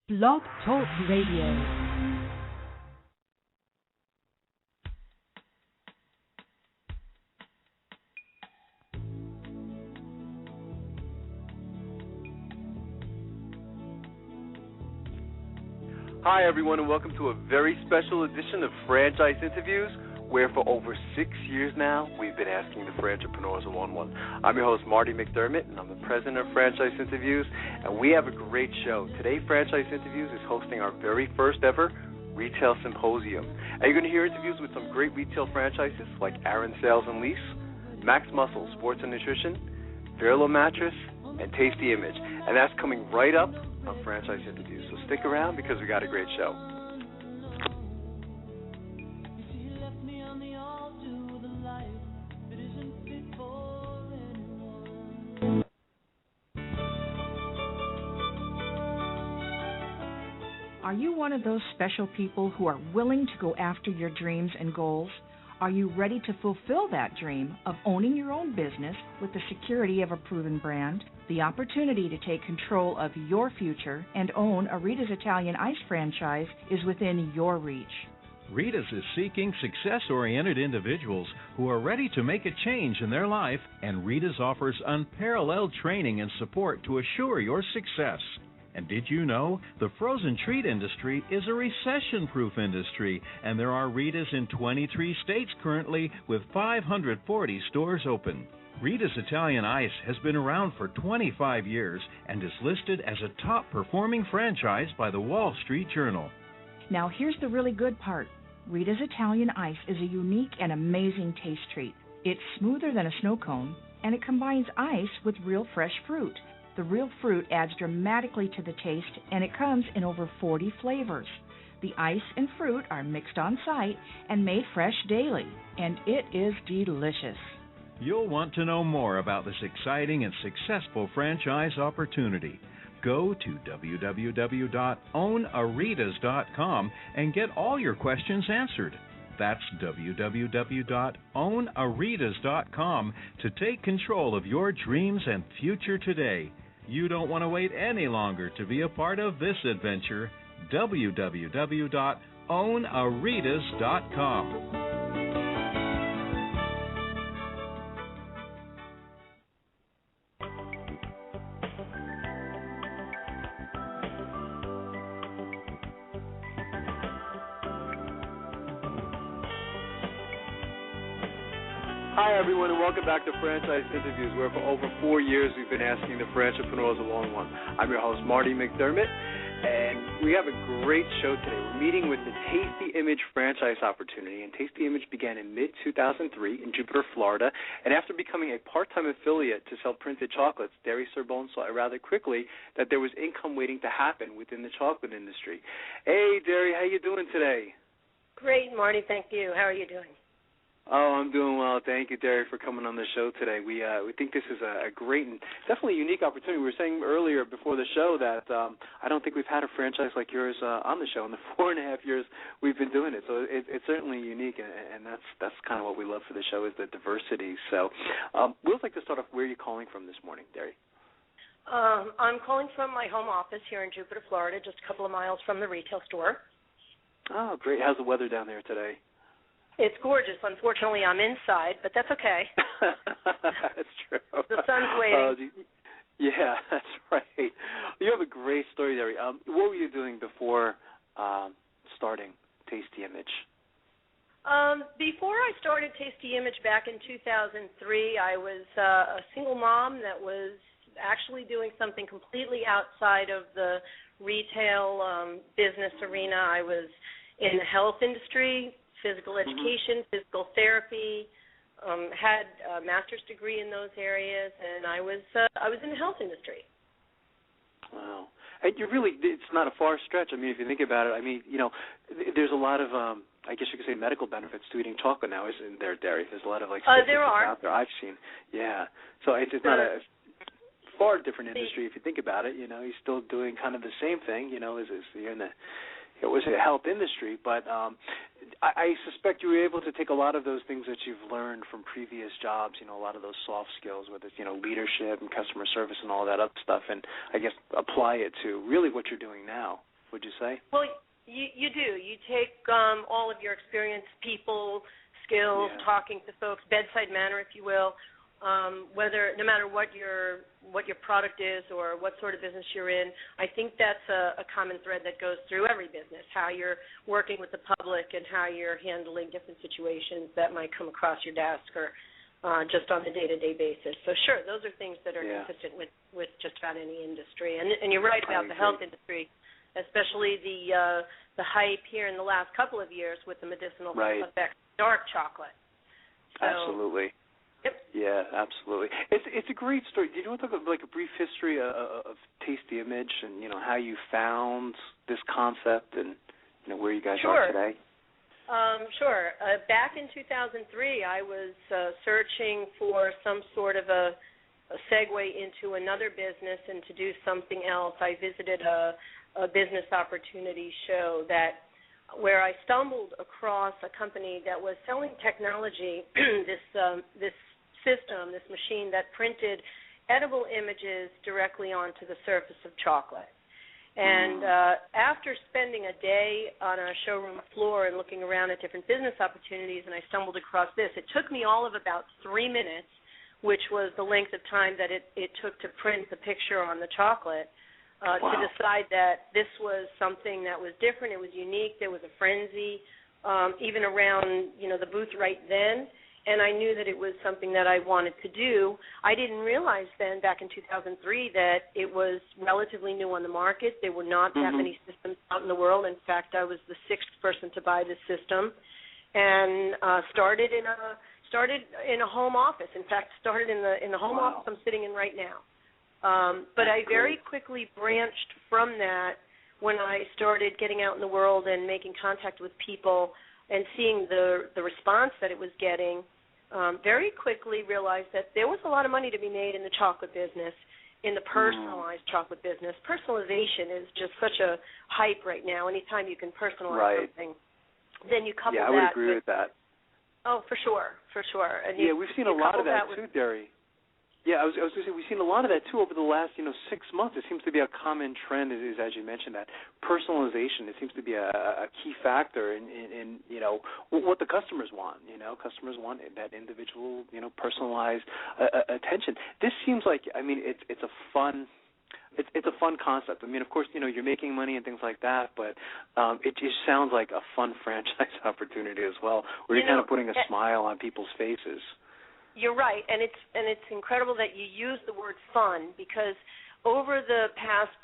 Blog Talk Radio. Hi, everyone, and welcome to a very special edition of Franchise Interviews, where for over 6 years now, we've been asking the Franchipreneurs one-on-one. I'm your host, Marty McDermott, and I'm the president of Franchise Interviews, and we have a great show. Today, Franchise Interviews is hosting our very first ever Retail Symposium. And you're going to hear interviews with some great retail franchises like Aaron Sales and Lease, Max Muscle, Sports and Nutrition, Verlo Mattess, and Tasty Image. And that's coming right up on Franchise Interviews. So stick around because we got a great show. Are you one of those special people who are willing to go after your dreams and goals? Are you ready to fulfill that dream of owning your own business with the security of a proven brand? The opportunity to take control of your future and own a Rita's Italian Ice franchise is within your reach. Rita's is seeking success-oriented individuals who are ready to make a change in their life, and Rita's offers unparalleled training and support to assure your success. And did you know the frozen treat industry is a recession-proof industry, and there are Rita's in 23 states currently with 540 stores open. Rita's Italian Ice has been around for 25 years and is listed as a top-performing franchise by the Wall Street Journal. Now here's the really good part. Rita's Italian Ice is a unique and amazing taste treat. It's smoother than a snow cone, and it combines ice with real fresh fruit. The real fruit adds dramatically to the taste, and it comes in over 40 flavors. The ice and fruit are mixed on site and made fresh daily, and it is delicious. You'll want to know more about this exciting and successful franchise opportunity. Go to www.ownaritas.com and get all your questions answered. That's www.ownaritas.com to take control of your dreams and future today. You don't want to wait any longer to be a part of this adventure. www.ownaritas.com. Hi, everyone, and welcome back to Franchise Interviews, where for over 4 years we've been asking the Franchipreneurs one-on-one. I'm your host, Marty McDermott, and we have a great show today. We're meeting with the Tasty Image franchise opportunity, and Tasty Image began in mid-2003 in Jupiter, Florida, and after becoming a part-time affiliate to sell printed chocolates, Derry Sorbonne saw rather quickly that there was income waiting to happen within the chocolate industry. Hey, Derry, how you doing today? Great, Marty, thank you. How are you doing? Oh, I'm doing well. Thank you, Derry, for coming on the show today. We think this is a great and definitely unique opportunity. We were saying earlier before the show that I don't think we've had a franchise like yours on the show in the 4.5 years we've been doing it. So it's certainly unique, and that's kind of what we love for the show is the diversity. So we'd like to start off, where are you calling from this morning, Derry? I'm calling from my home office here in Jupiter, Florida, just a couple of miles from the retail store. Oh, great. How's the weather down there today? It's gorgeous. Unfortunately, I'm inside, but that's okay. That's true. The sun's waiting. Yeah, that's right. You have a great story there. What were you doing before starting Tasty Image? Before I started Tasty Image back in 2003, I was a single mom that was actually doing something completely outside of the retail business arena. I was in the health industry, physical education, physical therapy, had a master's degree in those areas, and I was in the health industry. Wow. And it's not a far stretch. I mean, if you think about it, I mean, there's a lot of, I guess you could say, medical benefits to eating chocolate now, isn't there, Derry? There's a lot of, there are. out there I've seen. Yeah. So it's not a far different industry if you think about it. You're still doing kind of the same thing, as you're in the it was a health industry, but I suspect you were able to take a lot of those things that you've learned from previous jobs, a lot of those soft skills, whether it's, leadership and customer service and all that other stuff, and I guess apply it to really what you're doing now. would you say? Well, you do. You take all of your experience, people, skills, talking to folks, bedside manner, if you will, no matter what your product is or what sort of business you're in. I think that's a common thread that goes through every business, how you're working with the public and how you're handling different situations that might come across your desk or just on a day-to-day basis. So sure, those are things that are consistent with just about any industry. And you're right about the health industry, especially the hype here in the last couple of years with the medicinal effects of dark chocolate. So, absolutely. Yep. Yeah, absolutely. It's a great story. Do you want to talk about like a brief history of Taste the Image and how you found this concept and where you guys are today? Sure. Back in 2003, I was searching for some sort of a segue into another business and to do something else. I visited a business opportunity show where I stumbled across a company that was selling technology, this system, this machine that printed edible images directly onto the surface of chocolate. And after spending a day on a showroom floor and looking around at different business opportunities, and I stumbled across this, it took me all of about 3 minutes, which was the length of time that it took to print the picture on the chocolate, to decide that this was something that was different. It was unique. There was a frenzy even around the booth right then. And I knew that it was something that I wanted to do. I didn't realize then, back in 2003, that it was relatively new on the market. There were not that many systems out in the world. In fact, I was the 6th person to buy this system, and started in a home office. In fact, started in the home office I'm sitting in right now. But I very quickly branched from that when I started getting out in the world and making contact with people and seeing the response that it was getting. Very quickly realized that there was a lot of money to be made in the chocolate business, in the personalized chocolate business. Personalization is just such a hype right now. Anytime you can personalize something, then you couple that. Yeah, I would agree with that. Oh, for sure. And we've seen a lot of that too, Derry. Yeah, I was going to say, we've seen a lot of that, too, over the last, 6 months. It seems to be a common trend, is as you mentioned, that personalization. It seems to be a key factor in what the customers want. Customers want that individual, personalized attention. This seems like, it's a fun concept. Of course, you're making money and things like that, but it just sounds like a fun franchise opportunity as well, where you're kind of putting a smile on people's faces. You're right, and it's incredible that you use the word fun, because over the past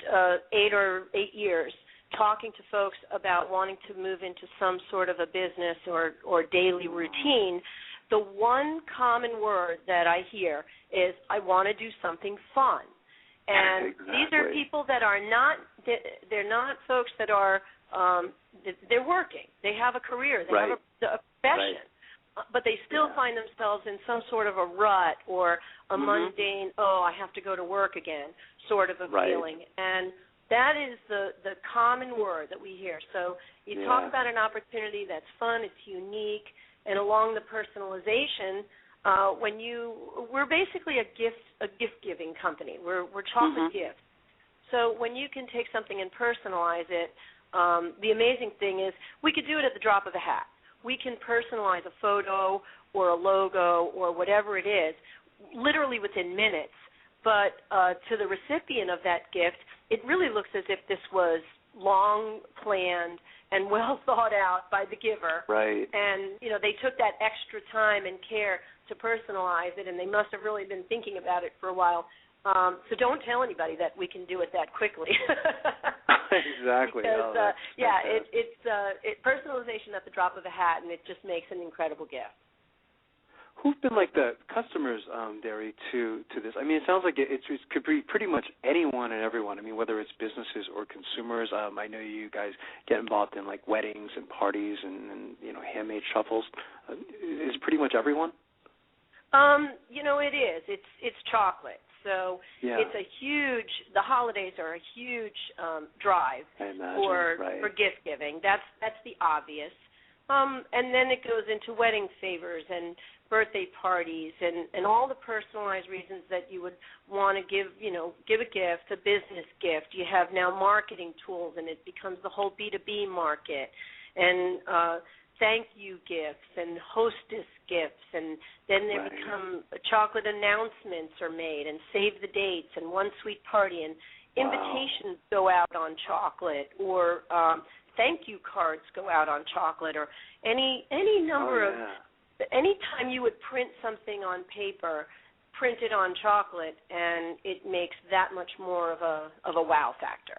8 years, talking to folks about wanting to move into some sort of a business or daily routine, the one common word that I hear is, I want to do something fun. And these are people that are not, they're not folks that are, they're working. They have a career. They have a profession. But they still find themselves in some sort of a rut or a mundane, I have to go to work again, sort of a feeling. And that is the common word that we hear. So you talk about an opportunity that's fun, it's unique, and along the personalization, we're basically a gift-giving company. We're chocolate gifts. So when you can take something and personalize it, the amazing thing is we could do it at the drop of a hat. We can personalize a photo or a logo or whatever it is literally within minutes. But to the recipient of that gift, it really looks as if this was long planned and well thought out by the giver. Right. And, they took that extra time and care to personalize it, and they must have really been thinking about it for a while. So don't tell anybody that we can do it that quickly. Exactly. Because, it's personalization at the drop of a hat, and it just makes an incredible gift. Who've been like the customers, Derry, to this? It sounds like it could be pretty much anyone and everyone. Whether it's businesses or consumers. I know you guys get involved in like weddings and parties and handmade shuffles. Is it pretty much everyone? It is. It's chocolate. So it's the holidays are a huge drive for gift giving. That's the obvious. And then it goes into wedding favors and birthday parties and all the personalized reasons that you would want to give a gift, a business gift. You have now marketing tools, and it becomes the whole B2B market, and thank you gifts and hostess gifts, and then they become chocolate announcements are made and save the dates and one sweet party, and invitations go out on chocolate, or thank you cards go out on chocolate, or any number of. Anytime you would print something on paper, print it on chocolate, and it makes that much more of a wow factor.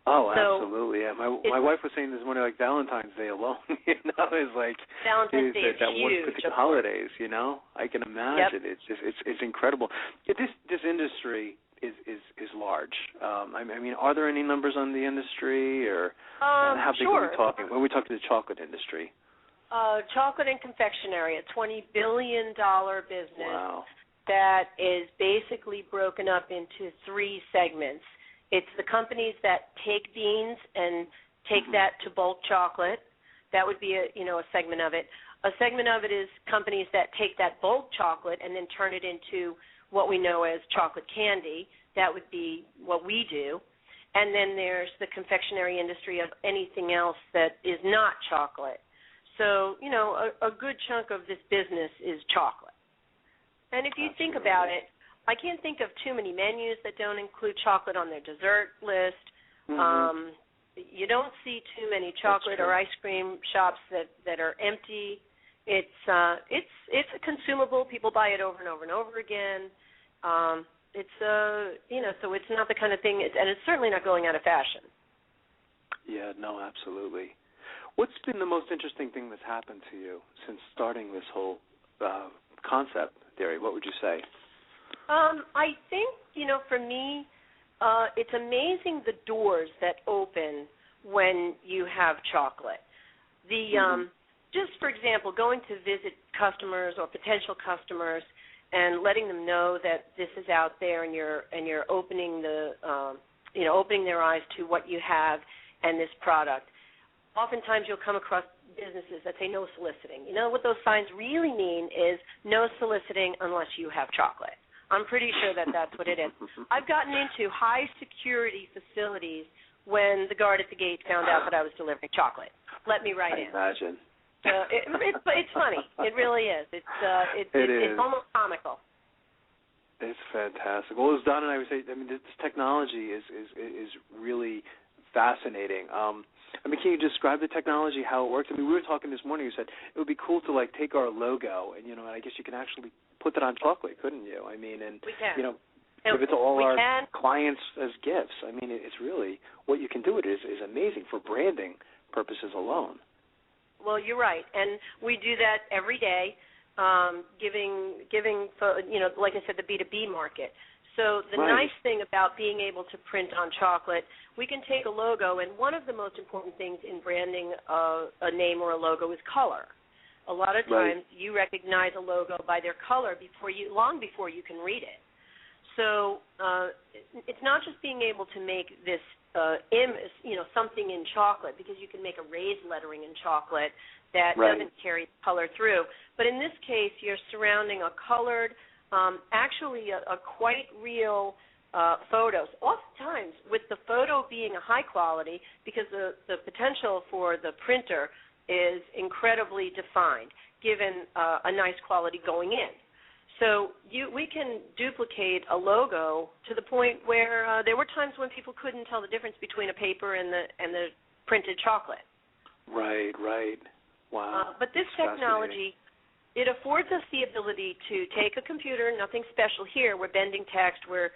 Oh, so absolutely. Yeah. My wife was saying this morning, like Valentine's Day alone, is like Valentine's Day is that huge. One particular holidays, I can imagine. Yep. It's incredible. This industry is large. I mean, are there any numbers on the industry, or how big are we talking? When we talk to the chocolate industry. Chocolate and confectionery, a $20 billion business that is basically broken up into three segments. It's the companies that take beans and take that to bulk chocolate. That would be a segment of it. A segment of it is companies that take that bulk chocolate and then turn it into what we know as chocolate candy. That would be what we do. And then there's the confectionery industry of anything else that is not chocolate. So, a good chunk of this business is chocolate. And if you think about it, I can't think of too many menus that don't include chocolate on their dessert list. Mm-hmm. You don't see too many chocolate or ice cream shops that are empty. It's a consumable. People buy it over and over and over again. So it's not the kind of thing, and it's certainly not going out of fashion. Yeah, no, absolutely. What's been the most interesting thing that's happened to you since starting this whole concept, Derry? What would you say? I think, for me, it's amazing the doors that open when you have chocolate. Just for example, going to visit customers or potential customers and letting them know that this is out there, and you're opening opening their eyes to what you have and this product. Oftentimes you'll come across businesses that say no soliciting. What those signs really mean is no soliciting unless you have chocolate. I'm pretty sure that that's what it is. I've gotten into high-security facilities when the guard at the gate found out that I was delivering chocolate. Let me right in. Imagine. It's funny. It really is. It's almost comical. It's fantastic. Well, as Don and I would say, this technology is really fascinating. Can you describe the technology, how it works? We were talking this morning. You said it would be cool to take our logo and and I guess you can actually put that on chocolate, couldn't you? We can. Give it to all our clients as gifts. It's really what you can do. It is amazing for branding purposes alone. Well, you're right, and we do that every day, giving like I said, the B2B market. So the nice thing about being able to print on chocolate, we can take a logo, and one of the most important things in branding a name or a logo is color. A lot of times you recognize a logo by their color long before you can read it. So it's not just being able to make this image, something in chocolate, because you can make a raised lettering in chocolate that doesn't carry color through. But in this case, you're surrounding a colored, actually a quite real photos. Oftentimes, with the photo being a high quality, because the potential for the printer is incredibly defined, given a nice quality going in. So we can duplicate a logo to the point where there were times when people couldn't tell the difference between a paper and the printed chocolate. Right. Wow. But this technology, it affords us the ability to take a computer, nothing special here. We're bending text. We're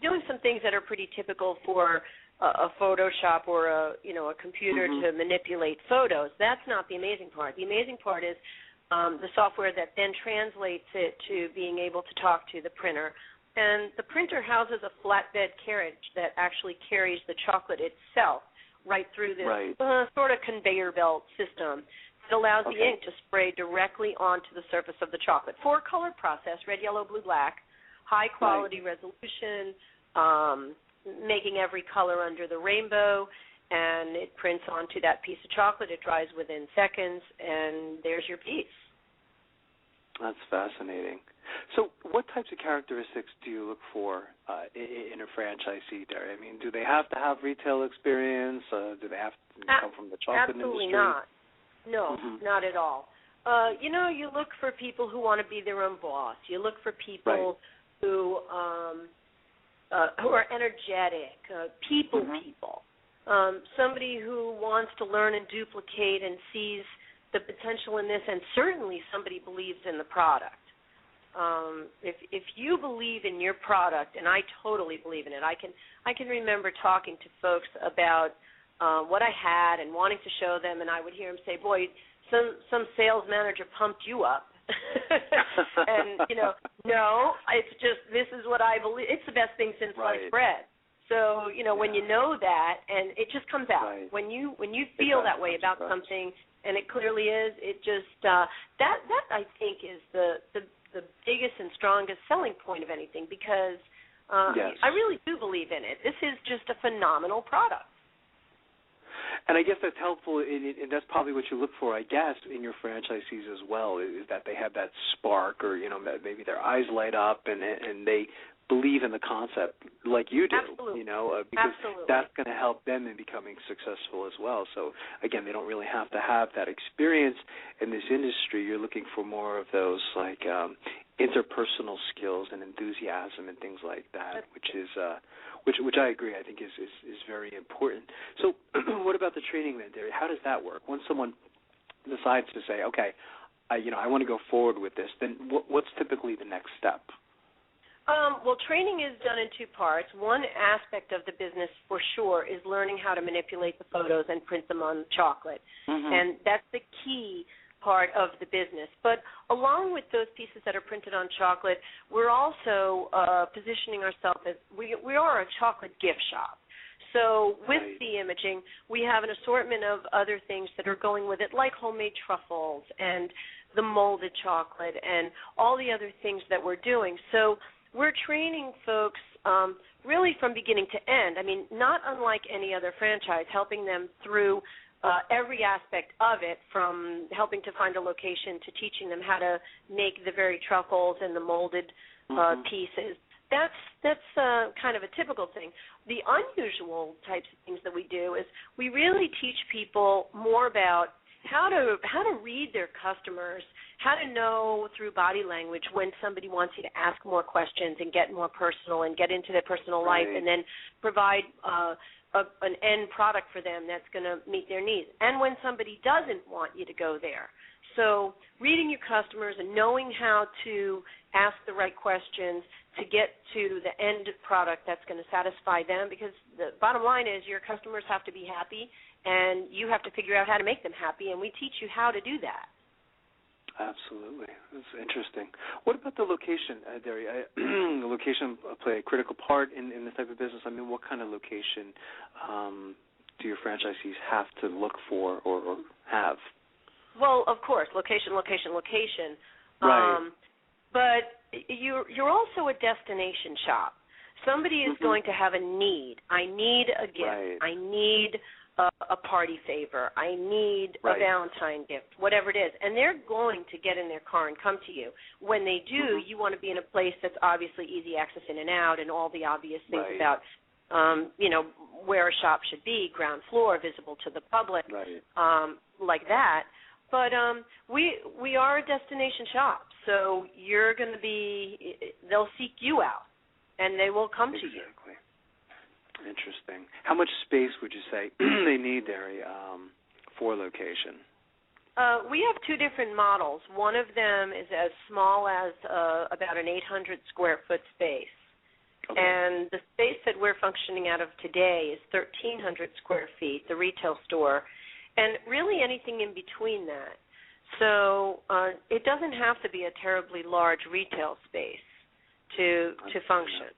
doing some things that are pretty typical for a Photoshop or a computer to manipulate photos. That's not the amazing part. The amazing part is the software that then translates it to being able to talk to the printer. And the printer houses a flatbed carriage that actually carries the chocolate itself right through this sort of conveyor belt system. It allows the ink to spray directly onto the surface of the chocolate. 4-color process, red, yellow, blue, black, high-quality resolution, making every color under the rainbow, and it prints onto that piece of chocolate. It dries within seconds, and there's your piece. That's fascinating. So what types of characteristics do you look for in a franchisee there? I mean, do they have to have retail experience? Do they have to come from the chocolate Absolutely industry? Not. No, not at all. You look for people who want to be their own boss. You look for people who are energetic, people. Somebody who wants to learn and duplicate and sees the potential in this, and certainly somebody believes in the product. If you believe in your product, and I totally believe in it, I can remember talking to folks about what I had and wanting to show them, and I would hear them say, "Boy, some sales manager pumped you up." And no, it's just, this is what I believe. It's the best thing since sliced bread. So when you know that, and it just comes out when you feel that way about something, and it clearly is. It just that I think is the biggest and strongest selling point of anything, because I really do believe in it. This is just a phenomenal product. And I guess that's helpful, and that's probably what you look for, I guess, in your franchisees as well, is that they have that spark, or that maybe their eyes light up and they believe in the concept like you do. Absolutely. Because that's going to help them in becoming successful as well. So again, they don't really have to have that experience in this industry. You're looking for more of those like interpersonal skills and enthusiasm and things like that, which is which I agree, I think is very important. So what about the training then, Derry? How does that work? Once someone decides to say, okay, I want to go forward with this, then what's typically the next step? Well, training is done in two parts. One aspect of the business, for sure, is learning how to manipulate the photos and print them on chocolate. And that's the key part of the business. But along with those pieces that are printed on chocolate, we're also positioning ourselves as we are a chocolate gift shop. So with the imaging, we have an assortment of other things that are going with it, like homemade truffles and the molded chocolate and all the other things that we're doing. So we're training folks really from beginning to end. I mean, not unlike any other franchise, helping them through every aspect of it, from helping to find a location to teaching them how to make the very truffles and the molded pieces. That's kind of a typical thing. The unusual types of things that we do is we really teach people more about how to read their customers, how to know through body language when somebody wants you to ask more questions and get more personal and get into their personal life, and then provide an end product for them that's going to meet their needs, and when somebody doesn't want you to go there. So reading your customers and knowing how to ask the right questions to get to the end product that's going to satisfy them, because the bottom line is your customers have to be happy, and you have to figure out how to make them happy, and we teach you how to do that. Absolutely. That's interesting. What about the location, Derry? The location play a critical part in this type of business. I mean, what kind of location do your franchisees have to look for or have? Well, of course, location. Right. But you're also a destination shop. Somebody is going to have a need. I need a gift. Right. I need a party favor. I need a Valentine gift, whatever it is. And they're going to get in their car and come to you. When they do, you want to be in a place that's obviously easy access in and out, and all the obvious things about, where a shop should be, ground floor, visible to the public, like that. But we are a destination shop, so you're going to be, they'll seek you out, and they will come to you. Interesting. How much space would you say they need, Derry, for location? We have two different models. One of them is as small as about an 800 square foot space. Okay. And the space that we're functioning out of today is 1,300 square feet, the retail store, and really anything in between that. So it doesn't have to be a terribly large retail space to function.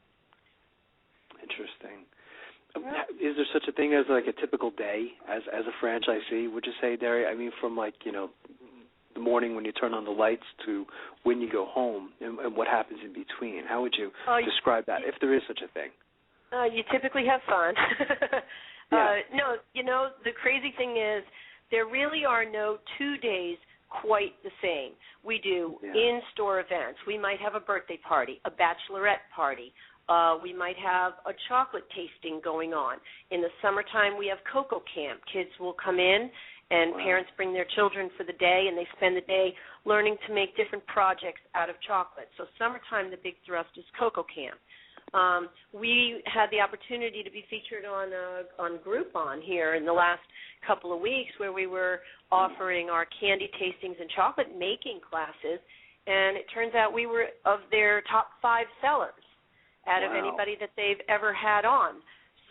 Interesting. Is there such a thing as like a typical day as a franchisee, would you say, Derry? I mean, from the morning when you turn on the lights to when you go home, and what happens in between. How would you describe that, if there is such a thing? You typically have fun. No, the crazy thing is there really are no 2 days quite the same. We do in-store events. We might have a birthday party, a bachelorette party. We might have a chocolate tasting going on. In the summertime, we have cocoa camp. Kids will come in, and parents bring their children for the day, and they spend the day learning to make different projects out of chocolate. So summertime, the big thrust is cocoa camp. We had the opportunity to be featured on Groupon here in the last couple of weeks, where we were offering our candy tastings and chocolate making classes, and it turns out we were of their top 5 sellers out of anybody that they've ever had on.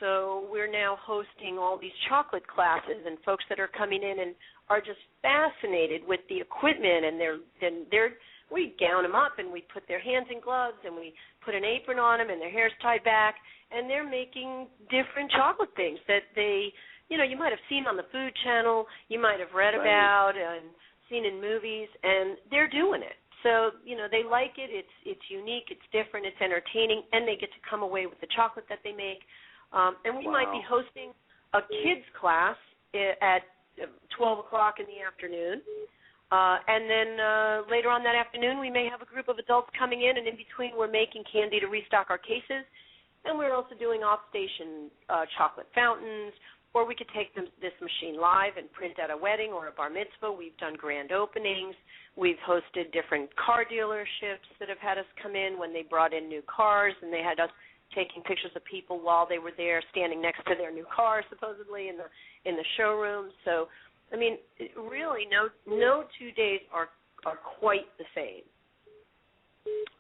So we're now hosting all these chocolate classes, and folks that are coming in and are just fascinated with the equipment, and we gown them up, and we put their hands in gloves, and we put an apron on them, and their hair's tied back, and they're making different chocolate things that they, you might have seen on the Food Channel, you might have read about and seen in movies, and they're doing it. So, they like it. It's unique. It's different. It's entertaining, and they get to come away with the chocolate that they make. And we might be hosting a kids class at 12 o'clock in the afternoon. And then later on that afternoon, we may have a group of adults coming in, and in between we're making candy to restock our cases. And we're also doing off-station chocolate fountains, or we could take this machine live and print at a wedding or a bar mitzvah. We've done grand openings. We've hosted different car dealerships that have had us come in when they brought in new cars, and they had us taking pictures of people while they were there standing next to their new car, supposedly, in the showroom. So, really, no 2 days are quite the same.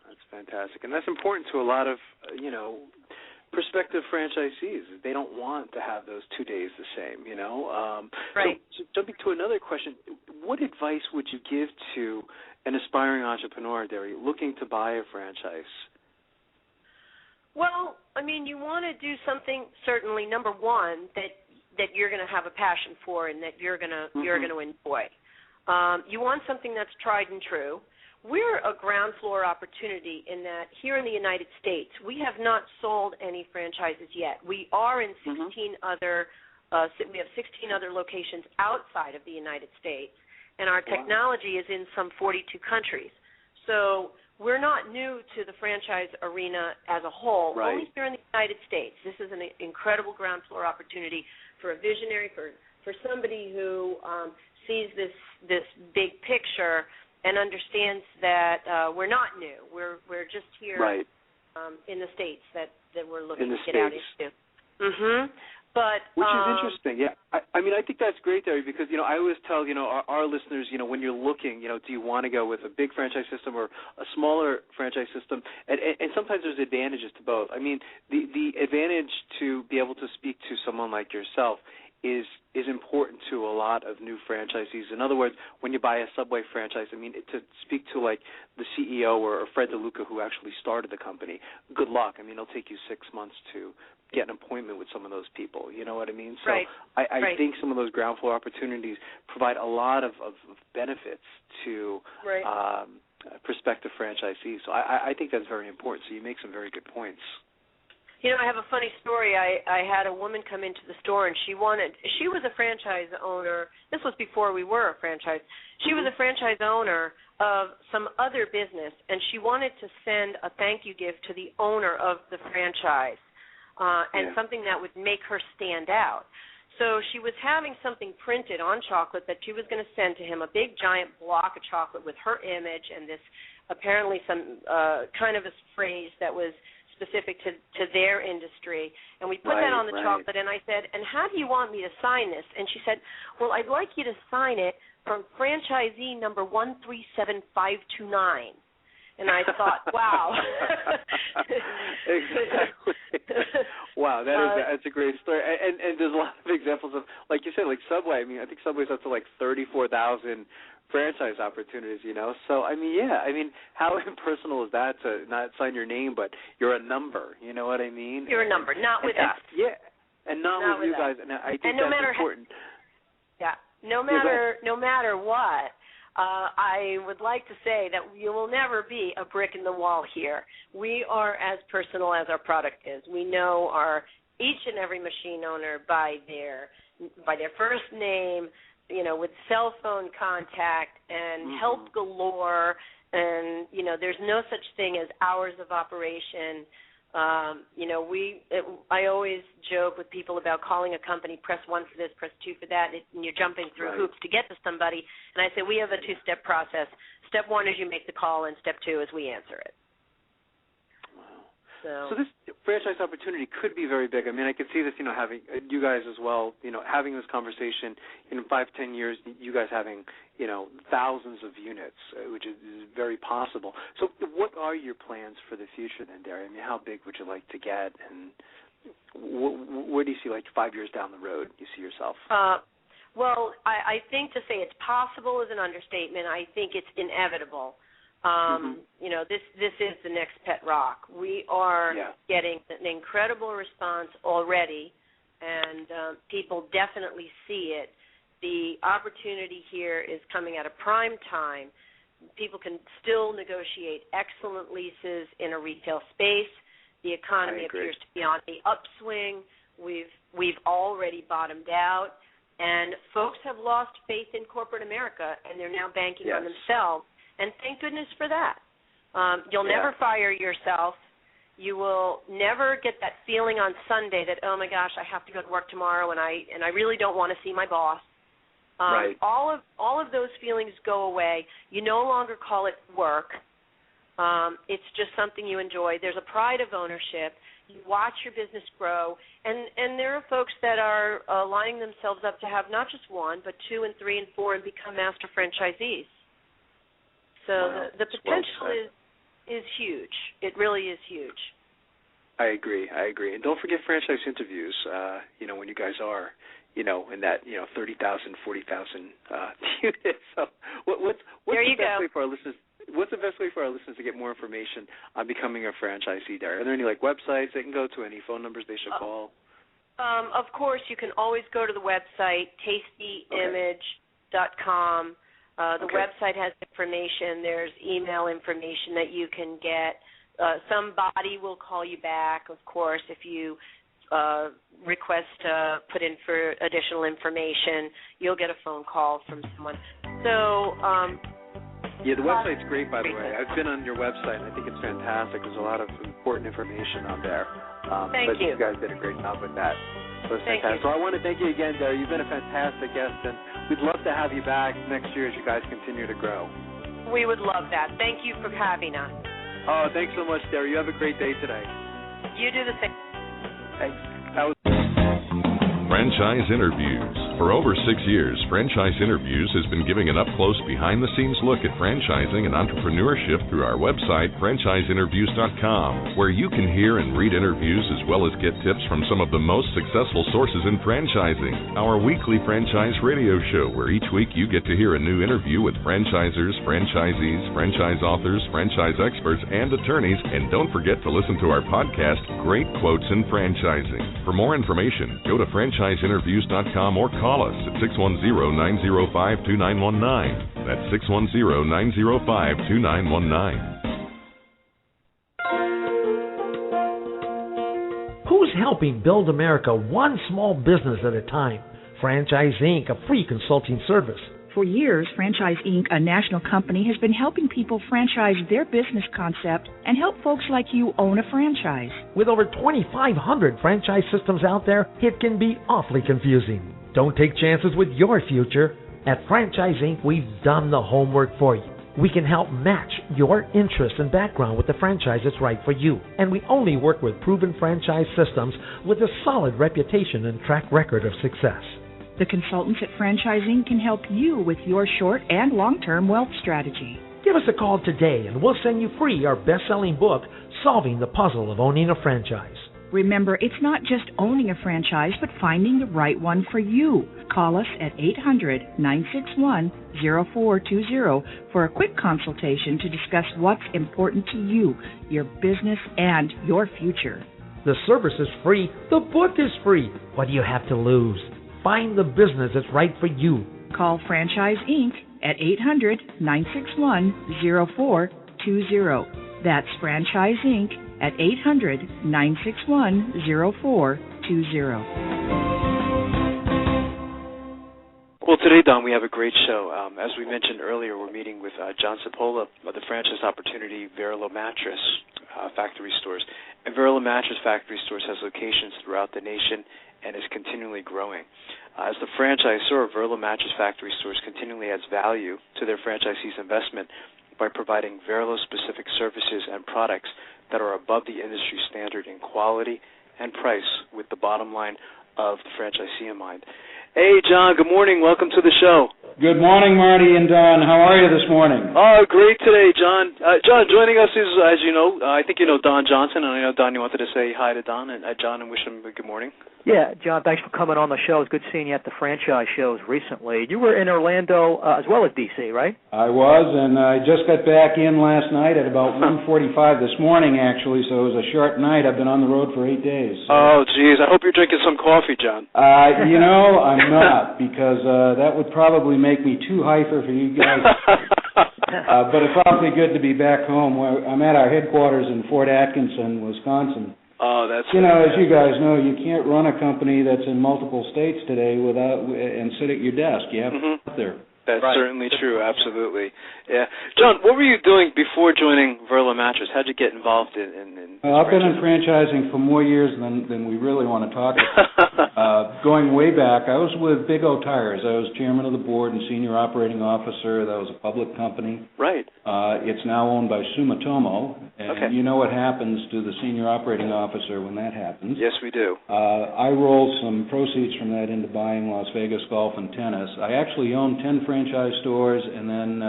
That's fantastic. And that's important to a lot of, prospective franchisees. They don't want to have those 2 days the same, Right. So jumping to another question, what advice would you give to an aspiring entrepreneur, Derry, looking to buy a franchise? Well, you want to do something, certainly, number one, that you're going to have a passion for and that you're going to enjoy. You want something that's tried and true. We're a ground floor opportunity in that here in the United States, we have not sold any franchises yet. We are in 16 other we have 16 other locations outside of the United States, and our technology is in some 42 countries. So we're not new to the franchise arena as a whole, only here in the United States. This is an incredible ground floor opportunity for a visionary, for somebody who sees this big picture and understands that we're not new. We're just here in the States that we're looking to get out into. Which is interesting. Yeah, I think that's great, Derry, because I always tell our listeners, when you're looking, do you want to go with a big franchise system or a smaller franchise system? And sometimes there's advantages to both. The advantage to be able to speak to someone like yourself is important to a lot of new franchisees. In other words, when you buy a Subway franchise, to speak to like the CEO or Fred DeLuca who actually started the company, good luck. It'll take you 6 months to get an appointment with some of those people. You know what I mean? So I think some of those ground floor opportunities provide a lot of benefits to prospective franchisees. So I think that's very important. So you make some very good points. I have a funny story. I had a woman come into the store, and she was a franchise owner. This was before we were a franchise. She was a franchise owner of some other business, and she wanted to send a thank you gift to the owner of the franchise and something that would make her stand out. So she was having something printed on chocolate that she was going to send to him, a big giant block of chocolate with her image and this apparently some kind of a phrase that was specific to their industry, and we put that on the chocolate, and I said, and how do you want me to sign this? And she said, well, I'd like you to sign it from franchisee number 137529. And I thought, wow. Exactly. Wow, that's a great story. And there's a lot of examples of, like you said, like Subway. I think Subway's up to like 34,000 franchise opportunities, So, how impersonal is that to not sign your name, but you're a number, you know what I mean? You're a number, not with us. Yeah, and not with you guys. And I think that's important. No matter what, I would like to say that you will never be a brick in the wall here. We are as personal as our product is. We know each and every machine owner by their first name, with cell phone contact and help galore, and there's no such thing as hours of operation. I always joke with people about calling a company, press 1 for this, press 2 for that, and you're jumping through hoops to get to somebody. And I say we have a 2-step process. Step 1 is you make the call, and step 2 is we answer it. Wow. So this franchise opportunity could be very big. I mean, I could see this, having you guys as well, having this conversation in 5-10 years, you guys having, thousands of units, which is very possible. So what are your plans for the future then, Derry? I mean, how big would you like to get, and where do you see, 5 years down the road, you see yourself? Well, I think to say it's possible is an understatement. I think it's inevitable. This is the next pet rock. We are getting an incredible response already, and people definitely see it. The opportunity here is coming at a prime time. People can still negotiate excellent leases in a retail space. The economy appears to be on the upswing. We've already bottomed out, and folks have lost faith in corporate America, and they're now banking on themselves. And thank goodness for that. You'll never fire yourself. You will never get that feeling on Sunday that, oh my gosh, I have to go to work tomorrow, and I really don't want to see my boss. All of those feelings go away. You no longer call it work. It's just something you enjoy. There's a pride of ownership. You watch your business grow, and there are folks that are lining themselves up to have not just 1, but 2 and 3 and 4 and become master franchisees. So the potential is huge. It really is huge. I agree. And don't forget franchise interviews, when you guys are, in that, 30,000, 40,000 units. So what's the best way for our listeners? What's the best way for our listeners to get more information on becoming a franchisee there? Are there any websites they can go to, any phone numbers they should call? Of course, you can always go to the website, tastyimage.com. The website has information. There's email information that you can get. Somebody will call you back, of course, if you request to put in for additional information. You'll get a phone call from someone. So, the website's great, by the way. I've been on your website, and I think it's fantastic. There's a lot of important information on there. Thank you. You guys did a great job with that. So it's fantastic. So I want to thank you again, Derry. You've been a fantastic guest, and we'd love to have you back next year as you guys continue to grow. We would love that. Thank you for having us. Oh, thanks so much, Derry. You have a great day today. You do the same. Thanks. Franchise Interviews. For over 6 years, Franchise Interviews has been giving an up-close, behind-the-scenes look at franchising and entrepreneurship through our website, franchiseinterviews.com, where you can hear and read interviews as well as get tips from some of the most successful sources in franchising. Our weekly franchise radio show, where each week you get to hear a new interview with franchisers, franchisees, franchise authors, franchise experts, and attorneys. And don't forget to listen to our podcast, Great Quotes in Franchising. For more information, go to franchiseinterviews.com or call us at 610-905-2919. That's 610-905-2919. Who's helping build America one small business at a time? Franchise Inc., a free consulting service. For years, Franchise Inc., a national company, has been helping people franchise their business concept and help folks like you own a franchise. With over 2,500 franchise systems out there, it can be awfully confusing. Don't take chances with your future. At Franchise Inc., we've done the homework for you. We can help match your interest and background with the franchise that's right for you. And we only work with proven franchise systems with a solid reputation and track record of success. The consultants at Franchise Inc. can help you with your short and long-term wealth strategy. Give us a call today and we'll send you free our best-selling book, Solving the Puzzle of Owning a Franchise. Remember, it's not just owning a franchise, but finding the right one for you. Call us at 800-961-0420 for a quick consultation to discuss what's important to you, your business, and your future. The service is free. The book is free. What do you have to lose? Find the business that's right for you. Call Franchise Inc. at 800-961-0420. That's Franchise Inc. at 800-961-0420. Well, Today, Don, we have a great show. As we mentioned earlier, we're meeting with John Cipolla of the franchise opportunity Verlo Mattess Factory Stores. And Verlo Mattess Factory Stores has locations throughout the nation and is continually growing. As the franchisor, Verlo Mattess Factory Stores continually adds value to their franchisees' investment by providing Verlo-specific services and products that are above the industry standard in quality and price, with the bottom line of the franchisee in mind. Hey, John, good morning. Welcome to the show. Good morning, Marty and Don. How are you this morning? Oh, great today, John. John, joining us is, as you know, I think you know Don Johnson, and I know, Don, you wanted to say hi to Don and John and wish him a good morning. Yeah, John, thanks for coming on the show. It's good seeing you at the franchise shows recently. You were in Orlando as well as D.C., right? I was, and I just got back in last night at about 1:45 this morning, actually, so it was a short night. I've been on the road for 8 days. So. Oh, geez. I hope you're drinking some coffee, John. You know, I'm not, because that would probably make me too hyper for you guys. But it's awfully good to be back home. I'm at our headquarters in Fort Atkinson, Wisconsin. Oh, that's as you guys know, you can't run a company that's in multiple states today and sit at your desk. You have to be out there. That's certainly true, absolutely. Yeah. John, what were you doing before joining Verlo Mattess? How did you get involved in I've been in franchising for more years than we really want to talk about. Going way back, I was with Big O Tires. I was chairman of the board and senior operating officer. That was a public company. Right. It's now owned by Sumitomo. And you know what happens to the senior operating officer when that happens. Yes, we do. I rolled some proceeds from that into buying Las Vegas Golf and Tennis. I actually owned 10 franchise stores and then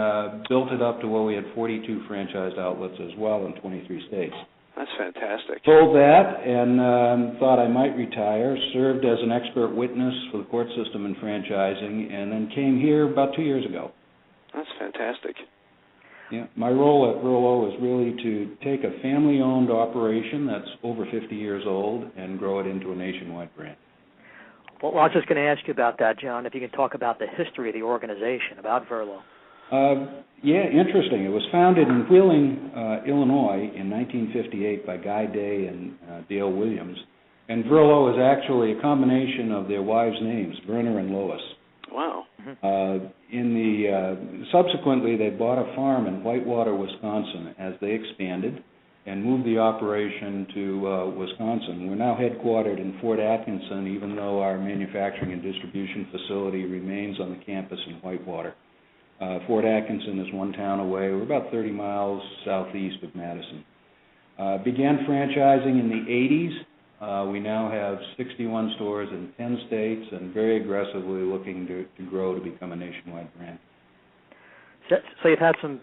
built it up to where we had 42 franchised outlets as well in 23 states. That's fantastic. Sold that and thought I might retire, served as an expert witness for the court system in franchising, and then came here about 2 years ago. That's fantastic. Yeah, my role at Verlo is really to take a family-owned operation that's over 50 years old and grow it into a nationwide brand. Well, I was just going to ask you about that, John, if you can talk about the history of the organization, about Verlo. Yeah, interesting. It was founded in Wheeling, Illinois in 1958 by Guy Day and Dale Williams. And Verlo is actually a combination of their wives' names, Verna and Lois. Wow. Subsequently, they bought a farm in Whitewater, Wisconsin as they expanded and moved the operation to Wisconsin. We're now headquartered in Fort Atkinson, even though our manufacturing and distribution facility remains on the campus in Whitewater. Fort Atkinson is one town away. We're about 30 miles southeast of Madison. Began franchising in the 80s. We now have 61 stores in 10 states and very aggressively looking to grow to become a nationwide brand. So you've had some,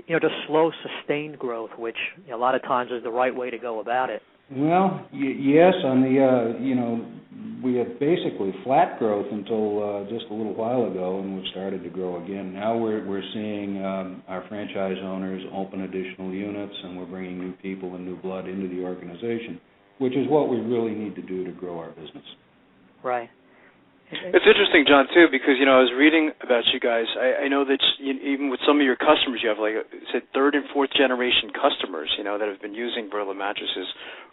just slow, sustained growth, which a lot of times is the right way to go about it. Well, yes. On the, we had basically flat growth until just a little while ago, and we've started to grow again. Now we're seeing our franchise owners open additional units, and we're bringing new people and new blood into the organization, which is what we really need to do to grow our business. Right. It's interesting, John, too, because, I was reading about you guys. I know that even with some of your customers, you have, third and fourth generation customers, that have been using Verlo mattresses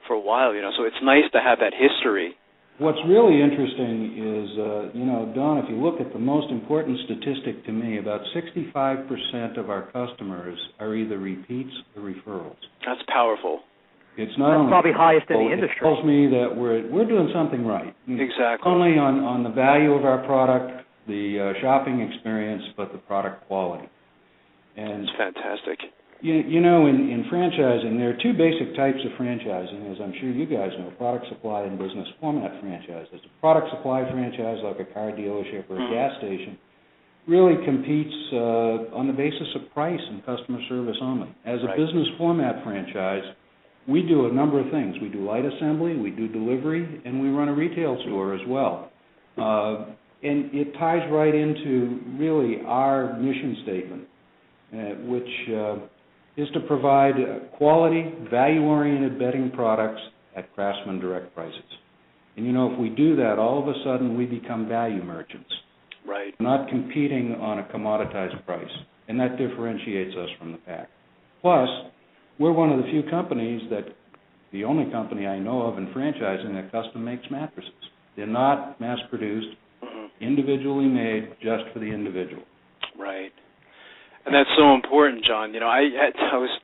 for a while, so it's nice to have that history. What's really interesting is, Don, if you look at the most important statistic to me, about 65% of our customers are either repeats or referrals. That's powerful. It's not only probably highest in the industry. It tells me that we're doing something right. Exactly. Not only on the value of our product, the shopping experience, but the product quality. And it's fantastic. In franchising, there are two basic types of franchising, as I'm sure you guys know: product supply and business format franchises. A product supply franchise, like a car dealership or a gas station, really competes on the basis of price and customer service only. As a business format franchise, we do a number of things. We do light assembly, we do delivery, and we run a retail store as well. And it ties right into really our mission statement, which is to provide quality, value-oriented bedding products at Craftsman direct prices. And if we do that, all of a sudden we become value merchants. Right. We're not competing on a commoditized price, and that differentiates us from the pack. Plus, we're one of the few companies the only company I know of in franchising that custom makes mattresses. They're not mass-produced in individually made just for the individual. Right. And that's so important, John. I was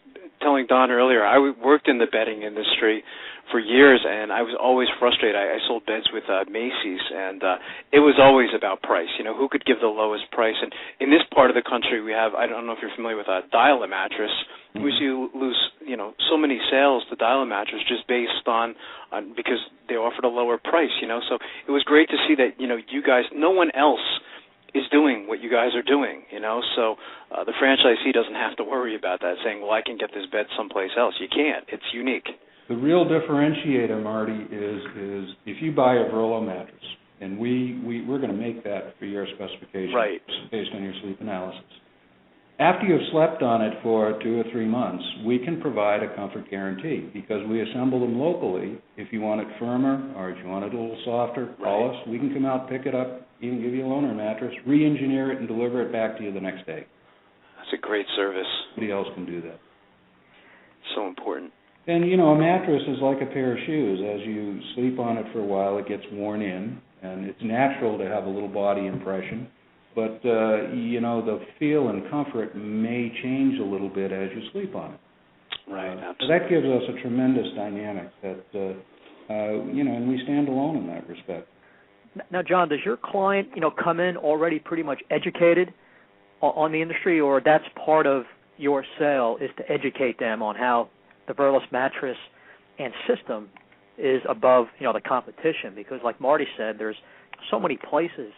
telling Don earlier, I worked in the bedding industry for years, and I was always frustrated. I sold beds with Macy's, and it was always about price. Who could give the lowest price? And in this part of the country, we have, I don't know if you're familiar with a Dial-A mattress. Mm-hmm. We see lose, so many sales to Dial-A mattress just based on because they offered a lower price. So it was great to see that you guys, no one else is doing what you guys are doing, so the franchisee doesn't have to worry about that, saying, well, I can get this bed someplace else. You can't. It's unique. The real differentiator, Marty, is if you buy a Verlo mattress, and we're going to make that for your specifications, right, based on your sleep analysis. After you've slept on it for 2 or 3 months, we can provide a comfort guarantee because we assemble them locally. If you want it firmer or if you want it a little softer, call us. We can come out, pick it up, even give you a loaner mattress, re-engineer it, and deliver it back to you the next day. That's a great service. Nobody else can do that. So important. And, a mattress is like a pair of shoes. As you sleep on it for a while, it gets worn in, and it's natural to have a little body impression. But, the feel and comfort may change a little bit as you sleep on it. Right, absolutely. So that gives us a tremendous dynamic that, and we stand alone in that respect. Now, John, does your client, come in already pretty much educated on the industry, or that's part of your sale is to educate them on how the Verlo mattress and system is above, the competition? Because like Marty said, there's so many places,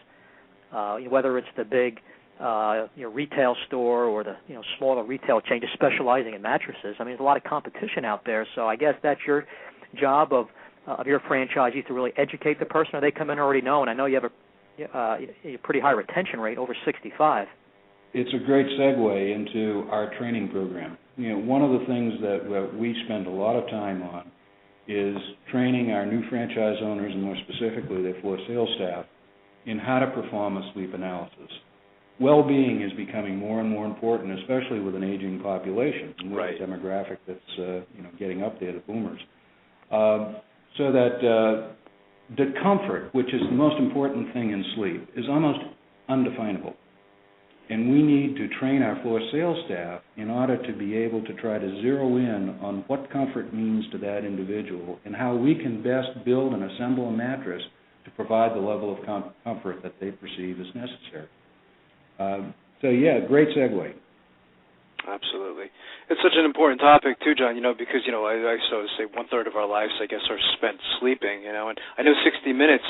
whether it's the big retail store or the smaller retail chain just specializing in mattresses. I mean, there's a lot of competition out there. So I guess that's your job of your franchisees to really educate the person, or they come in already knowing. I know you have a pretty high retention rate, over 65. It's a great segue into our training program. One of the things that we spend a lot of time on is training our new franchise owners, and more specifically their floor sales staff, in how to perform a sleep analysis. Well-being is becoming more and more important, especially with an aging population and with a demographic that's getting up there, the boomers. So that the comfort, which is the most important thing in sleep, is almost undefinable. And we need to train our floor sales staff in order to be able to try to zero in on what comfort means to that individual and how we can best build and assemble a mattress to provide the level of comfort that they perceive as necessary. Great segue. Absolutely. It's such an important topic, too, John, because, I sort of say 1/3 of our lives, I guess, are spent sleeping, and I know 60 Minutes,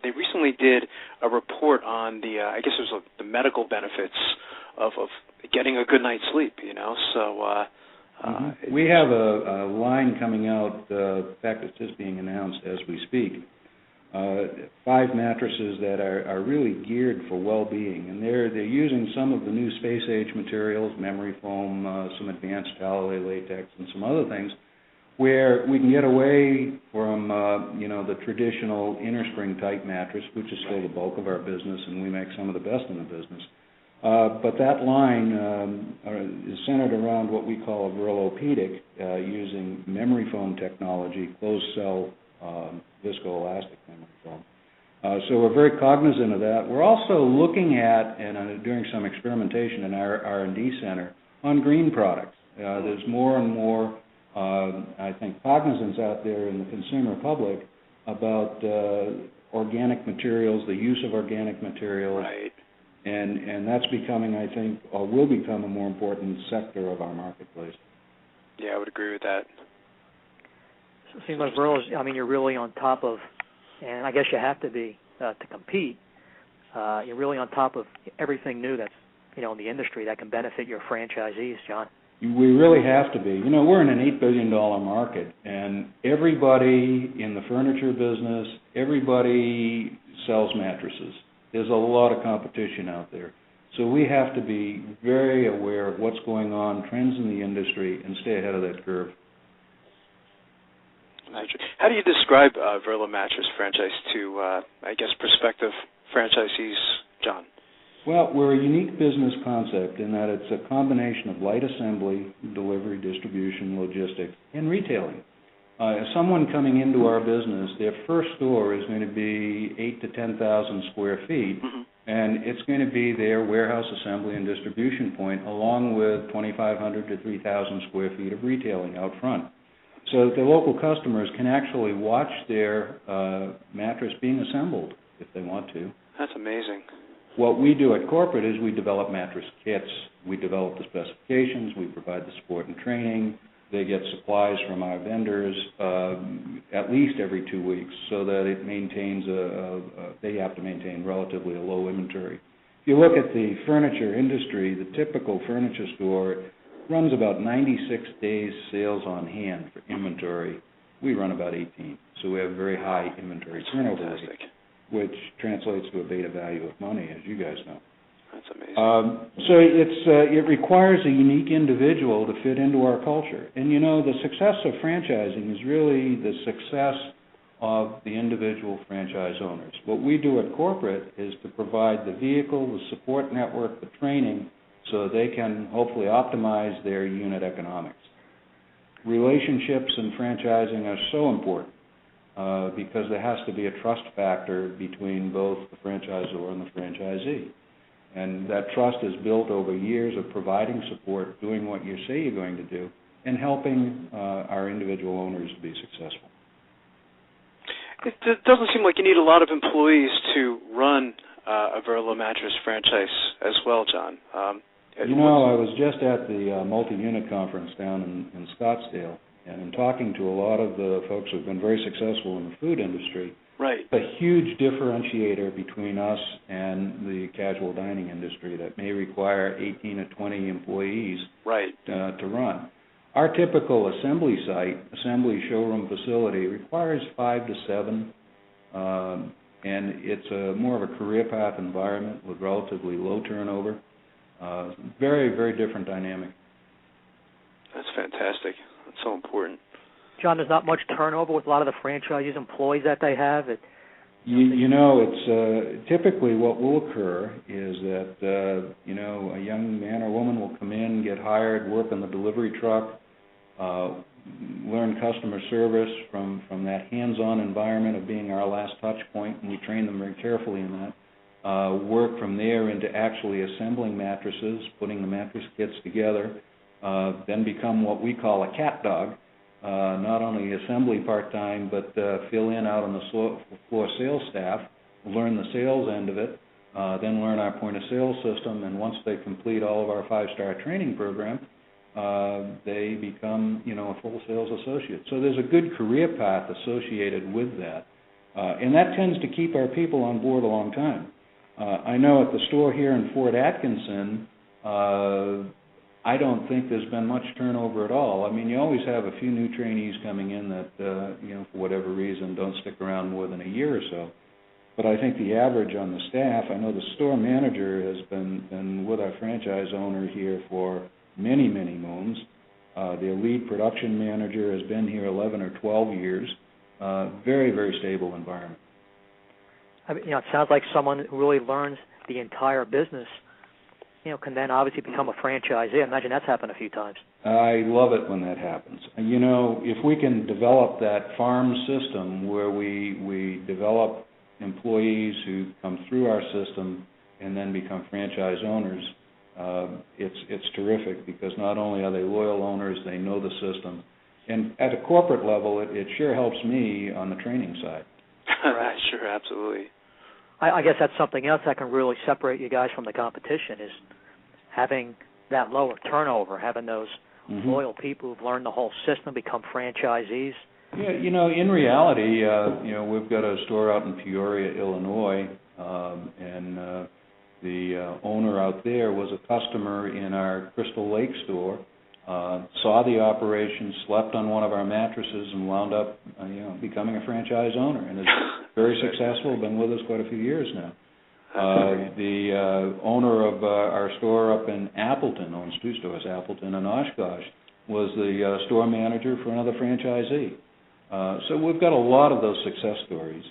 they recently did a report on the, I guess it was the medical benefits of getting a good night's sleep, so... We have a line coming out, in fact, it's just being announced as we speak, 5 mattresses that are really geared for well-being, and they're using some of the new space-age materials, memory foam, some advanced Talloy latex, and some other things, where we can get away from the traditional inner spring type mattress, which is still the bulk of our business, and we make some of the best in the business. But that line is centered around what we call a Verlopedic, using memory foam technology, closed cell viscoelastic memory foam. So we're very cognizant of that. We're also looking at and doing some experimentation in our R&D center on green products. There's more and more, I think, cognizance out there in the consumer public about organic materials, the use of organic materials. Right. And that's becoming, I think, or will become a more important sector of our marketplace. Yeah, I would agree with that. So it seems like Verlo's, you're really on top of, and I guess you have to be to compete. You're really on top of everything new that's, in the industry that can benefit your franchisees, John. We really have to be. We're in an $8 billion market, and everybody in the furniture business, everybody sells mattresses. There's a lot of competition out there. So we have to be very aware of what's going on, trends in the industry, and stay ahead of that curve. How do you describe Verlo Mattress franchise to, prospective franchisees, John? Well, we're a unique business concept in that it's a combination of light assembly, delivery, distribution, logistics, and retailing. Someone coming into our business, their first store is going to be 8,000 to 10,000 square feet, And it's going to be their warehouse assembly and distribution point, along with 2,500 to 3,000 square feet of retailing out front. So that the local customers can actually watch their mattress being assembled if they want to. That's amazing. What we do at corporate is we develop mattress kits. We develop the specifications. We provide the support and training. They get supplies from our vendors at least every 2 weeks, so that it maintains they have to maintain relatively a low inventory. If you look at the furniture industry, the typical furniture store runs about 96 days sales on hand for inventory. We run about 18, so we have very high inventory turnover rate, which translates to a beta value of money, as you guys know. That's amazing. So it requires a unique individual to fit into our culture. And, you know, the success of franchising is really the success of the individual franchise owners. What we do at corporate is to provide the vehicle, the support network, the training, so they can hopefully optimize their unit economics. Relationships in franchising are so important because there has to be a trust factor between both the franchisor and the franchisee. And that trust is built over years of providing support, doing what you say you're going to do, and helping our individual owners to be successful. It doesn't seem like you need a lot of employees to run a Verlo Mattress franchise as well, John. You know, I was just at the multi-unit conference down in Scottsdale, and in talking to a lot of the folks who have been very successful in the food industry, right, a huge differentiator between us and the casual dining industry that may require 18 to 20 employees right. To run. Our typical assembly site, assembly showroom facility, requires 5 to 7, and it's more of a career path environment with relatively low turnover. Very, very different dynamic. That's fantastic. That's so important. John, there's not much turnover with a lot of the franchisees' employees that they have. You know, it's typically what will occur is that you know, a young man or woman will come in, get hired, work on the delivery truck, learn customer service from that hands-on environment of being our last touch point, and we train them very carefully in that. Work from there into actually assembling mattresses, putting the mattress kits together, then become what we call a cat dog. Not only assembly part-time, but fill in out on the floor sales staff, learn the sales end of it, then learn our point-of-sale system, and once they complete all of our 5-star training program, they become, you know, a full sales associate. So there's a good career path associated with that, and that tends to keep our people on board a long time. I know at the store here in Fort Atkinson, I don't think there's been much turnover at all. I mean, you always have a few new trainees coming in that, you know, for whatever reason, don't stick around more than a year or so. But I think the average on the staff, I know the store manager has been with our franchise owner here for many, many moons. Their lead production manager has been here 11 or 12 years. Very, very stable environment. I mean, you know, it sounds like someone who really learns the entire business, you know, can then obviously become a franchisee. I imagine that's happened a few times. I love it when that happens. You know, if we can develop that farm system where we develop employees who come through our system and then become franchise owners, it's terrific, because not only are they loyal owners, they know the system. And at a corporate level, it sure helps me on the training side. Right, sure, absolutely. I guess that's something else that can really separate you guys from the competition, is having that lower turnover, having those loyal people who've learned the whole system become franchisees. Yeah, you know, in reality, you know, we've got a store out in Peoria, Illinois, and the owner out there was a customer in our Crystal Lake store, saw the operation, slept on one of our mattresses, and wound up, you know, becoming a franchise owner, and is very successful. Been with us quite a few years now. The owner of our store up in Appleton, owns 2 stores, Appleton and Oshkosh, was the store manager for another franchisee. So we've got a lot of those success stories.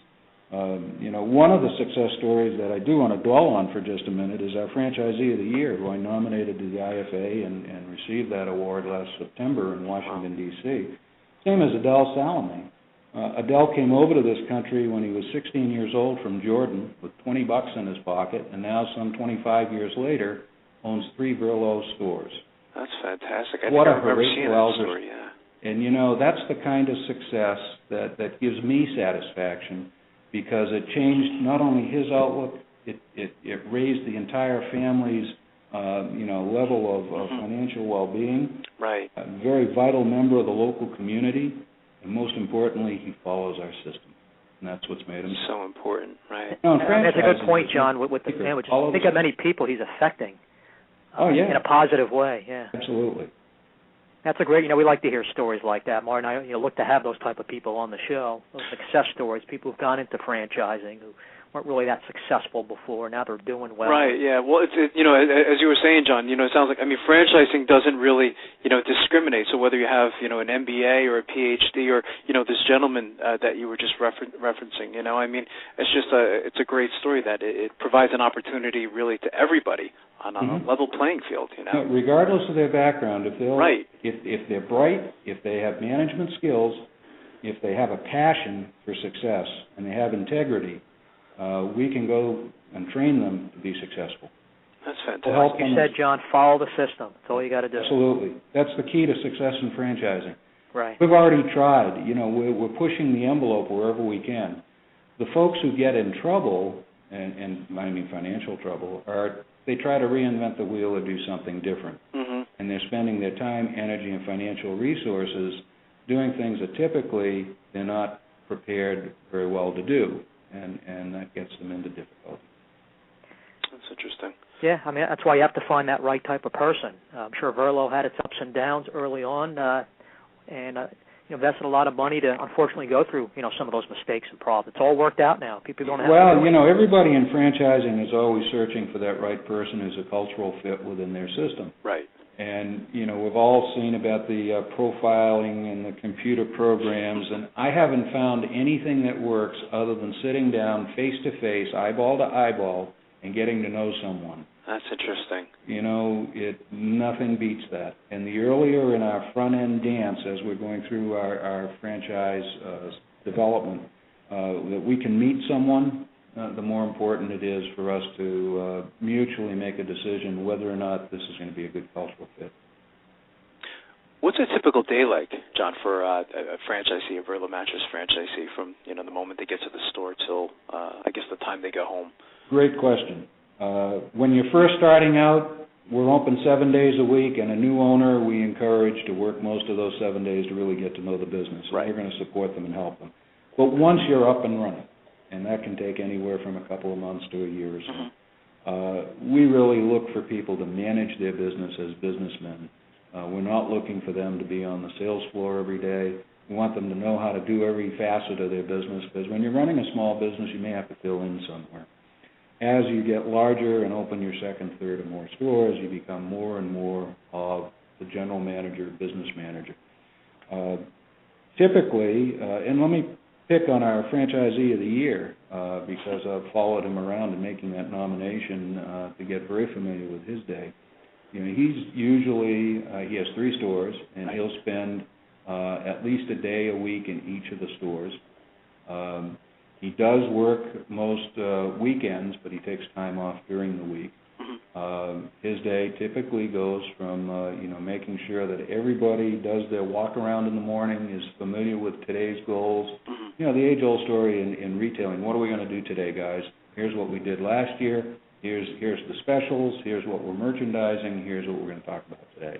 You know, one of the success stories that I do want to dwell on for just a minute is our Franchisee of the Year, who I nominated to the IFA and received that award last September in Washington, D.C. His name is Adele Salome. Adele came over to this country when he was 16 years old from Jordan with $20 in his pocket, and now some 25 years later owns 3 Verlo stores. That's fantastic. I what think a I remember seeing that story. story, yeah. And, you know, that's the kind of success that gives me satisfaction, because it changed not only his outlook, it raised the entire family's, level of financial well-being. Right. A very vital member of the local community, and most importantly, he follows our system. And that's what's made him so important, right? And that's a good point, John, with the sandwich. Think of many people he's affecting in a positive way. Yeah. Absolutely. That's a great, we like to hear stories like that. Martin and I look to have those type of people on the show, those success stories, people who've gone into franchising who weren't really that successful before. Now they're doing well. Right, yeah. Well, as you were saying, John, it sounds like, franchising doesn't really, discriminate. So whether you have, an MBA or a PhD or, this gentleman that you were just referencing, it's just it's a great story that it provides an opportunity really to everybody on a level playing field, Regardless of their background, if they'll, right. if they're bright, if they have management skills, if they have a passion for success and they have integrity, we can go and train them to be successful. That's fantastic. Like you said, John, follow the system. That's all you got to do. Absolutely. That's the key to success in franchising. Right. We've already tried. We're pushing the envelope wherever we can. The folks who get in trouble, and I mean financial trouble, they try to reinvent the wheel or do something different. Mm-hmm. And they're spending their time, energy, and financial resources doing things that typically they're not prepared very well to do. And that gets them into difficulty. That's interesting. Yeah, that's why you have to find that right type of person. I'm sure Verlo had its ups and downs early on, and invested a lot of money to unfortunately go through, some of those mistakes and problems. It's all worked out now. People don't have. Well, everybody in franchising is always searching for that right person who's a cultural fit within their system. Right. And, we've all seen about the profiling and the computer programs, and I haven't found anything that works other than sitting down face-to-face, eyeball to eyeball, and getting to know someone. That's interesting. Nothing beats that. And the earlier in our front-end dance, as we're going through our franchise development, that we can meet someone, the more important it is for us to mutually make a decision whether or not this is going to be a good cultural fit. What's a typical day like, John, for a franchisee, a Verlo Mattess franchisee, from the moment they get to the store till I guess the time they go home? Great question. When you're first starting out, we're open 7 days a week, and a new owner we encourage to work most of those 7 days to really get to know the business. Right. We're going to support them and help them. But once you're up and running, and that can take anywhere from a couple of months to a year or so, we really look for people to manage their business as businessmen. We're not looking for them to be on the sales floor every day. We want them to know how to do every facet of their business, because when you're running a small business, you may have to fill in somewhere. As you get larger and open your second, third, or more stores, you become more and more of the general manager, business manager. Typically, and let me pick on our franchisee of the year, because I've followed him around in making that nomination to get very familiar with his day. He's usually, he has 3 stores, and he'll spend at least a day a week in each of the stores. He does work most weekends, but he takes time off during the week. His day typically goes from, making sure that everybody does their walk around in the morning, is familiar with today's goals. The age-old story in retailing. What are we going to do today, guys? Here's what we did last year. Here's the specials. Here's what we're merchandising. Here's what we're going to talk about today.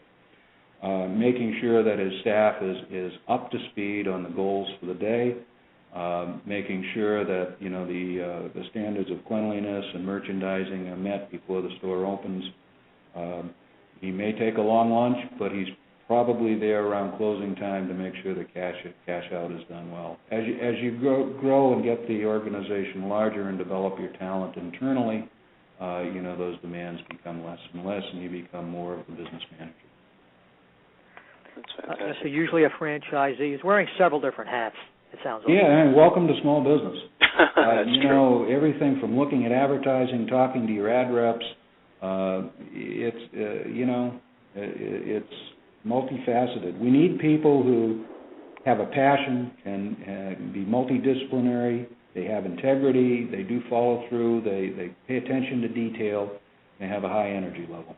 Making sure that his staff is up to speed on the goals for the day. Making sure that the standards of cleanliness and merchandising are met before the store opens. He may take a long lunch, but he's probably there around closing time to make sure the cash out is done well. As you grow and get the organization larger and develop your talent internally, those demands become less and less, and you become more of the business manager. That's fantastic. So usually a franchisee is wearing several different hats. It sounds like. Yeah, and welcome to small business. That's true. Everything from looking at advertising, talking to your ad reps, it's multifaceted. We need people who have a passion, can be multidisciplinary, they have integrity, they do follow through, they pay attention to detail, they have a high energy level.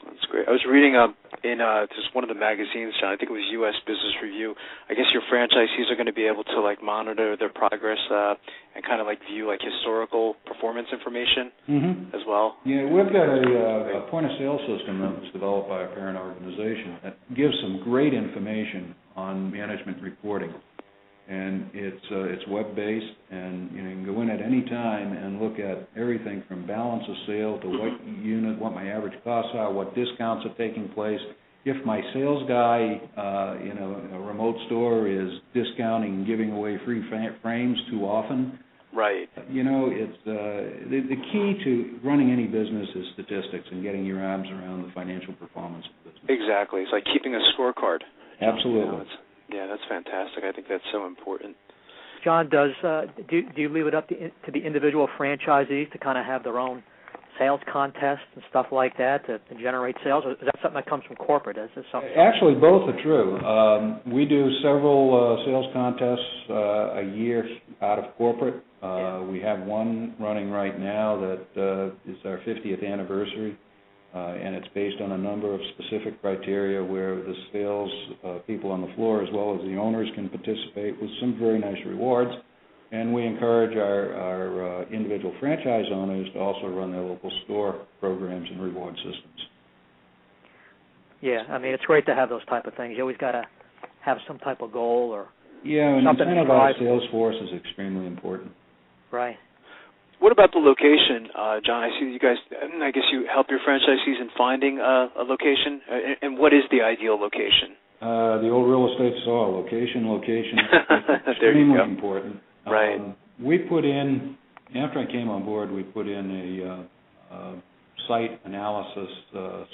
That's great. I was reading in just one of the magazines, John, I think it was U.S. Business Review. I guess your franchisees are going to be able to monitor their progress and kind of view historical performance information as well. Yeah, we've got a point of sale system that was developed by a parent organization that gives some great information on management reporting. And it's web-based, and you can go in at any time and look at everything from balance of sale to what my average costs are, what discounts are taking place. If my sales guy, a remote store is discounting and giving away free frames too often, right? It's the key to running any business is statistics and getting your arms around the financial performance of the business. Exactly, it's like keeping a scorecard. Absolutely. Yeah, that's fantastic. I think that's so important. John, do you leave it up to the individual franchisees to kind of have their own sales contests and stuff like that to generate sales? Or is that something that comes from corporate? Actually, both are true. We do several sales contests a year out of corporate. We have one running right now that is our 50th anniversary. And it's based on a number of specific criteria where the sales people on the floor as well as the owners can participate with some very nice rewards. And we encourage our individual franchise owners to also run their local store programs and reward systems. Yeah, I mean, it's great to have those type of things. You always got to have some type of goal or and something to incentivize sales force is extremely important. Right. What about the location, John? I see you guys, I guess you help your franchisees in finding a location. And what is the ideal location? The old real estate saw, location is extremely important. Right. We put in, after I came on board, we put in a site analysis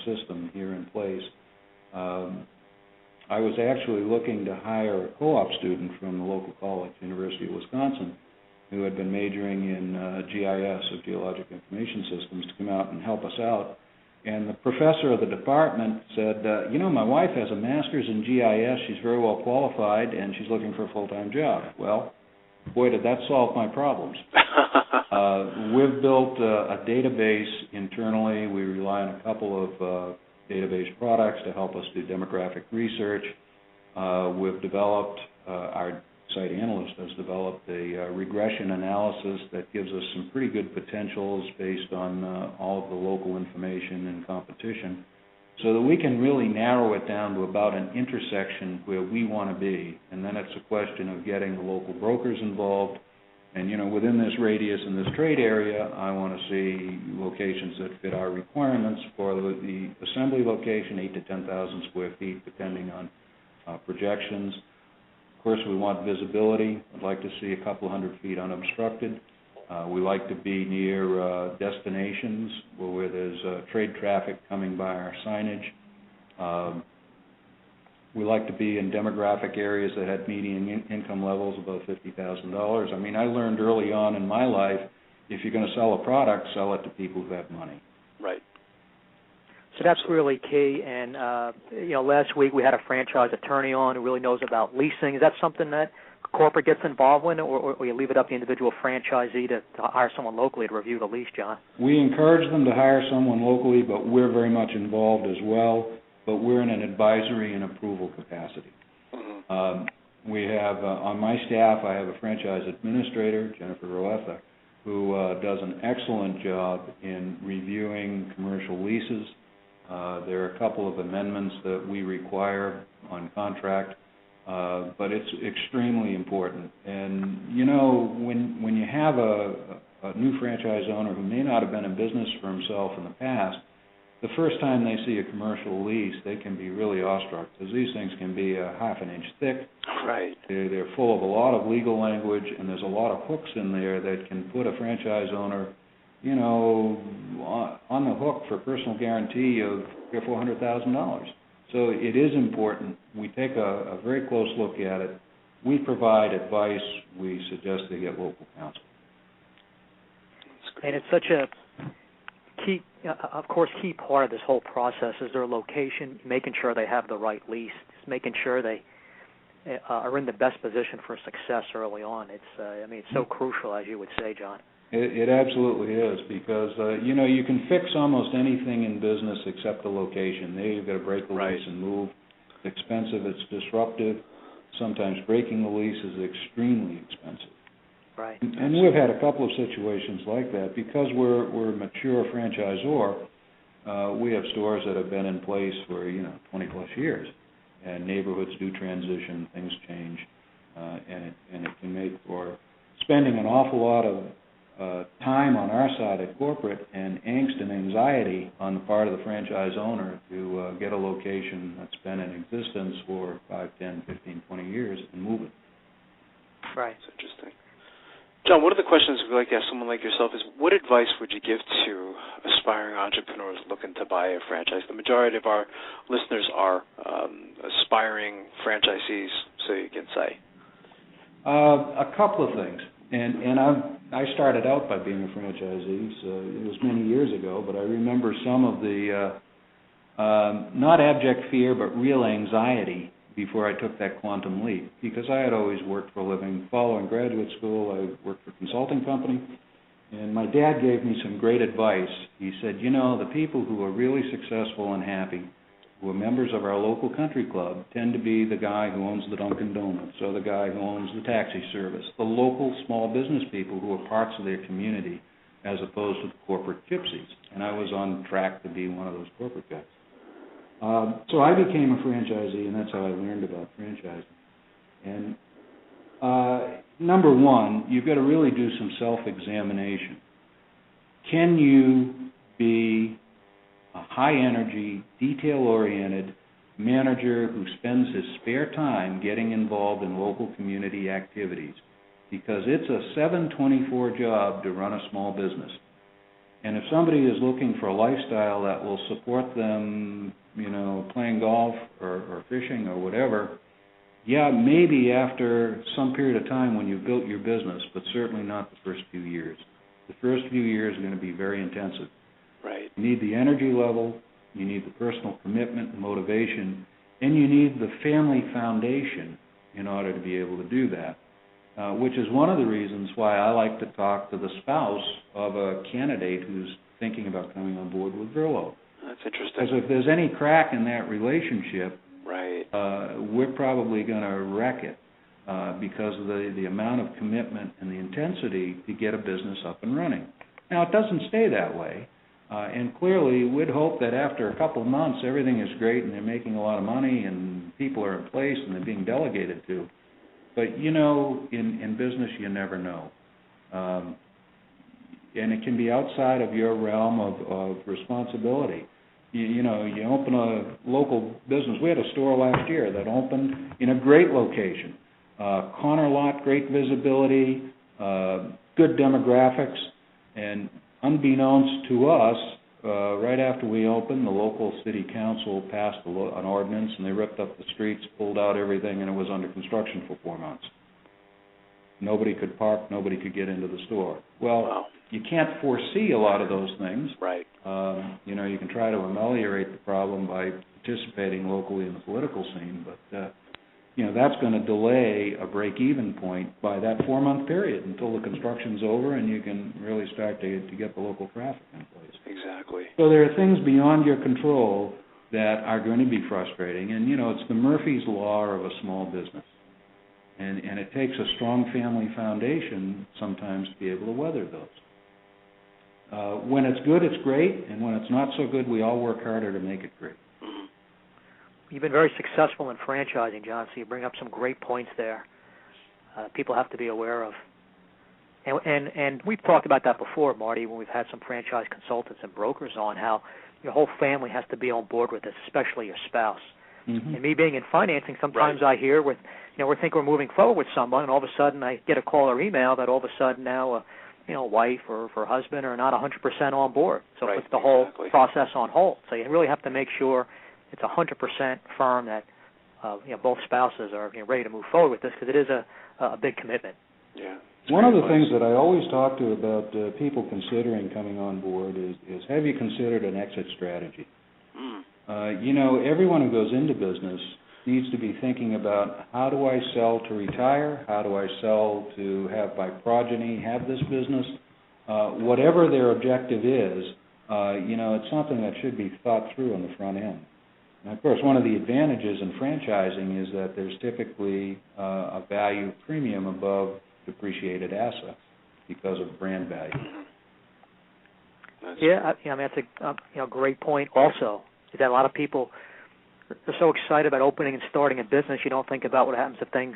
system here in place. I was actually looking to hire a co-op student from the local college, University of Wisconsin, who had been majoring in GIS, or Geologic Information Systems, to come out and help us out. And the professor of the department said, my wife has a master's in GIS, she's very well qualified, and she's looking for a full-time job. Well, boy, did that solve my problems. We've built a database internally. We rely on a couple of database products to help us do demographic research. We've developed our site analyst has developed a regression analysis that gives us some pretty good potentials based on all of the local information and competition, so that we can really narrow it down to about an intersection where we want to be. And then it's a question of getting the local brokers involved. And, within this radius and this trade area, I want to see locations that fit our requirements for the assembly location, 8,000 to 10,000 square feet, depending on projections. Of course, we want visibility. I'd like to see a couple hundred feet unobstructed. We like to be near destinations where there's trade traffic coming by our signage. We like to be in demographic areas that had median income levels above $50,000. I mean, I learned early on in my life, if you're going to sell a product, sell it to people who have money. Right. So that's really key. And, last week we had a franchise attorney on who really knows about leasing. Is that something that corporate gets involved in, or you leave it up to the individual franchisee to hire someone locally to review the lease, John? We encourage them to hire someone locally, but we're very much involved as well. But we're in an advisory and approval capacity. We have, on my staff, I have a franchise administrator, Jennifer Roetha, who does an excellent job in reviewing commercial leases. There are a couple of amendments that we require on contract, but it's extremely important. And, when you have a new franchise owner who may not have been in business for himself in the past, the first time they see a commercial lease, they can be really awestruck, because these things can be a half an inch thick. Right. They're full of a lot of legal language, and there's a lot of hooks in there that can put a franchise owner, on the hook for personal guarantee of $300,000 or $400,000. So it is important. We take a very close look at it. We provide advice. We suggest they get local counsel. And it's such a key, of course, key part of this whole process is their location, making sure they have the right lease, just making sure they are in the best position for success early on. It's so crucial, as you would say, John. It absolutely is, because you can fix almost anything in business except the location. There you've got to break the lease and move. It's expensive. It's disruptive. Sometimes breaking the lease is extremely expensive. Right. And we've had a couple of situations like that. Because we're a mature franchisor, we have stores that have been in place for 20-plus years. And neighborhoods do transition, things change, and it can make for spending an awful lot of time on our side at corporate and angst and anxiety on the part of the franchise owner to get a location that's been in existence for 5, 10, 15, 20 years and move it. Right. That's interesting. John, one of the questions we'd like to ask someone like yourself is, what advice would you give to aspiring entrepreneurs looking to buy a franchise? The majority of our listeners are aspiring franchisees, so you can say. A couple of things. And I started out by being a franchisee, so it was many years ago, but I remember some of the, not abject fear, but real anxiety before I took that quantum leap, because I had always worked for a living. Following graduate school, I worked for a consulting company, and my dad gave me some great advice. He said, the people who are really successful and happy, who are members of our local country club, tend to be the guy who owns the Dunkin' Donuts or the guy who owns the taxi service, the local small business people who are parts of their community, as opposed to the corporate gypsies. And I was on track to be one of those corporate guys. So I became a franchisee, and that's how I learned about franchising. And number one, you've got to really do some self-examination. Can you be a high-energy, detail-oriented manager who spends his spare time getting involved in local community activities? Because it's a 7/24 job to run a small business. And if somebody is looking for a lifestyle that will support them, playing golf or fishing or whatever, yeah, maybe after some period of time when you've built your business, but certainly not the first few years. The first few years are going to be very intensive. Right. You need the energy level, you need the personal commitment and motivation, and you need the family foundation in order to be able to do that, which is one of the reasons why I like to talk to the spouse of a candidate who's thinking about coming on board with Verlo. That's interesting. Because if there's any crack in that relationship, right, we're probably going to wreck it because of the amount of commitment and the intensity to get a business up and running. Now, it doesn't stay that way. And clearly, we'd hope that after a couple of months, everything is great and they're making a lot of money and people are in place and they're being delegated to. But, in business, you never know. And it can be outside of your realm of responsibility. You open a local business. We had a store last year that opened in a great location. Corner lot, great visibility, good demographics, and unbeknownst to us, right after we opened, the local city council passed an ordinance, and they ripped up the streets, pulled out everything, and it was under construction for 4 months. Nobody could park, nobody could get into the store. Well, wow. You can't foresee a lot of those things. Right. You can try to ameliorate the problem by participating locally in the political scene, but that's going to delay a break-even point by that 4-month period until the construction's over and you can really start to get the local traffic in place. Exactly. So there are things beyond your control that are going to be frustrating, and it's the Murphy's Law of a small business, and it takes a strong family foundation sometimes to be able to weather those. When it's good, it's great, and when it's not so good, we all work harder to make it great. You've been very successful in franchising, John, so you bring up some great points there. People have to be aware of. And we've talked about that before, Marty, when we've had some franchise consultants and brokers on, how your whole family has to be on board with this, especially your spouse. Mm-hmm. And me being in financing, sometimes I hear we think we're moving forward with someone, and all of a sudden I get a call or email that all of a sudden now wife or husband are not 100% on board. So it puts the whole process on hold. So you really have to make sure it's 100% firm that both spouses are ready to move forward with this, because it is a big commitment. Yeah. One of the things that I always talk to about people considering coming on board is have you considered an exit strategy? Everyone who goes into business needs to be thinking about, how do I sell to retire? How do I sell to have my progeny have this business? Whatever their objective is, it's something that should be thought through on the front end. And of course, one of the advantages in franchising is that there's typically a value premium above depreciated assets because of brand value. Yeah, that's a great point. Also, is that a lot of people are so excited about opening and starting a business, you don't think about what happens if things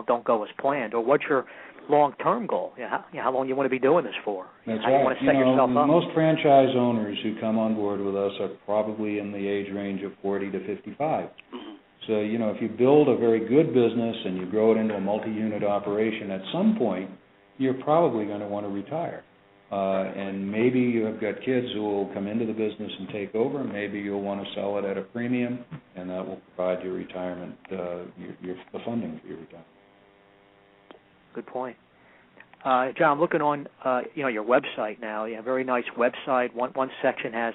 don't go as planned, or what's your long-term goal? How long you want to be doing this for? That's how right. You want to set yourself up? Most franchise owners who come on board with us are probably in the age range of 40 to 55. Mm-hmm. So, if you build a very good business and you grow it into a multi-unit operation, at some point you're probably going to want to retire. And maybe you have got kids who will come into the business and take over. Maybe you'll want to sell it at a premium, and that will provide your retirement, the funding for your retirement. Good point. John, I'm looking on your website now. You have a very nice website. One section has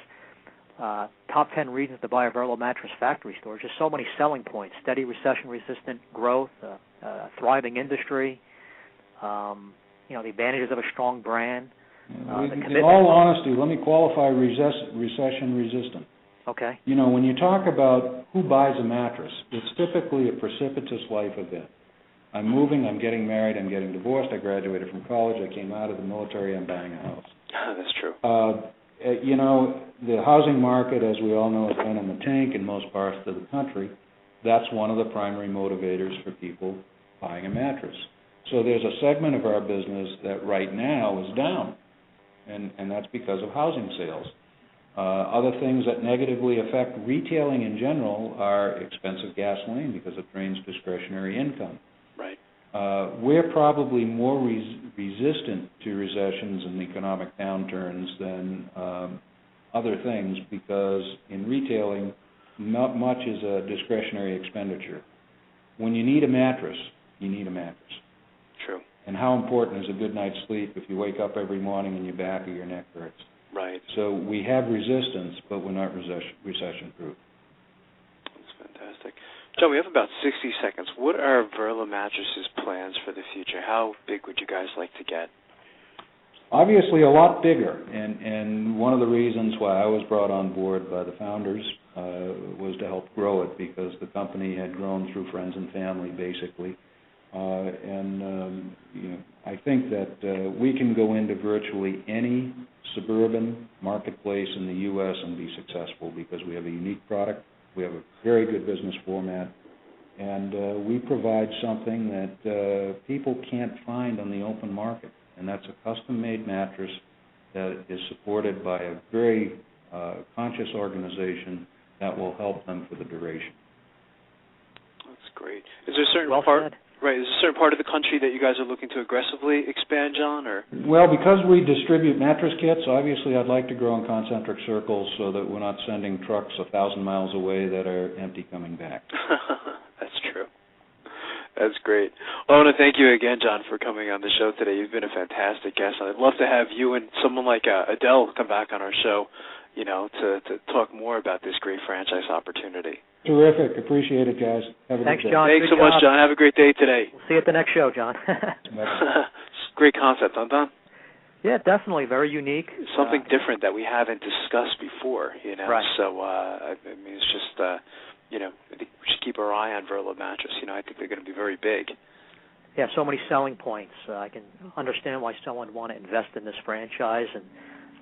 top 10 reasons to buy a Verlo mattress factory store. Just so many selling points: steady recession-resistant growth, thriving industry, the advantages of a strong brand. In all honesty, let me qualify recession-resistant. Okay. When you talk about who buys a mattress, it's typically a precipitous life event. I'm moving, I'm getting married, I'm getting divorced, I graduated from college, I came out of the military, I'm buying a house. That's true. The housing market, as we all know, has been in the tank in most parts of the country. That's one of the primary motivators for people buying a mattress. So there's a segment of our business that right now is down, and that's because of housing sales. Other things that negatively affect retailing in general are expensive gasoline because it drains discretionary income. Right. We're probably more resistant to recessions and economic downturns than other things because in retailing, not much is a discretionary expenditure. When you need a mattress, you need a mattress. True. And how important is a good night's sleep if you wake up every morning and your back or your neck hurts? Right. So we have resistance, but we're not recession-proof. That's fantastic. John, we have about 60 seconds. What are Verlo Mattresses' plans for the future? How big would you guys like to get? Obviously a lot bigger, and one of the reasons why I was brought on board by the founders was to help grow it because the company had grown through friends and family, basically. I think that we can go into virtually any suburban marketplace in the U.S. and be successful because we have a unique product, we have a very good business format, and we provide something that people can't find on the open market, and that's a custom-made mattress that is supported by a very conscious organization that will help them for the duration. That's great. Is there a certain part? Right. Is there a certain part of the country that you guys are looking to aggressively expand, John? Or? Well, because we distribute mattress kits, obviously I'd like to grow in concentric circles so that we're not sending trucks 1,000 miles away that are empty coming back. That's true. That's great. Well, I want to thank you again, John, for coming on the show today. You've been a fantastic guest. I'd love to have you and someone like Adele come back on our show, to talk more about this great franchise opportunity. Terrific. Appreciate it, guys. Have a Thanks, good day. John. Thanks good so much, job. John. Have a great day today. We'll see you at the next show, John. Great concept, huh, Don? Yeah, definitely. Very unique. Something different that we haven't discussed before, Right. So, it's just, I think we should keep our eye on Verlo Mattress. I think they're going to be very big. Yeah, so many selling points. I can understand why someone would want to invest in this franchise, and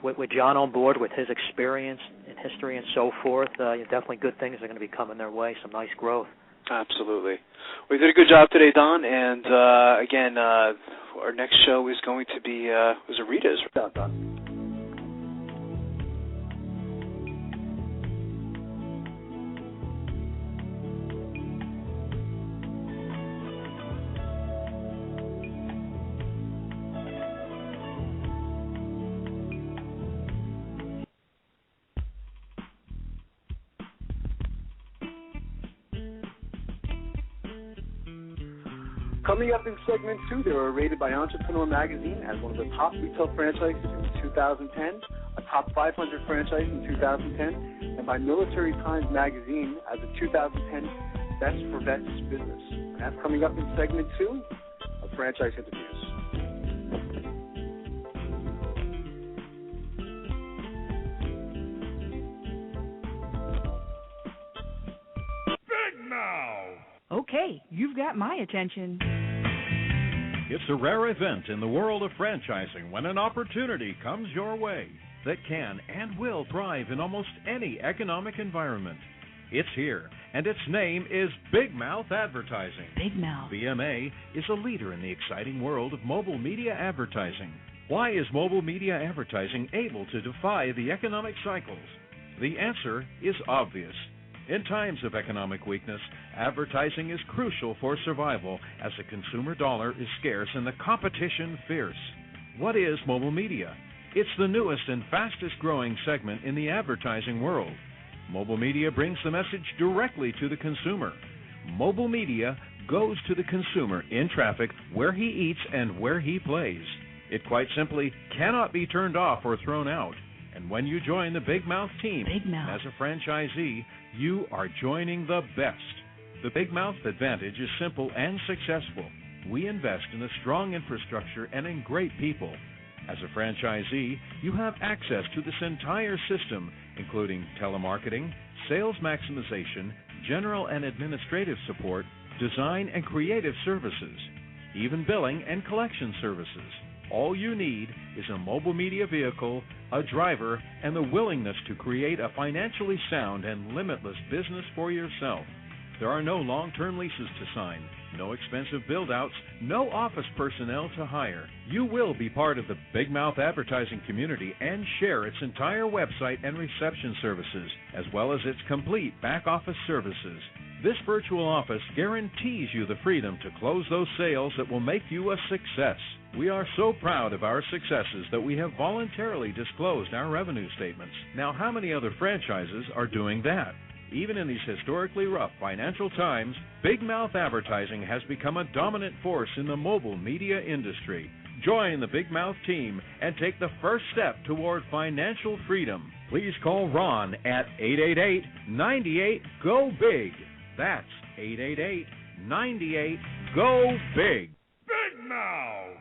with John on board, with his experience in history and so forth, definitely good things are going to be coming their way, some nice growth. Absolutely. Well, you did a good job today, Don, and again, our next show is going to be was a Rita's. Don. Coming up in segment 2, they were rated by Entrepreneur Magazine as one of the top retail franchises in 2010, a top 500 franchise in 2010, and by Military Times Magazine as a 2010 Best for Vets business. And that's coming up in segment 2 of Franchise Interviews. Okay, you've got my attention. It's a rare event in the world of franchising when an opportunity comes your way that can and will thrive in almost any economic environment. It's here, and its name is Big Mouth Advertising. Big Mouth. BMA is a leader in the exciting world of mobile media advertising. Why is mobile media advertising able to defy the economic cycles? The answer is obvious. In times of economic weakness, advertising is crucial for survival as the consumer dollar is scarce and the competition fierce. What is mobile media? It's the newest and fastest growing segment in the advertising world. Mobile media brings the message directly to the consumer. Mobile media goes to the consumer in traffic, where he eats and where he plays. It quite simply cannot be turned off or thrown out. And when you join the Big Mouth team as a franchisee, you are joining the best. The Big Mouth advantage is simple and successful. We invest in a strong infrastructure and in great people. As a franchisee, you have access to this entire system, including telemarketing, sales maximization, general and administrative support, design and creative services, even billing and collection services. All you need is a mobile media vehicle, a driver, and the willingness to create a financially sound and limitless business for yourself. There are no long-term leases to sign, no expensive build-outs, no office personnel to hire. You will be part of the Big Mouth advertising community and share its entire website and reception services, as well as its complete back-office services. This virtual office guarantees you the freedom to close those sales that will make you a success. We are so proud of our successes that we have voluntarily disclosed our revenue statements. Now, how many other franchises are doing that? Even in these historically rough financial times, Big Mouth Advertising has become a dominant force in the mobile media industry. Join the Big Mouth team and take the first step toward financial freedom. Please call Ron at 888-98-GO-BIG. That's 888-98-GO-BIG. Big Mouth!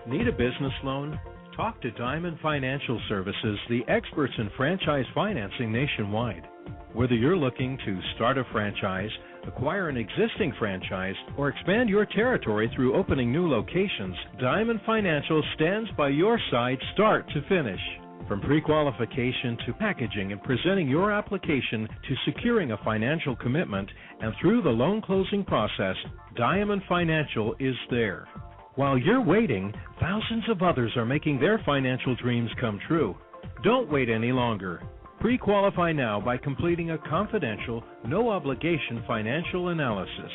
Need a business loan? Talk to Diamond Financial Services, the experts in franchise financing nationwide. Whether you're looking to start a franchise, acquire an existing franchise, or expand your territory through opening new locations, Diamond Financial stands by your side start to finish. From pre-qualification to packaging and presenting your application to securing a financial commitment and through the loan closing process, Diamond Financial is there. While you're waiting, thousands of others are making their financial dreams come true. Don't wait any longer. Pre-qualify now by completing a confidential, no-obligation financial analysis.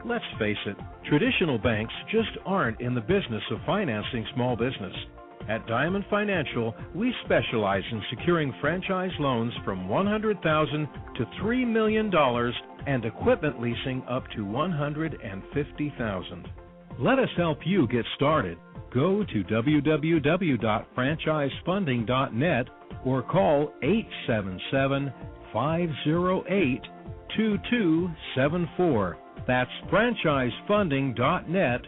Let's face it, traditional banks just aren't in the business of financing small business. At Diamond Financial, we specialize in securing franchise loans from $100,000 to $3 million and equipment leasing up to $150,000. Let us help you get started. Go to www.franchisefunding.net or call 877-508-2274. That's franchisefunding.net,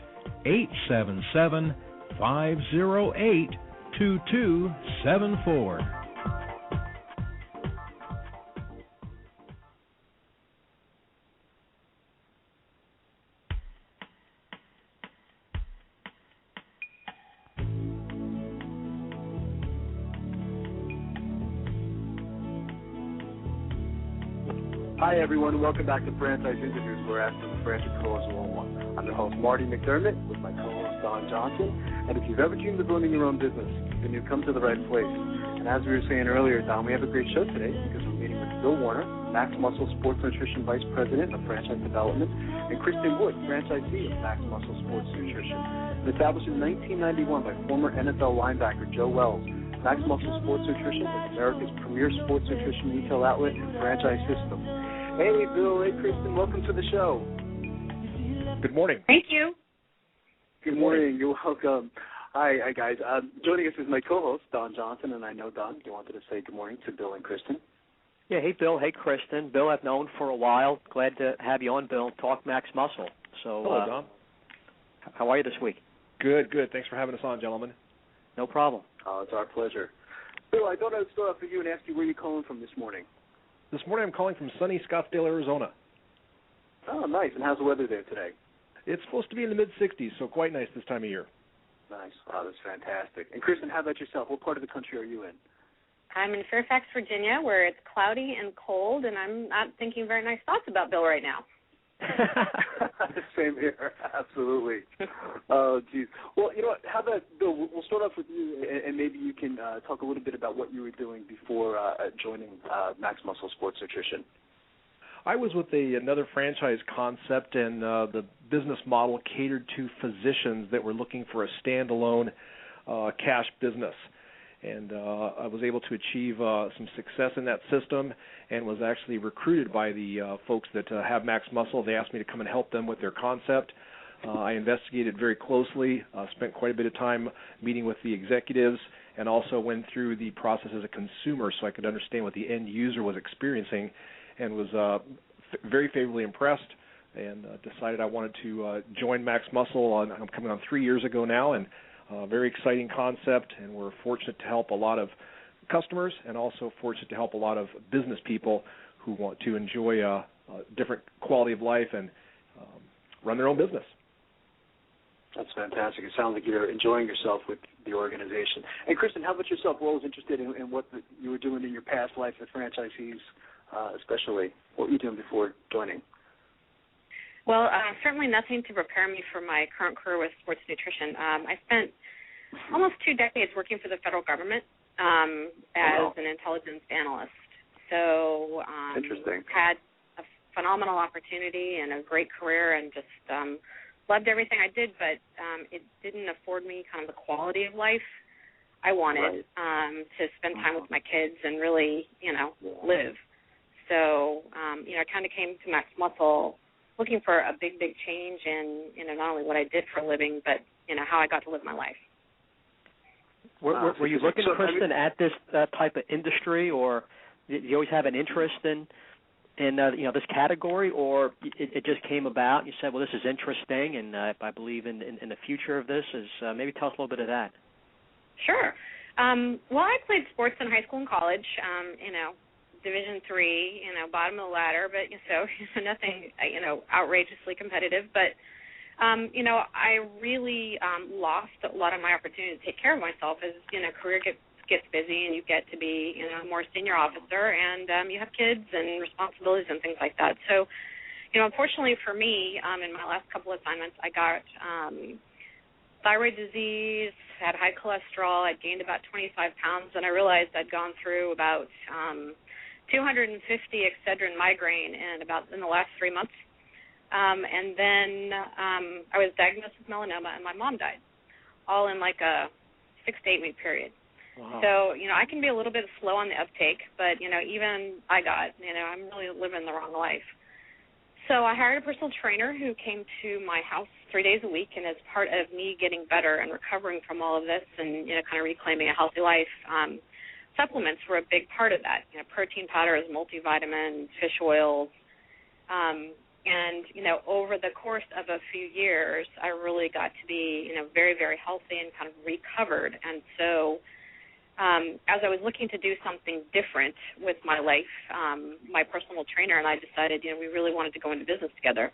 877-508-2274. Hi, everyone. Welcome back to Franchise Interviews. We're asking the Franchise Pros 101. I'm your host, Marty McDermott, with my co-host, Don Johnson. And if you've ever dreamed of owning your own business, then you've come to the right place. And as we were saying earlier, Don, we have a great show today because we're meeting with Bill Warner, Max Muscle Sports Nutrition Vice President of Franchise Development, and Kristen Wood, franchisee of Max Muscle Sports Nutrition. Established in 1991 by former NFL linebacker Joe Wells, Max Muscle Sports Nutrition is America's premier sports nutrition retail outlet and franchise system. Hey, Bill. Hey, Kristen. Welcome to the show. Good morning. Thank you. Good morning. You're welcome. Hi, guys. Joining us is my co-host, Don Johnson, and I know, Don, you wanted to say good morning to Bill and Kristen. Yeah, hey, Bill. Hey, Kristen. Bill, I've known for a while. Glad to have you on, Bill. Talk Max Muscle. So, hello, Don. How are you this week? Good, good. Thanks for having us on, gentlemen. No problem. Oh, it's our pleasure. Bill, I thought I'd start off with you and ask you where you're calling from this morning. This morning I'm calling from sunny Scottsdale, Arizona. Oh, nice. And how's the weather there today? It's supposed to be in the mid-60s, so quite nice this time of year. Nice. Wow, that's fantastic. And Kristen, how about yourself? What part of the country are you in? I'm in Fairfax, Virginia, where it's cloudy and cold, and I'm not thinking very nice thoughts about Bill right now. Same here, absolutely. Oh, geez. Well, you know what? How about, Bill, we'll start off with you, and maybe you can talk a little bit about what you were doing before joining Max Muscle Sports Nutrition. I was with another franchise concept, and the business model catered to physicians that were looking for a standalone cash business. And I was able to achieve some success in that system and was actually recruited by the folks that have Max Muscle. They asked me to come and help them with their concept. I investigated very closely, spent quite a bit of time meeting with the executives, and also went through the process as a consumer so I could understand what the end user was experiencing, and was very favorably impressed and decided I wanted to join Max Muscle. I'm coming on 3 years ago now, and very exciting concept, and we're fortunate to help a lot of customers and also fortunate to help a lot of business people who want to enjoy a different quality of life and run their own business. That's fantastic. It sounds like you're enjoying yourself with the organization. And Kristen, how about yourself? We're always interested in what you were doing in your past life with franchisees, especially what were you doing before joining? Well, certainly nothing to prepare me for my current career with sports nutrition. I spent almost 2 decades working for the federal government as an intelligence analyst. So interesting. Had a phenomenal opportunity and a great career and just loved everything I did, but it didn't afford me kind of the quality of life I wanted to spend time with my kids and really, live. So, I kind of came to Max Muscle looking for a big, big change in, not only what I did for a living, but, how I got to live my life. Were you looking, Kristen, at this type of industry, or did you always have an interest in this category, or it just came about and you said, well, this is interesting, and I believe in the future of this? Maybe tell us a little bit of that. Sure. Well, I played sports in high school and college, Division III, bottom of the ladder, but nothing, outrageously competitive. But, I really lost a lot of my opportunity to take care of myself as, career gets busy and you get to be, more senior officer and you have kids and responsibilities and things like that. So, unfortunately for me, in my last couple of assignments, I got thyroid disease, had high cholesterol, I'd gained about 25 pounds, and I realized I'd gone through about 250 Excedrin migraine in the last 3 months. And then I was diagnosed with melanoma, and my mom died, all in like a 6 to 8 week period. Wow. So, I can be a little bit slow on the uptake, but, even I got, I'm really living the wrong life. So I hired a personal trainer who came to my house 3 days a week, and as part of me getting better and recovering from all of this and, kind of reclaiming a healthy life, supplements were a big part of that. Protein powders, multivitamin, fish oils. And, over the course of a few years, I really got to be, very, very healthy and kind of recovered. And so as I was looking to do something different with my life, my personal trainer and I decided, we really wanted to go into business together.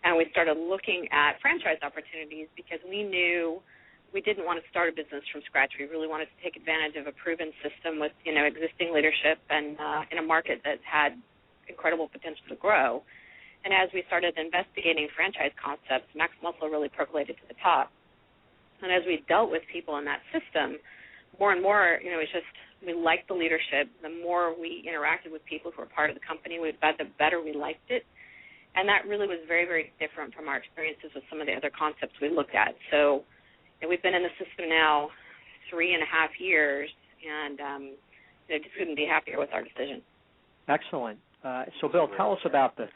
And we started looking at franchise opportunities because we knew we didn't want to start a business from scratch. We really wanted to take advantage of a proven system with, existing leadership and in a market that had incredible potential to grow. And as we started investigating franchise concepts, Max Muscle really percolated to the top. And as we dealt with people in that system, more and more, it's just we liked the leadership. The more we interacted with people who were part of the company, the better we liked it. And that really was very, very different from our experiences with some of the other concepts we looked at. So we've been in the system now 3.5 years, and just couldn't be happier with our decision. Excellent. So, Bill, tell us about the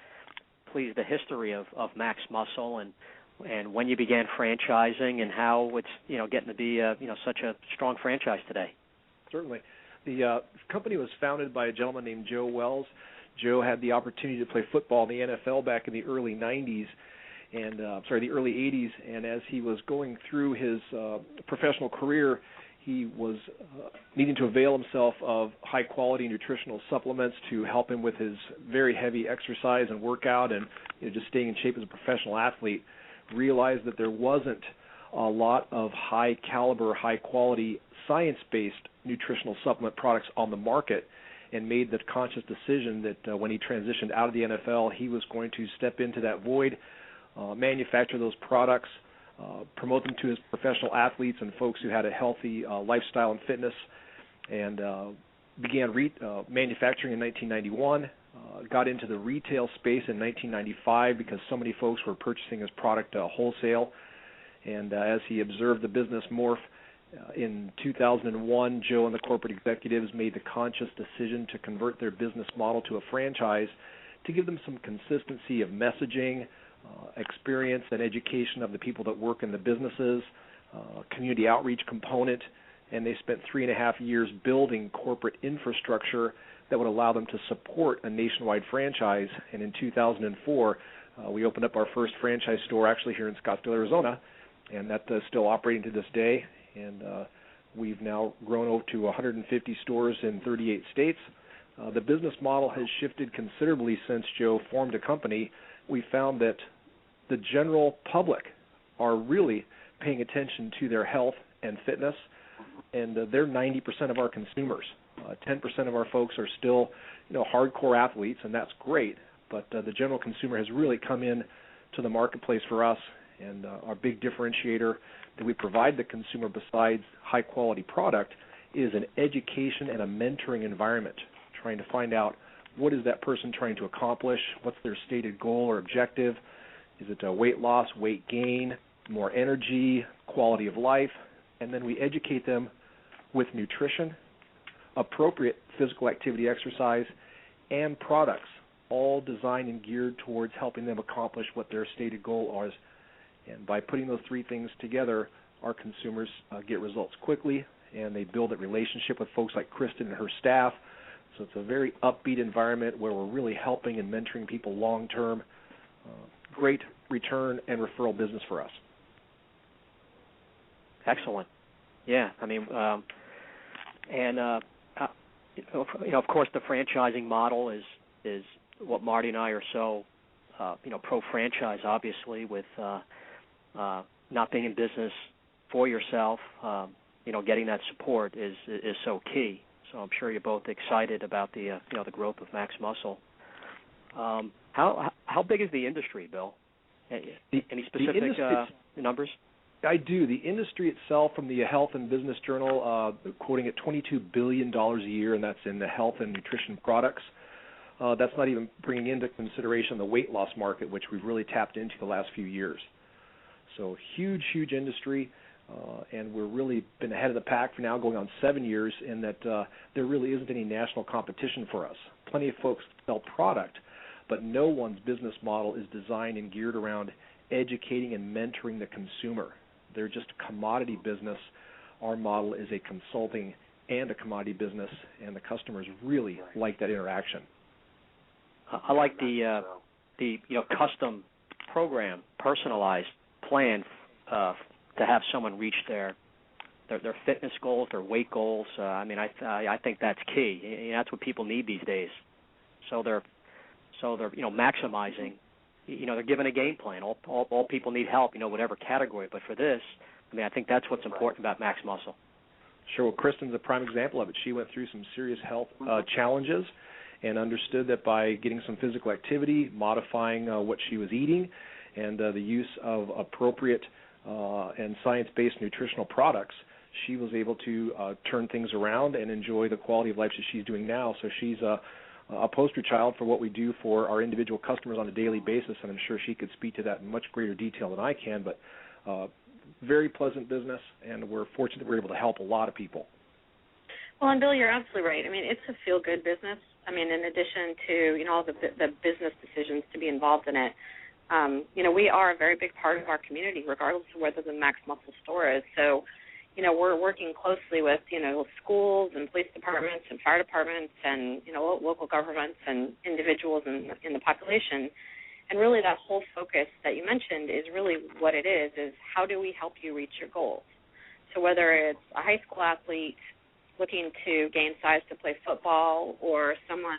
history of Max Muscle and when you began franchising and how it's getting to be such a strong franchise today. Certainly. The company was founded by a gentleman named Joe Wells. Joe had the opportunity to play football in the NFL back in the early 90s, the early 80s, and as he was going through his professional career, he was needing to avail himself of high-quality nutritional supplements to help him with his very heavy exercise and workout and just staying in shape as a professional athlete. Realized that there wasn't a lot of high-caliber, high-quality, science-based nutritional supplement products on the market, and made the conscious decision that when he transitioned out of the NFL, he was going to step into that void, manufacture those products, promote them to his professional athletes and folks who had a healthy lifestyle and fitness, and began manufacturing in 1991, got into the retail space in 1995 because so many folks were purchasing his product wholesale, and as he observed the business morph, in 2001, Joe and the corporate executives made the conscious decision to convert their business model to a franchise to give them some consistency of messaging, experience and education of the people that work in the businesses, community outreach component, and they spent 3.5 years building corporate infrastructure that would allow them to support a nationwide franchise. And in 2004, we opened up our first franchise store actually here in Scottsdale, Arizona, and that is still operating to this day. And we've now grown over to 150 stores in 38 states. The business model has shifted considerably since Joe formed a company. We found that the general public are really paying attention to their health and fitness, and they're 90% of our consumers. 10% of our folks are still, hardcore athletes, and that's great. But the general consumer has really come in to the marketplace for us, and our big differentiator that we provide the consumer besides high-quality product is an education and a mentoring environment, trying to find out what is that person trying to accomplish, what's their stated goal or objective. Is it weight loss, weight gain, more energy, quality of life? And then we educate them with nutrition, appropriate physical activity exercise, and products, all designed and geared towards helping them accomplish what their stated goal is. And by putting those three things together, our consumers get results quickly, and they build a relationship with folks like Kristen and her staff. So it's a very upbeat environment where we're really helping and mentoring people long-term. Great return and referral business for us. Excellent. Yeah, I mean, of course, the franchising model is what Marty and I are so, pro-franchise, obviously, with not being in business for yourself, getting that support is so key. So I'm sure you're both excited about the growth of Max Muscle. How big is the industry, Bill? Any specific numbers? I do. The industry itself, from the Health and Business Journal, quoting at $22 billion a year, and that's in the health and nutrition products. That's not even bringing into consideration the weight loss market, which we've really tapped into the last few years. So huge, huge industry, and we're really been ahead of the pack for now, going on 7 years, in that there really isn't any national competition for us. Plenty of folks sell product, but no one's business model is designed and geared around educating and mentoring the consumer. They're just a commodity business. Our model is a consulting and a commodity business, and the customers really like that interaction. I like the custom program, personalized plan to have someone reach their fitness goals, their weight goals. I think that's key. That's what people need these days. So they're maximizing. They're given a game plan. All people need help, whatever category. But for this, I think that's what's important about Max Muscle. Sure. Well, Kristen's a prime example of it. She went through some serious health challenges and understood that by getting some physical activity, modifying what she was eating, and the use of appropriate and science-based nutritional products, she was able to turn things around and enjoy the quality of life that she's doing now. So she's a poster child for what we do for our individual customers on a daily basis, and I'm sure she could speak to that in much greater detail than I can, but very pleasant business, and we're fortunate that we're able to help a lot of people. Well, and Bill, you're absolutely right. It's a feel-good business. In addition to, all the business decisions to be involved in it, we are a very big part of our community, regardless of whether the Max Muscle store is. So, we're working closely with, schools and police departments and fire departments and, local governments and individuals in the population. And really that whole focus that you mentioned is really what it is how do we help you reach your goals? So whether it's a high school athlete looking to gain size to play football or someone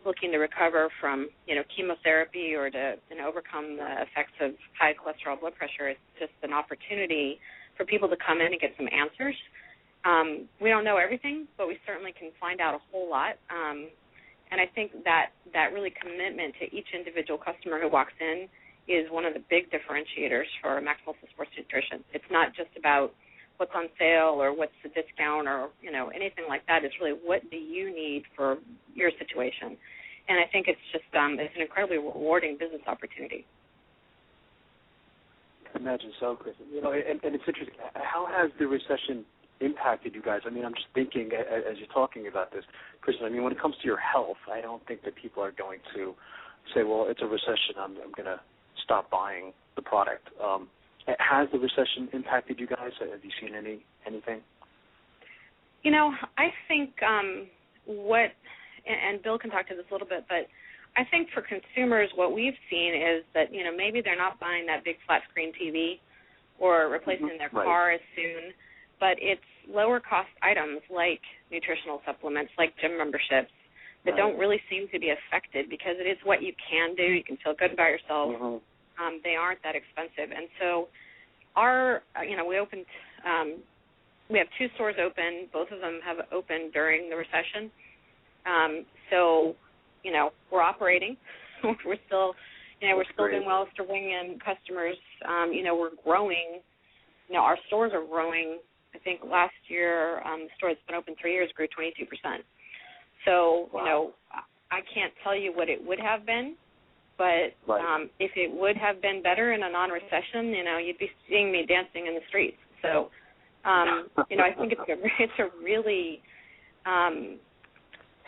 looking to recover from, chemotherapy or to overcome the effects of high cholesterol blood pressure, it's just an opportunity for people to come in and get some answers. We don't know everything, but we certainly can find out a whole lot. And I think that really commitment to each individual customer who walks in is one of the big differentiators for Maximal Sports Nutrition. It's not just about what's on sale or what's the discount or, anything like that. It's really what do you need for your situation. And I think it's just it's an incredibly rewarding business opportunity. I imagine so, Chris. And it's interesting. How has the recession impacted you guys? I mean, I'm just thinking as you're talking about this, Chris, when it comes to your health, I don't think that people are going to say, well, it's a recession, I'm going to stop buying the product. Has the recession impacted you guys? Have you seen anything? I think and Bill can talk to this a little bit, but I think for consumers what we've seen is that, maybe they're not buying that big flat screen TV or replacing their car as soon, but it's lower cost items like nutritional supplements, like gym memberships that don't really seem to be affected because it is what you can do. You can feel good about yourself. They aren't that expensive. And so we have 2 stores open. Both of them have opened during the recession. So, we're operating. We're still doing well. We're still bringing in customers. We're growing. Our stores are growing. I think last year the store that's been open 3 years grew 22%. So, I can't tell you what it would have been, but if it would have been better in a non-recession, you'd be seeing me dancing in the streets. So, I think it's a really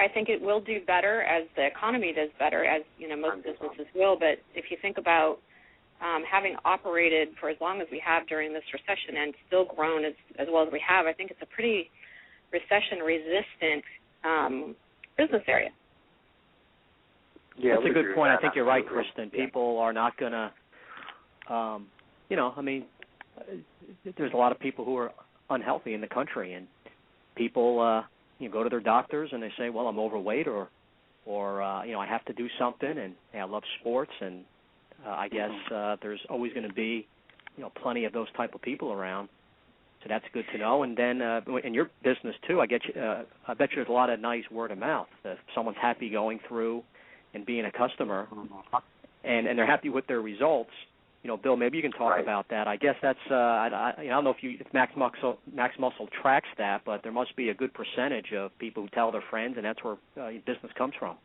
I think it will do better as the economy does better, as most businesses will. But if you think about having operated for as long as we have during this recession and still grown as well as we have, I think it's a pretty recession-resistant business area. Yeah, that's a good point. I think you're right, Kristen. People are not going to, there's a lot of people who are unhealthy in the country, and people go to their doctors and they say, well, I'm overweight or I have to do something, and I love sports, and I guess there's always going to be, plenty of those type of people around. So that's good to know. And then in your business too, I bet you there's a lot of nice word of mouth. If someone's happy going through and being a customer, and they're happy with their results, Bill, maybe you can talk about that. I guess that's I don't know if Max Muscle tracks that, but there must be a good percentage of people who tell their friends, and that's where business comes from.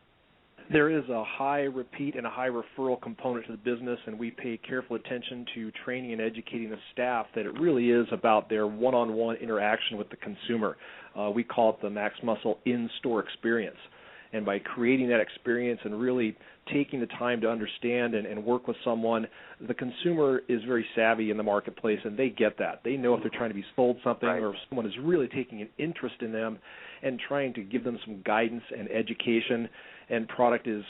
There is a high repeat and a high referral component to the business, and we pay careful attention to training and educating the staff that it really is about their one-on-one interaction with the consumer. We call it the Max Muscle in-store experience. And by creating that experience and really taking the time to understand and work with someone, the consumer is very savvy in the marketplace, and they get that. They know if they're trying to be sold something or if someone is really taking an interest in them and trying to give them some guidance and education. And product is,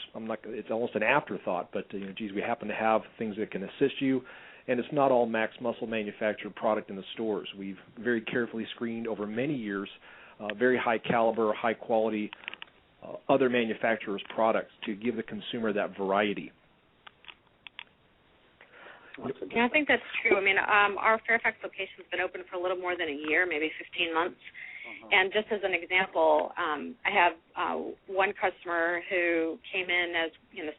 it's almost an afterthought, but, we happen to have things that can assist you. And it's not all Max Muscle manufactured product in the stores. We've very carefully screened over many years very high caliber, high quality other manufacturers' products to give the consumer that variety. Yeah, I think that's true. I mean, our Fairfax location has been open for a little more than a year, maybe 15 months. And just as an example, I have one customer who came in as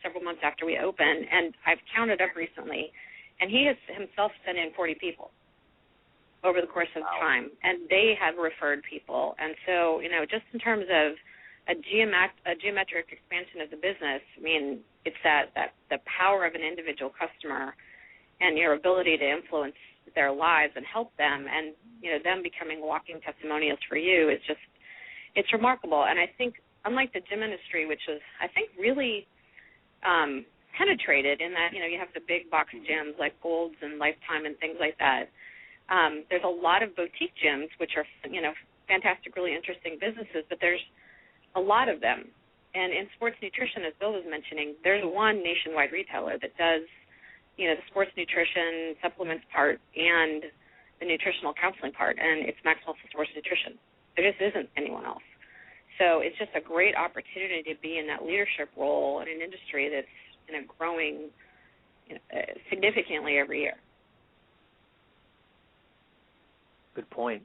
several months after we opened, and I've counted up recently, and he has himself sent in 40 people over the course of time, and they have referred people. And so, just in terms of a geometric expansion of the business, I mean, it's that the power of an individual customer and your ability to influence their lives and help them, and them becoming walking testimonials for you is just, it's remarkable. And I think, unlike the gym industry, which is, I think, really penetrated in that, you have the big box gyms like Gold's and Lifetime and things like that, There's a lot of boutique gyms, which are, fantastic, really interesting businesses, but there's a lot of them. And in sports nutrition, as Bill was mentioning, there's one nationwide retailer that does, the sports nutrition supplements part and the nutritional counseling part, and it's Maxwell Sports Nutrition. There just isn't anyone else. So it's just a great opportunity to be in that leadership role in an industry that's growing significantly every year. Good point.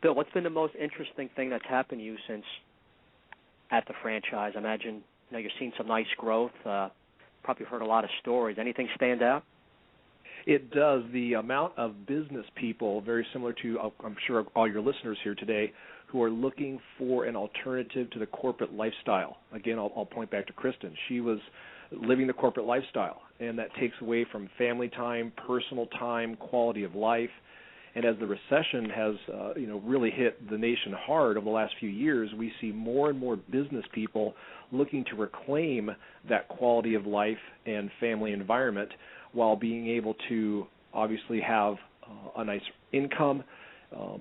Bill, what's been the most interesting thing that's happened to you since at the franchise? I imagine you're seeing some nice growth. Probably heard a lot of stories. Anything stand out? It does. The amount of business people, very similar to, I'm sure, all your listeners here today, who are looking for an alternative to the corporate lifestyle. Again, I'll point back to Kristen. She was living the corporate lifestyle, and that takes away from family time, personal time, quality of life. And as the recession has, really hit the nation hard over the last few years, we see more and more business people looking to reclaim that quality of life and family environment while being able to obviously have a nice income,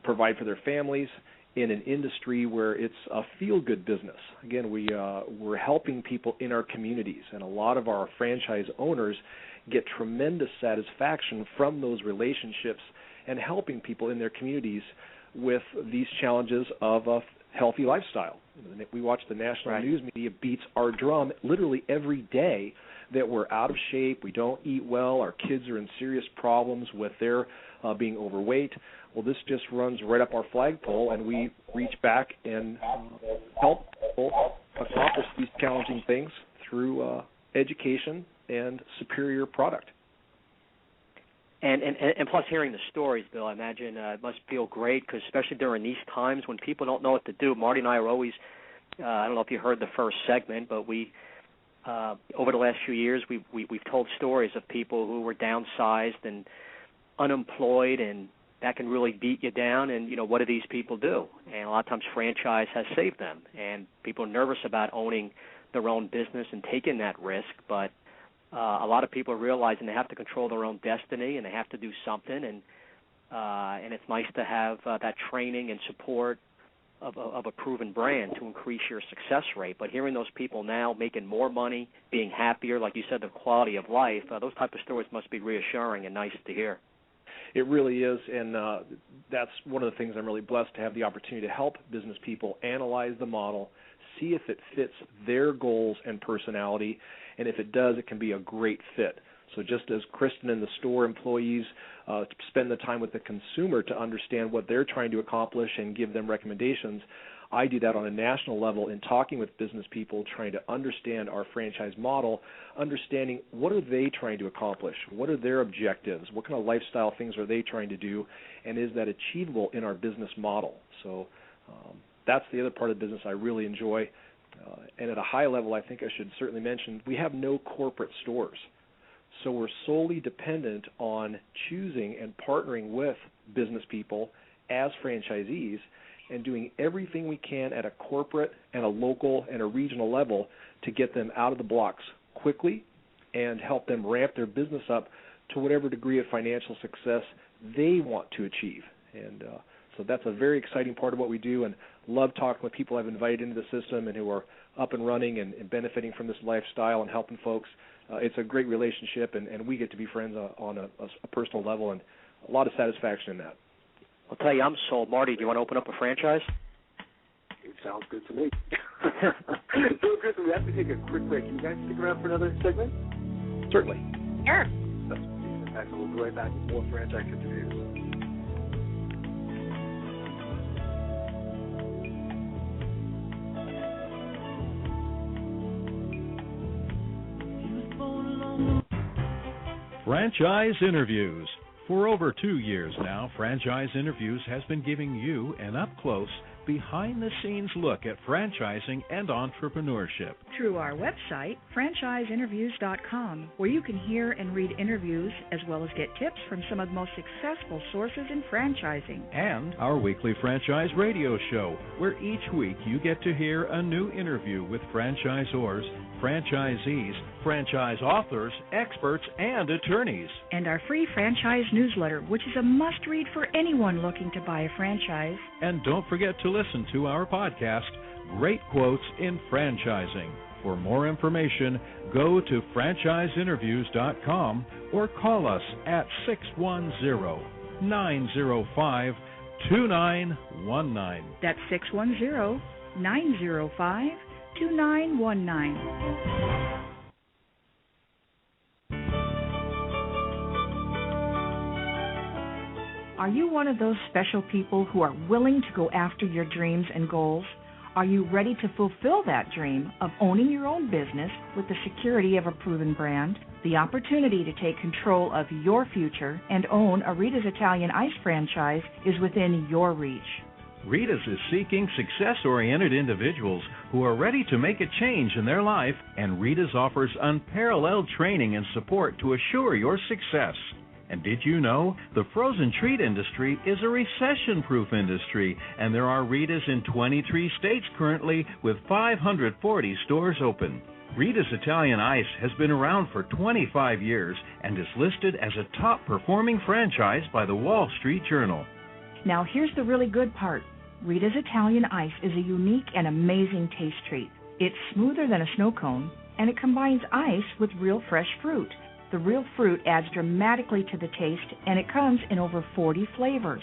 provide for their families in an industry where it's a feel-good business. Again, we're helping people in our communities, and a lot of our franchise owners get tremendous satisfaction from those relationships and helping people in their communities with these challenges of a healthy lifestyle. We watch the national news media beats our drum literally every day that we're out of shape, we don't eat well, our kids are in serious problems with their being overweight. Well, this just runs right up our flagpole, and we reach back and help people accomplish these challenging things through education and superior product. And plus hearing the stories, Bill, I imagine it must feel great, because especially during these times when people don't know what to do. Marty and I are always, I don't know if you heard the first segment, but we, over the last few years, we've told stories of people who were downsized and unemployed, and that can really beat you down. And, what do these people do? And a lot of times franchise has saved them. And people are nervous about owning their own business and taking that risk, but a lot of people are realizing they have to control their own destiny, and they have to do something, and it's nice to have that training and support of a proven brand to increase your success rate. But hearing those people now making more money, being happier, like you said, the quality of life, those type of stories must be reassuring and nice to hear. It really is, and that's one of the things I'm really blessed to have the opportunity to help business people analyze the model, see if it fits their goals and personality, and if it does, it can be a great fit. So just as Kristen and the store employees spend the time with the consumer to understand what they're trying to accomplish and give them recommendations, I do that on a national level in talking with business people, trying to understand our franchise model, understanding what are they trying to accomplish, what are their objectives, what kind of lifestyle things are they trying to do, and is that achievable in our business model. So that's the other part of the business I really enjoy. And at a high level, I think I should certainly mention, we have no corporate stores. So we're solely dependent on choosing and partnering with business people as franchisees and doing everything we can at a corporate and a local and a regional level to get them out of the blocks quickly and help them ramp their business up to whatever degree of financial success they want to achieve. And so that's a very exciting part of what we do, and love talking with people I've invited into the system and who are up and running and benefiting from this lifestyle and helping folks. It's a great relationship, and we get to be friends on a personal level, and a lot of satisfaction in that. I'll tell you, I'm sold. Marty, do you want to open up a franchise? It sounds good to me. So, Chris, we have to take a quick break. Can you guys stick around for another segment? Certainly. Sure. That's we'll be right back with more franchise interviews. Franchise Interviews. For over 2 years now, Franchise Interviews has been giving you an up-close, behind-the-scenes look at franchising and entrepreneurship. Through our website, franchiseinterviews.com, where you can hear and read interviews as well as get tips from some of the most successful sources in franchising. And our weekly franchise radio show, where each week you get to hear a new interview with franchisors, franchisees, franchise authors, experts, and attorneys. And our free franchise newsletter, which is a must-read for anyone looking to buy a franchise. And don't forget to listen to our podcast, Great Quotes in Franchising. For more information, go to franchiseinterviews.com or call us at 610-905-2919. That's 610-905-2919. Are you one of those special people who are willing to go after your dreams and goals? Are you ready to fulfill that dream of owning your own business with the security of a proven brand? The opportunity to take control of your future and own a Rita's Italian Ice franchise is within your reach. Rita's is seeking success-oriented individuals who are ready to make a change in their life, and Rita's offers unparalleled training and support to assure your success. And did you know the frozen treat industry is a recession-proof industry, and there are Rita's in 23 states currently with 540 stores open. Rita's Italian Ice has been around for 25 years and is listed as a top-performing franchise by the Wall Street Journal. Now here's the really good part. Rita's Italian Ice is a unique and amazing taste treat. It's smoother than a snow cone, and it combines ice with real fresh fruit. The real fruit adds dramatically to the taste, and it comes in over 40 flavors.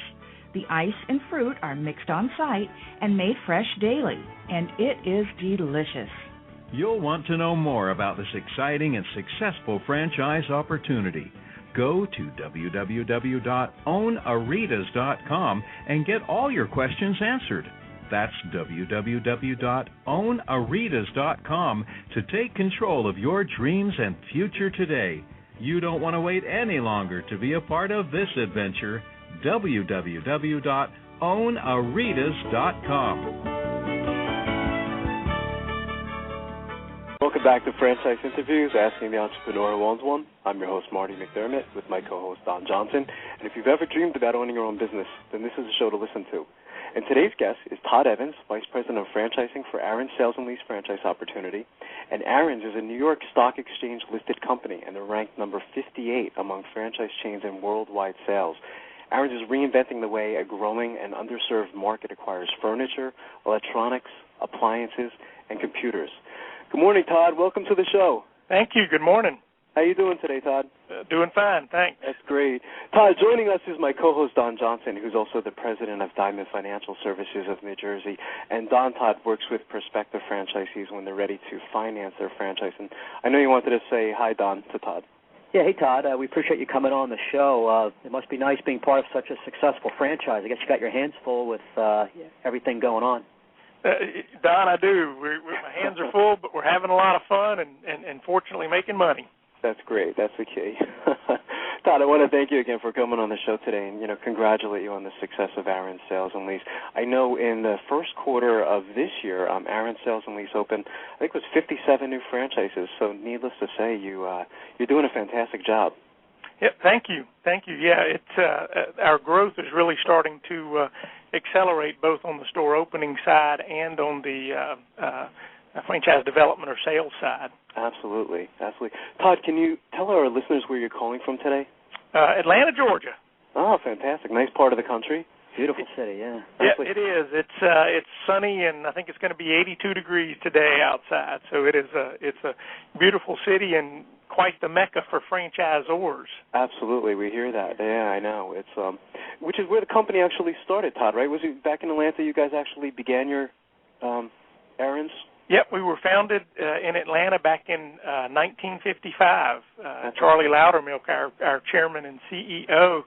The ice and fruit are mixed on site and made fresh daily, and it is delicious. You'll want to know more about this exciting and successful franchise opportunity. Go to www.ownaritas.com and get all your questions answered. That's www.ownaritas.com to take control of your dreams and future today. You don't want to wait any longer to be a part of this adventure. www.ownaritas.com. Welcome back to Franchise Interviews, Asking the Entrepreneur Who Owns One. I'm your host, Marty McDermott, with my co-host, Don Johnson. And if you've ever dreamed about owning your own business, then this is a show to listen to. And today's guest is Todd Evans, Vice President of Franchising for Aaron's Sales and Lease Franchise Opportunity. And Aaron's is a New York Stock Exchange-listed company, and they're ranked number 58 among franchise chains in worldwide sales. Aaron's is reinventing the way a growing and underserved market acquires furniture, electronics, appliances, and computers. Good morning, Todd. Welcome to the show. Thank you. Good morning. How you doing today, Todd? Doing fine, thanks. That's great. Todd, joining us is my co-host, Don Johnson, who's also the president of Diamond Financial Services of New Jersey. And Todd, works with prospective franchisees when they're ready to finance their franchise. And I know you wanted to say hi, Don, to Todd. Yeah, hey, Todd. We appreciate you coming on the show. It must be nice being part of such a successful franchise. I guess you got your hands full with everything going on. Don, I do. My hands are full, but we're having a lot of fun and fortunately making money. That's great. That's the key. Todd, I want to thank you again for coming on the show today and, congratulate you on the success of Aaron's Sales and Lease. I know in the first quarter of this year, Aaron's Sales and Lease opened, I think it was 57 new franchises. So needless to say, you're doing a fantastic job. Yeah, thank you. Yeah, it's our growth is really starting to accelerate both on the store opening side and on the franchise development or sales side. Absolutely. Todd, can you tell our listeners where you're calling from today? Atlanta, Georgia. Oh, fantastic. Nice part of the country. Beautiful city, yeah. Yeah, it is. It's sunny, and I think it's going to be 82 degrees today outside. So it's a beautiful city and quite the mecca for franchisors. Absolutely, we hear that. Yeah, I know. It's which is where the company actually started, Todd, right? Was it back in Atlanta you guys actually began your Aaron's? Yep, we were founded in Atlanta back in 1955. Charlie Loudermilk, our chairman and CEO,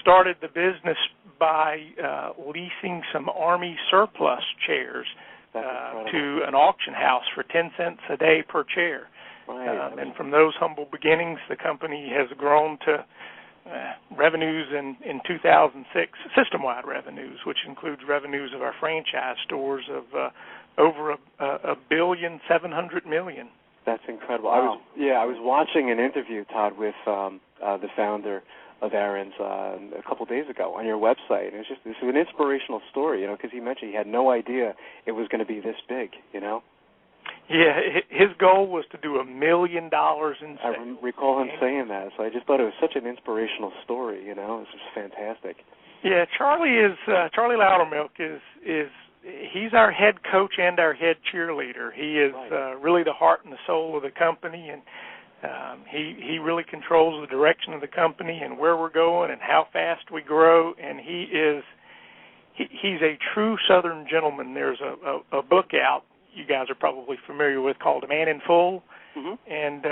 started the business by leasing some Army surplus chairs to an auction house for 10 cents a day per chair. Right. And from those humble beginnings, the company has grown to revenues in 2006, system-wide revenues, which includes revenues of our franchise stores of over $1.7 billion. That's incredible. Wow. I was watching an interview, Todd, with the founder of Aaron's a couple of days ago on your website. And it's an inspirational story, because he mentioned he had no idea it was going to be this big, Yeah, his goal was to do $1 million in sales. I recall him saying that, so I just thought it was such an inspirational story. It was just fantastic. Yeah, Charlie Loudermilk is he's our head coach and our head cheerleader. He is really the heart and the soul of the company, and he really controls the direction of the company and where we're going and how fast we grow. And he's a true Southern gentleman. There's a book out you guys are probably familiar with called A Man in Full, and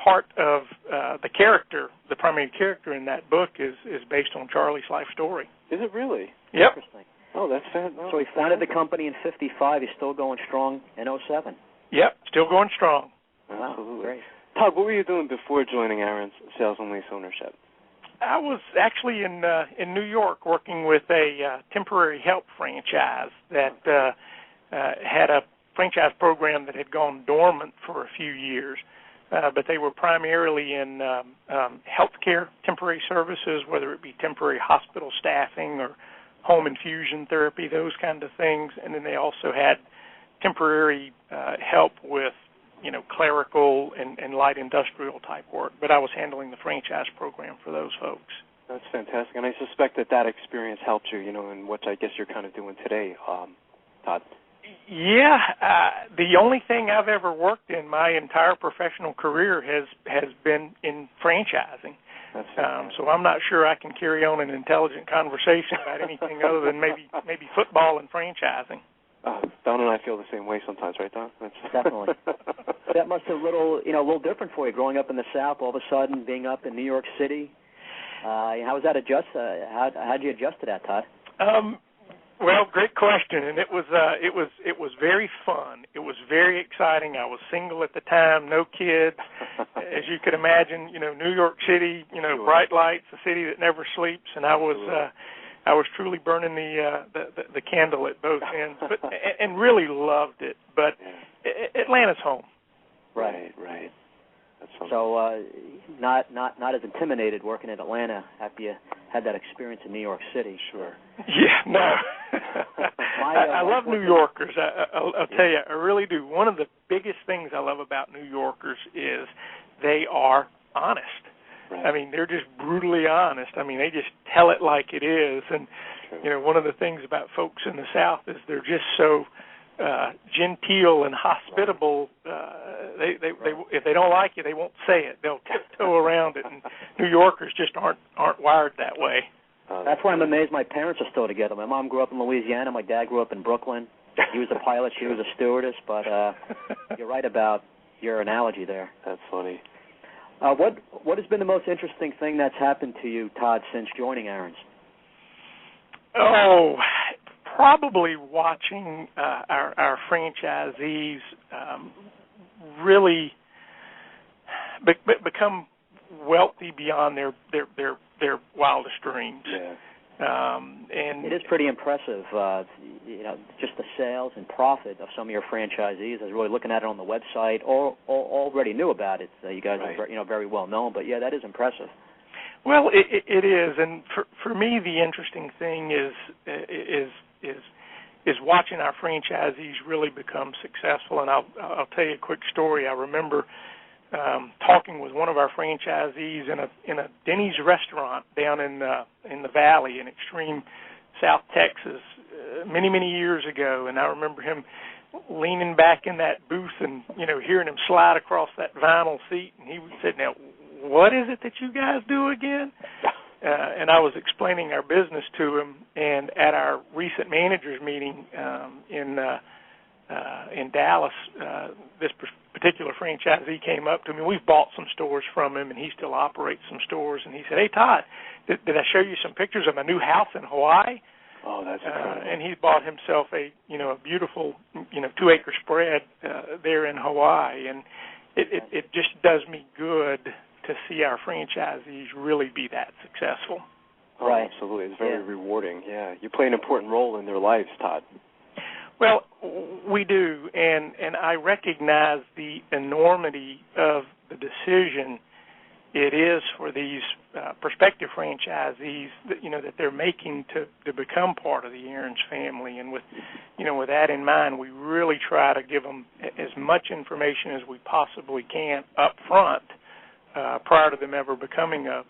part of the primary character in that book is based on Charlie's life story. Is it really? Yep. Interesting. Oh, that's fantastic. So he founded the company in 55. He's still going strong in 07. Yep, still going strong. Wow, absolutely. Great. Todd, what were you doing before joining Aaron's Sales and Lease Ownership? I was actually in New York working with a temporary help franchise that had a franchise program that had gone dormant for a few years, but they were primarily in healthcare temporary services, whether it be temporary hospital staffing or home infusion therapy, those kind of things. And then they also had temporary help with, clerical and light industrial type work. But I was handling the franchise program for those folks. That's fantastic. And I suspect that experience helped you, in what I guess you're kind of doing today, Todd. Yeah, the only thing I've ever worked in my entire professional career has been in franchising. So I'm not sure I can carry on an intelligent conversation about anything other than maybe football and franchising. Don and I feel the same way sometimes, right, Don? Definitely. That must have a little different for you growing up in the South, all of a sudden being up in New York City. How was that adjust? How'd you adjust to that, Todd? Well, great question, and it was very fun. It was very exciting. I was single at the time, no kids. As you could imagine, New York City, bright lights, a city that never sleeps, and I was truly burning the candle at both ends, and really loved it. But Atlanta's home. Right. That's so not as intimidated working in Atlanta after you had that experience in New York City. Sure. Yeah, no. I love New Yorkers. I'll tell you, I really do. One of the biggest things I love about New Yorkers is they are honest. Right. I mean, they're just brutally honest. I mean, they just tell it like it is. And, one of the things about folks in the South is they're just so genteel and hospitable. They if they don't like you, they won't say it. They'll tiptoe around it. And New Yorkers just aren't wired that way. That's why I'm amazed my parents are still together. My mom grew up in Louisiana. My dad grew up in Brooklyn. He was a pilot. She was a stewardess. But you're right about your analogy there. That's funny. What has been the most interesting thing that's happened to you, Todd, since joining Aaron's? Oh, probably watching our franchisees really become wealthy beyond their wildest dreams. Yeah. And it is pretty impressive, just the sales and profit of some of your franchisees. I was really looking at it on the website. Already knew about it. You guys are very well known, but yeah, that is impressive. Well, it is, and for me, the interesting thing is watching our franchisees really become successful. And I'll tell you a quick story. I remember talking with one of our franchisees in a Denny's restaurant down in the Valley in extreme South Texas many years ago, and I remember him leaning back in that booth and hearing him slide across that vinyl seat, and he said, "Now, what is it that you guys do again?" And I was explaining our business to him, and at our recent managers meeting in Dallas, this particular franchisee came up to me. We've bought some stores from him, and he still operates some stores. And he said, "Hey, Todd, did I show you some pictures of my new house in Hawaii?" Oh, that's incredible. And he's bought himself a beautiful 2-acre spread there in Hawaii, and it just does me good to see our franchisees really be that successful. Oh, right. Absolutely. It's very rewarding. Yeah. You play an important role in their lives, Todd. Well, we do, and I recognize the enormity of the decision it is for these prospective franchisees that that they're making to become part of the Aaron's family. And with that in mind, we really try to give them as much information as we possibly can up front prior to them ever becoming a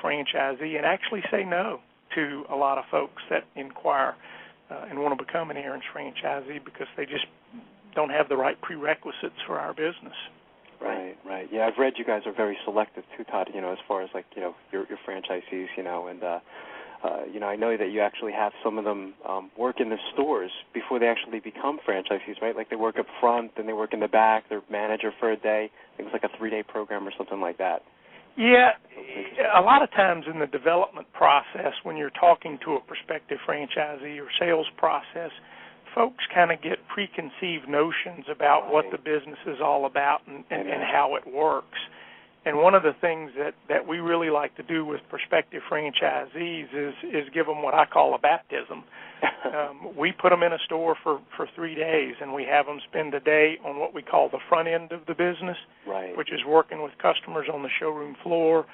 franchisee, and actually say no to a lot of folks that inquire and want to become an Aaron's franchisee because they just don't have the right prerequisites for our business. Right. Yeah, I've read you guys are very selective too, Todd, as far as your franchisees, and I know that you actually have some of them work in the stores before they actually become franchisees, right? Like they work up front, then they work in the back, they're manager for a day. I think it's like a 3-day program or something like that. Yeah, a lot of times in the development process when you're talking to a prospective franchisee or sales process, folks kind of get preconceived notions about what the business is all about and how it works. And one of the things that we really like to do with prospective franchisees is give them what I call a baptism. We put them in a store for 3 days, and we have them spend a day on what we call the front end of the business, which is working with customers on the showroom floor,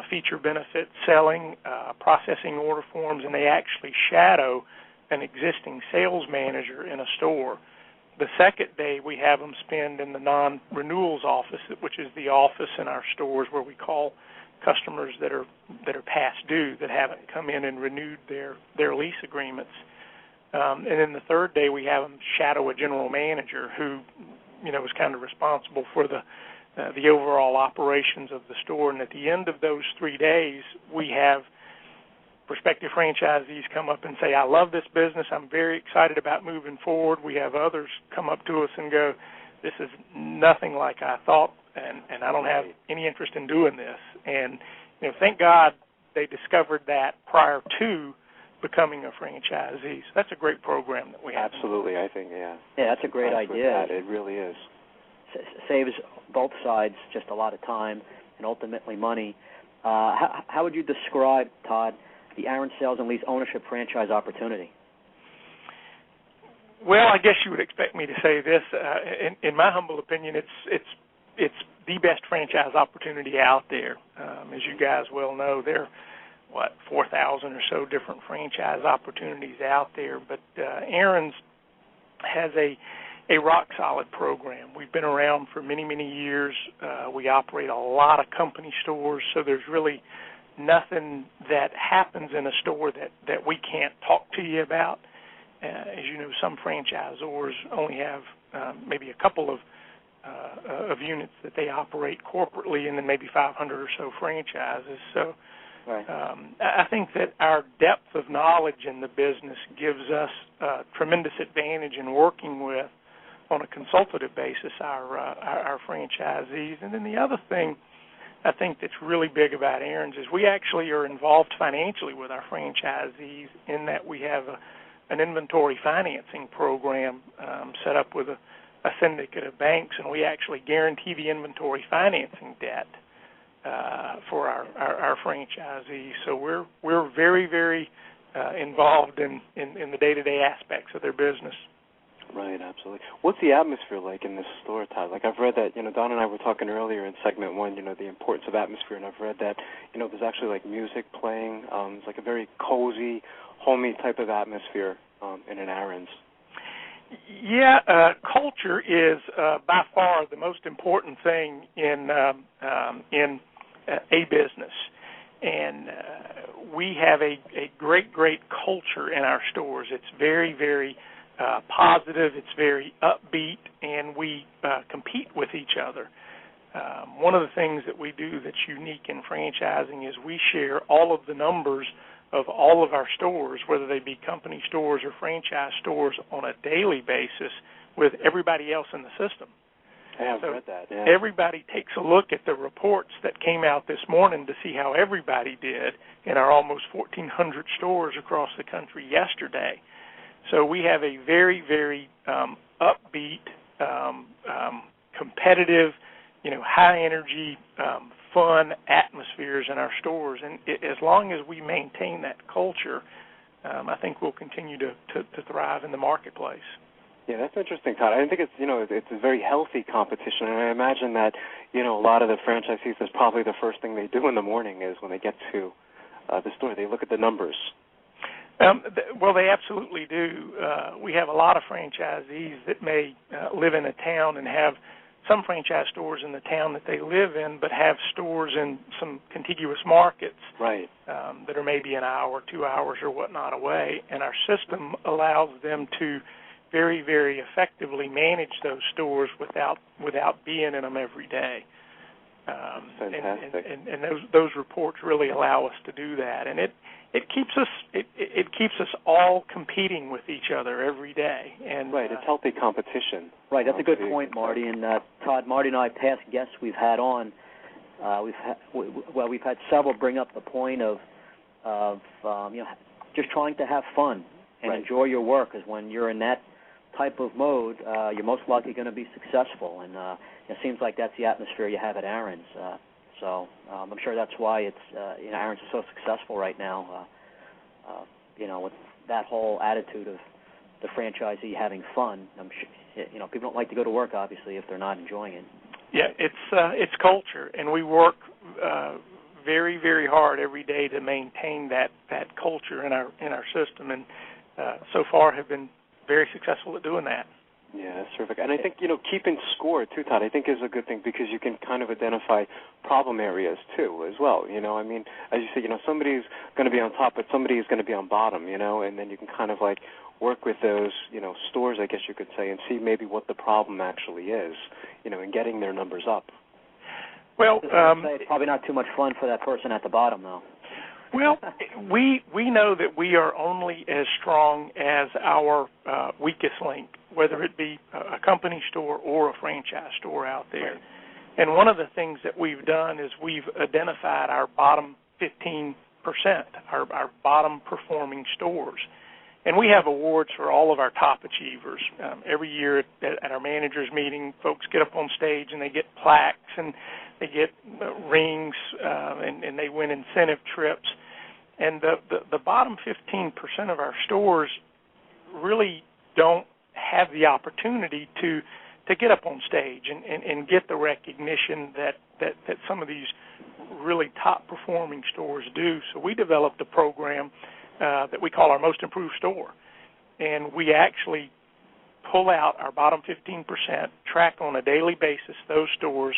feature benefit selling, processing order forms, and they actually shadow an existing sales manager in a store. The second day we have them spend in the non-renewals office, which is the office in our stores where we call customers that are past due, that haven't come in and renewed their lease agreements. And then the third day we have them shadow a general manager who is kind of responsible for the overall operations of the store. And at the end of those 3 days, we have prospective franchisees come up and say, I love this business, I'm very excited about moving forward. We have others come up to us and go, this is nothing like I thought, and I don't have any interest in doing this. And thank God they discovered that prior to becoming a franchisee. So that's a great program that we have. Absolutely, I think, yeah. Yeah, that's a great idea. It really is. Saves both sides just a lot of time and ultimately money. How would you describe, Todd, the Aaron Sales and Lease ownership franchise opportunity? Well, I guess you would expect me to say this. In my humble opinion, it's the best franchise opportunity out there. As you guys well know, there are 4,000 or so different franchise opportunities out there. But Aaron's has a rock solid program. We've been around for many, many years. We operate a lot of company stores, so there's really nothing that happens in a store that we can't talk to you about. As you know, some franchisors only have maybe a couple of units that they operate corporately, and then maybe 500 or so franchises. So I think that our depth of knowledge in the business gives us a tremendous advantage in working with, on a consultative basis, our franchisees. And then the other thing I think that's really big about Aaron's is we actually are involved financially with our franchisees in that we have an inventory financing program set up with a syndicate of banks, and we actually guarantee the inventory financing debt for our franchisees. So we're very, very involved in the day-to-day aspects of their business. Right, absolutely. What's the atmosphere like in this store, Todd? Like I've read that, Don and I were talking earlier in segment 1, the importance of atmosphere, and I've read that, there's actually like music playing. It's like a very cozy, homey type of atmosphere in an Aaron's. Yeah, culture is by far the most important thing in a business. And we have a great culture in our stores. It's very, very positive, it's very upbeat, and we compete with each other. One of the things that we do that's unique in franchising is we share all of the numbers of all of our stores, whether they be company stores or franchise stores, on a daily basis with everybody else in the system. I have read that, yeah. Everybody takes a look at the reports that came out this morning to see how everybody did in our almost 1,400 stores across the country yesterday. So we have a very, very upbeat, competitive, high energy, fun atmospheres in our stores. And as long as we maintain that culture, I think we'll continue to thrive in the marketplace. Yeah, that's interesting, Todd. I think it's a very healthy competition, and I imagine that a lot of the franchisees, that's probably the first thing they do in the morning is when they get to the store, they look at the numbers. Well, they absolutely do. We have a lot of franchisees that may live in a town and have some franchise stores in the town that they live in, but have stores in some contiguous markets, right, that are maybe an hour, 2 hours, or whatnot away, and our system allows them to very, very effectively manage those stores without being in them every day. Fantastic. And those reports really allow us to do that, and it keeps us all competing with each other every day. And right, it's healthy competition. Right, that's a good point, Marty. And Todd, Marty and I, past guests we've had on, we've had several bring up the point of just trying to have fun and enjoy your work, because when you're in that type of mode, you're most likely going to be successful, and it seems like that's the atmosphere you have at Aaron's. So I'm sure that's why it's Aaron's is so successful right now. With that whole attitude of the franchisee having fun. I'm sure, people don't like to go to work, obviously, if they're not enjoying it. Yeah, it's culture, and we work very, very hard every day to maintain that culture in our system, and so far have been very successful at doing that. Yeah, that's terrific. And I think, keeping score, too, Todd, I think is a good thing, because you can kind of identify problem areas, too, as well. I mean, as you say, somebody's going to be on top, but somebody is going to be on bottom, and then you can kind of like work with those, stores, I guess you could say, and see maybe what the problem actually is, in getting their numbers up. Well, it's probably not too much fun for that person at the bottom, though. Well, we know that we are only as strong as our weakest link, whether it be a company store or a franchise store out there. Right. And one of the things that we've done is we've identified our bottom 15%, our bottom performing stores. And we have awards for all of our top achievers. Every year at our managers meeting, folks get up on stage and they get plaques and they get rings, and they win incentive trips. And the bottom 15% of our stores really don't have the opportunity to get up on stage and get the recognition that some of these really top-performing stores do. So we developed a program that we call our Most Improved Store. And we actually pull out our bottom 15%, track on a daily basis those stores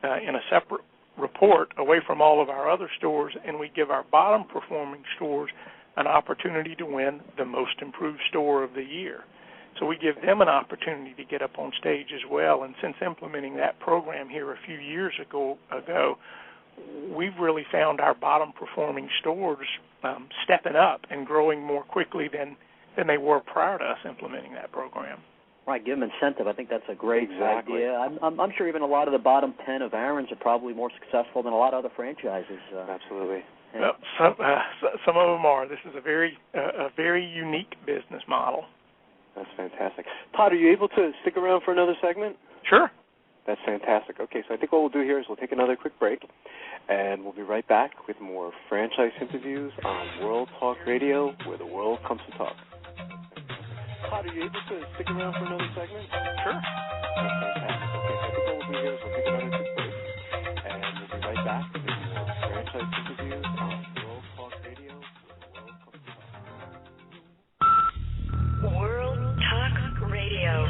in a separate report away from all of our other stores, and we give our bottom performing stores an opportunity to win the Most Improved Store of the year. So we give them an opportunity to get up on stage as well. And since implementing that program here a few years ago, we've really found our bottom performing stores stepping up and growing more quickly than they were prior to us implementing that program. Right, give them incentive. I think that's a great idea. I'm sure even a lot of the bottom 10 of Aaron's are probably more successful than a lot of other franchises. Absolutely. Yeah. Well, some of them are. This is a very unique business model. That's fantastic. Todd, are you able to stick around for another segment? Sure. That's fantastic. Okay, so I think what we'll do here is we'll take another quick break, and we'll be right back with more franchise interviews on World Talk Radio, where the world comes to talk. Todd, are you able to stick around for another segment? Sure. That's fantastic. Okay, so I think what we'll do here is we'll take another quick break, and we'll be right back with more franchise interviews on World Talk Radio, where the world comes to talk. World Talk Radio.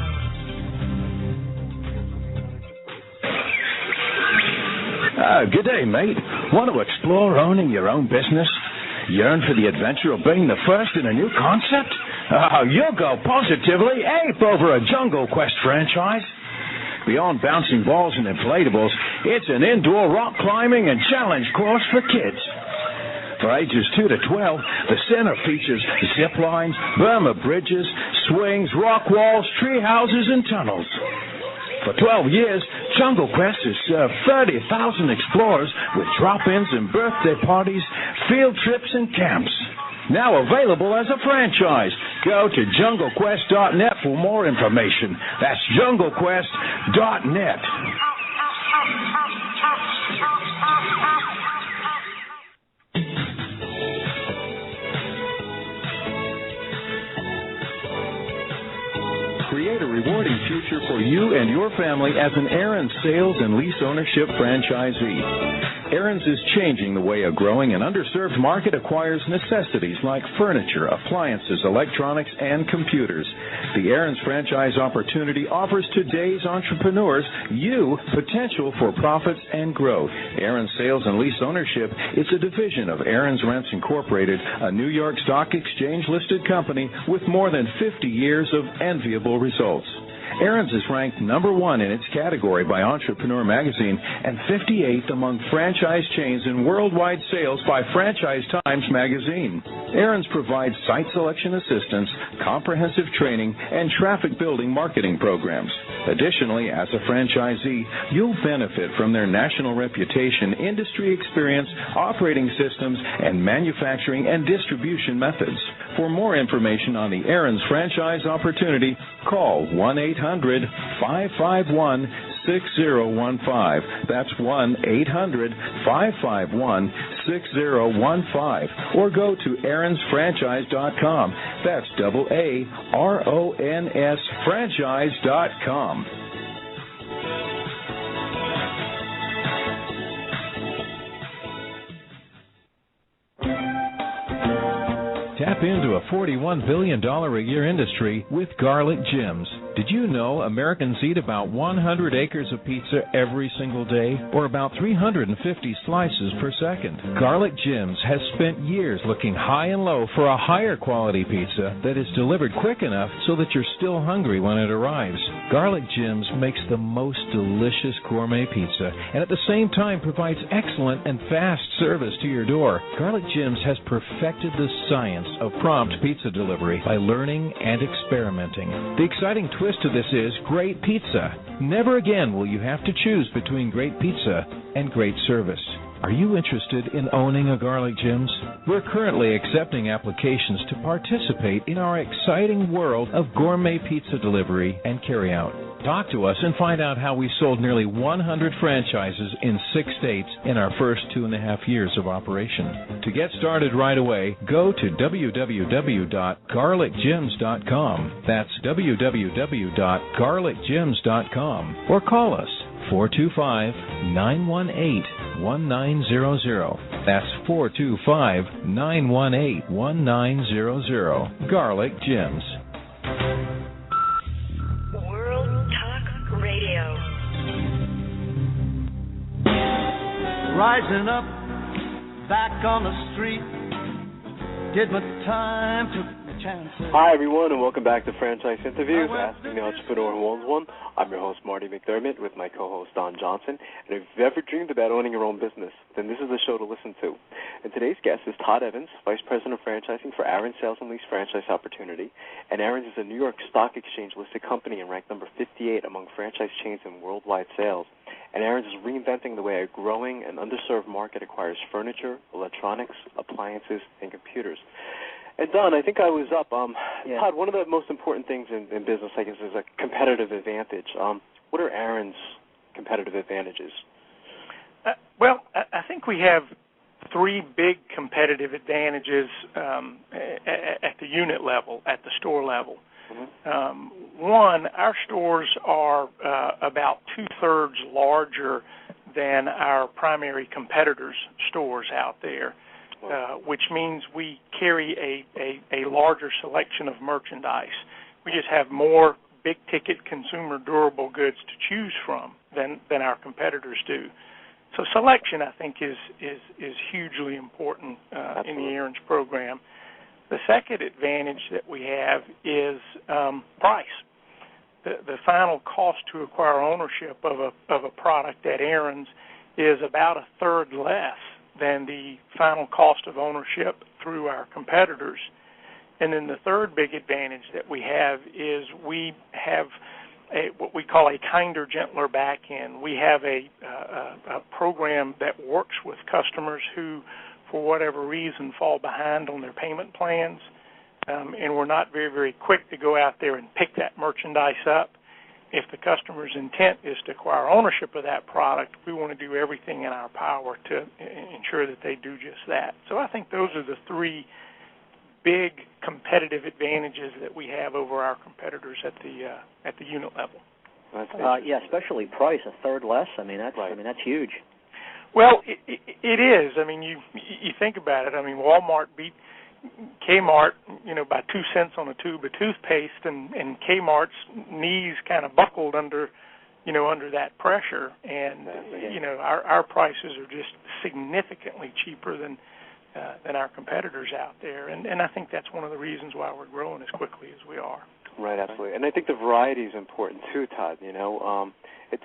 Good day, mate. Want to explore owning your own business? Yearn for the adventure of being the first in a new concept? You'll go positively ape over a Jungle Quest franchise. Beyond bouncing balls and inflatables, it's an indoor rock climbing and challenge course for kids. For ages 2 to 12, the center features zip lines, Burma bridges, swings, rock walls, tree houses, and tunnels. For 12 years, Jungle Quest has served 30,000 explorers with drop-ins and birthday parties, field trips, and camps. Now available as a franchise. Go to junglequest.net for more information. That's junglequest.net. Create a rewarding future for you and your family as an Aaron's Sales and Lease Ownership franchisee. Aaron's is changing the way a growing and underserved market acquires necessities like furniture, appliances, electronics, and computers. The Aaron's franchise opportunity offers today's entrepreneurs potential for profits and growth. Aaron's Sales and Lease Ownership is a division of Aaron's Rents Incorporated, a New York Stock Exchange-listed company with more than 50 years of enviable results. Aaron's is ranked number 1 in its category by Entrepreneur Magazine and 58th among franchise chains in worldwide sales by Franchise Times Magazine. Aaron's provides site selection assistance, comprehensive training, and traffic building marketing programs. Additionally, as a franchisee, you'll benefit from their national reputation, industry experience, operating systems, and manufacturing and distribution methods. For more information on the Aaron's franchise opportunity, call 1-800-551-6015. That's 1-800-551-6015. Or go to aaronsfranchise.com. That's AARONS franchise.com. Tap into a $41 billion a year industry with Garlic Gems. Did you know Americans eat about 100 acres of pizza every single day, or about 350 slices per second? Garlic Gems has spent years looking high and low for a higher quality pizza that is delivered quick enough so that you're still hungry when it arrives. Garlic Gems makes the most delicious gourmet pizza and at the same time provides excellent and fast service to your door. Garlic Gems has perfected the science of prompt pizza delivery by learning and experimenting. The exciting twist to this is great pizza. Never again will you have to choose between great pizza and great service. Are you interested in owning a Garlic Gems? We're currently accepting applications to participate in our exciting world of gourmet pizza delivery and carryout. Talk to us and find out how we sold nearly 100 franchises in 6 states in our first 2.5 years of operation. To get started right away, go to www.garlicgems.com. That's www.garlicgems.com. Or call us 425-918-1900. That's 425-918-1900. Garlic Gems. World Talk Radio. Rising up, back on the street, did my time, took my chances. Hi, everyone, and welcome back to Franchise Interviews, Asking the Entrepreneur Who Owns One. I'm your host, Marty McDermott, with my co-host, Don Johnson. And if you've ever dreamed about owning your own business, then this is the show to listen to. And today's guest is Todd Evans, Vice President of Franchising for Aaron's Sales and Lease Franchise Opportunity. And Aaron's is a New York Stock Exchange-listed company and ranked number 58 among franchise chains in worldwide sales. And Aaron's is reinventing the way a growing and underserved market acquires furniture, electronics, appliances, and computers. And Don, I think I was up. Todd, one of the most important things in business, I guess, is a competitive advantage. What are Aaron's competitive advantages? Well, I think we have 3 big competitive advantages at the unit level, at the store level. Mm-hmm. One, our stores are about 2/3 larger than our primary competitors' stores out there. Which means we carry a larger selection of merchandise. We just have more big-ticket consumer durable goods to choose from than our competitors do. So selection, I think, is hugely important in the Aaron's program. The second advantage that we have is price. The final cost to acquire ownership of a product at Aaron's is about 1/3 less than the final cost of ownership through our competitors. And then the third big advantage that we have is we have what we call a kinder, gentler back end. We have a program that works with customers who, for whatever reason, fall behind on their payment plans, and we're not very, very quick to go out there and pick that merchandise up. If the customer's intent is to acquire ownership of that product, we want to do everything in our power to ensure that they do just that. So I think those are the 3 big competitive advantages that we have over our competitors at the unit level. Yeah, especially price, a third less. I mean, that's huge. Well, it is. I mean, you think about it. I mean, Walmart beat Kmart, by 2 cents on a tube of toothpaste, and Kmart's knees kind of buckled under that pressure, and our prices are just significantly cheaper than our competitors out there, and I think that's one of the reasons why we're growing as quickly as we are. Right, absolutely, and I think the variety is important too, Todd.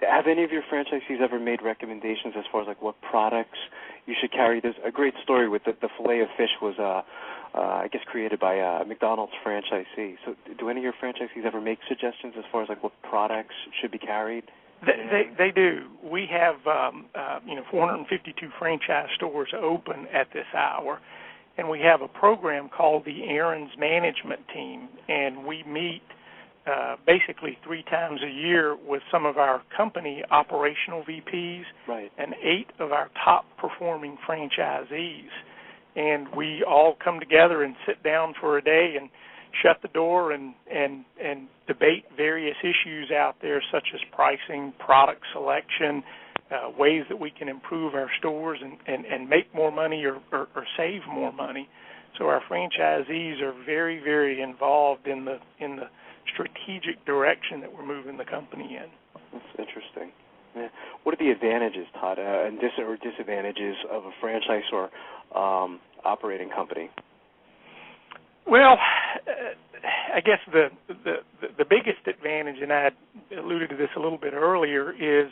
Have any of your franchisees ever made recommendations as far as like what products you should carry? There's a great story with the fillet of fish was, I guess, created by a McDonald's franchisee. So, do any of your franchisees ever make suggestions as far as like what products should be carried? They do. We have 452 franchise stores open at this hour, and we have a program called the Aaron's Management Team, and we meet basically 3 times a year with some of our company operational VPs and 8 of our top performing franchisees, and we all come together and sit down for a day and shut the door and debate various issues out there, such as pricing, product selection, ways that we can improve our stores and make more money or save more money. So our franchisees are very, very involved in the strategic direction that we're moving the company in. That's interesting. Yeah. What are the advantages, Todd, and disadvantages of a franchise or operating company? Well, I guess the biggest advantage, and I alluded to this a little bit earlier, is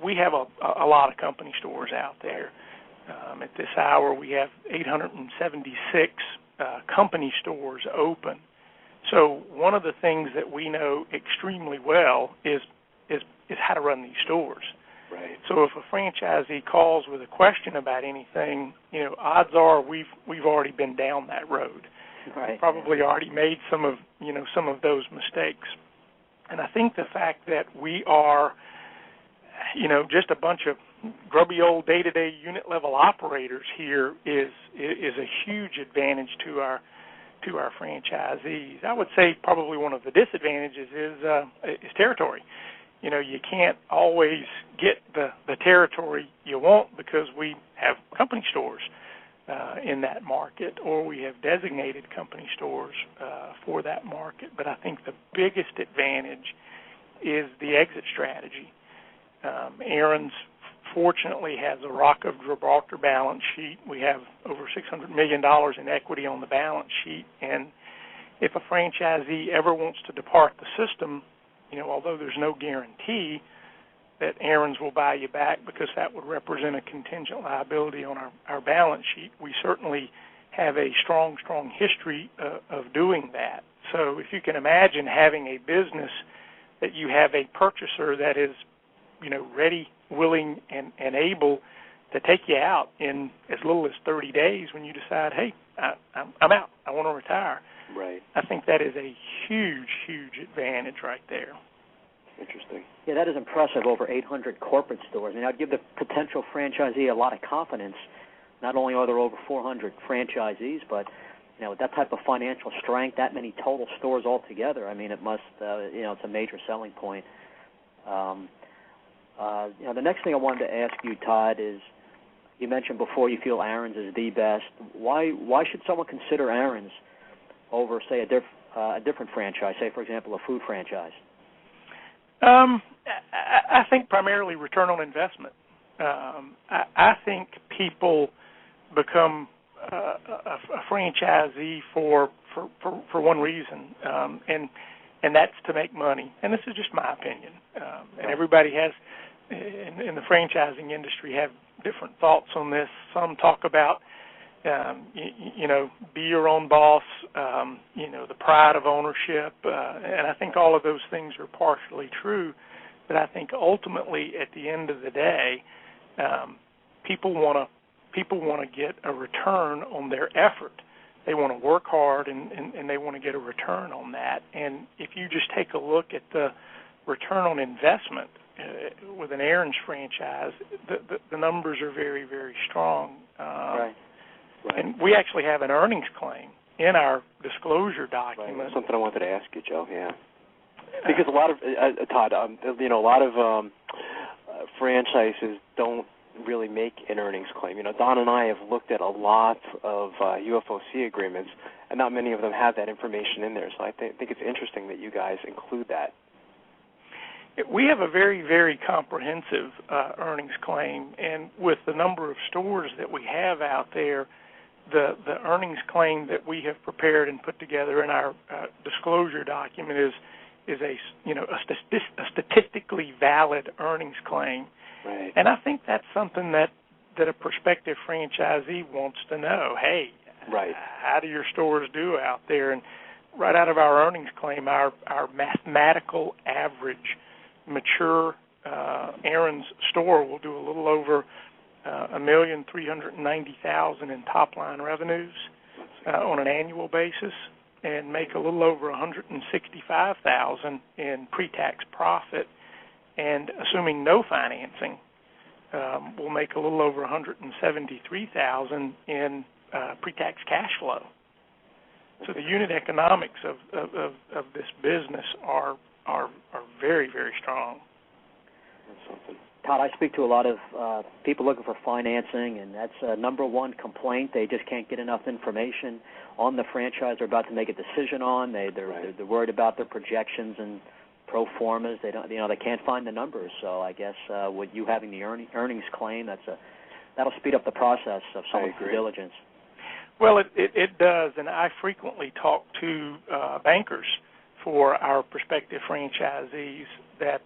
we have a lot of company stores out there. At this hour, we have 876 company stores open. So one of the things that we know extremely well is how to run these stores. Right. So if a franchisee calls with a question about anything, odds are we've already been down that road. Right. We've probably already made some of those mistakes. And I think the fact that we are, just a bunch of grubby old day-to-day unit level operators here is a huge advantage to our franchisees. I would say probably one of the disadvantages is territory. You can't always get the territory you want because we have company stores in that market, or we have designated company stores for that market. But I think the biggest advantage is the exit strategy. Aaron's fortunately has a Rock of Gibraltar balance sheet. We have over $600 million in equity on the balance sheet, and if a franchisee ever wants to depart the system, although there's no guarantee that Aaron's will buy you back because that would represent a contingent liability on our balance sheet, we certainly have a strong history of doing that. So if you can imagine having a business that you have a purchaser that is, ready, willing, and able to take you out in as little as 30 days when you decide, hey, I'm out, I want to retire. Right. I think that is a huge advantage right there. Interesting. Yeah, that is impressive, over 800 corporate stores. I mean, I'd give the potential franchisee a lot of confidence. Not only are there over 400 franchisees, but, with that type of financial strength, that many total stores altogether, I mean, it must, it's a major selling point. The next thing I wanted to ask you, Todd, is you mentioned before you feel Aaron's is the best. Why should someone consider Aaron's over, say, a different franchise, say, for example, a food franchise? I think primarily return on investment. I think people become a franchisee for one reason, and that's to make money. And this is just my opinion. And everybody has, in the franchising industry, have different thoughts on this. Some talk about, be your own boss, the pride of ownership, and I think all of those things are partially true. But I think ultimately, at the end of the day, people want to get a return on their effort. They want to work hard, and they want to get a return on that. And if you just take a look at the return on investment with an Aaron's franchise, the numbers are very, very strong. Right. And we actually have an earnings claim in our disclosure document. Right. Something I wanted to ask you, Joe. Yeah, because a lot of Todd, a lot of franchises don't really make an earnings claim. Don and I have looked at a lot of UFOC agreements, and not many of them have that information in there. So I think it's interesting that you guys include that. We have a very, very comprehensive earnings claim, and with the number of stores that we have out there, the earnings claim that we have prepared and put together in our disclosure document is a statistically valid earnings claim. Right. And I think that's something that a prospective franchisee wants to know. Hey, right. How do your stores do out there? And right out of our earnings claim, our mathematical average mature Aaron's store will do a little over $1,390,000 in top-line revenues on an annual basis, and make a little over $165,000 in pre-tax profit. And assuming no financing, we'll make a little over $173,000 in pre-tax cash flow. So the unit economics of this business are very, very strong. That's something. Todd, I speak to a lot of people looking for financing, and that's a number one complaint. They just can't get enough information on the franchise they're about to make a decision on. They're worried about their projections and pro formas. They don't, they can't find the numbers. So I guess with you having the earnings claim, that'll speed up the process of someone's due diligence. Well, it does, and I frequently talk to bankers for our prospective franchisees. That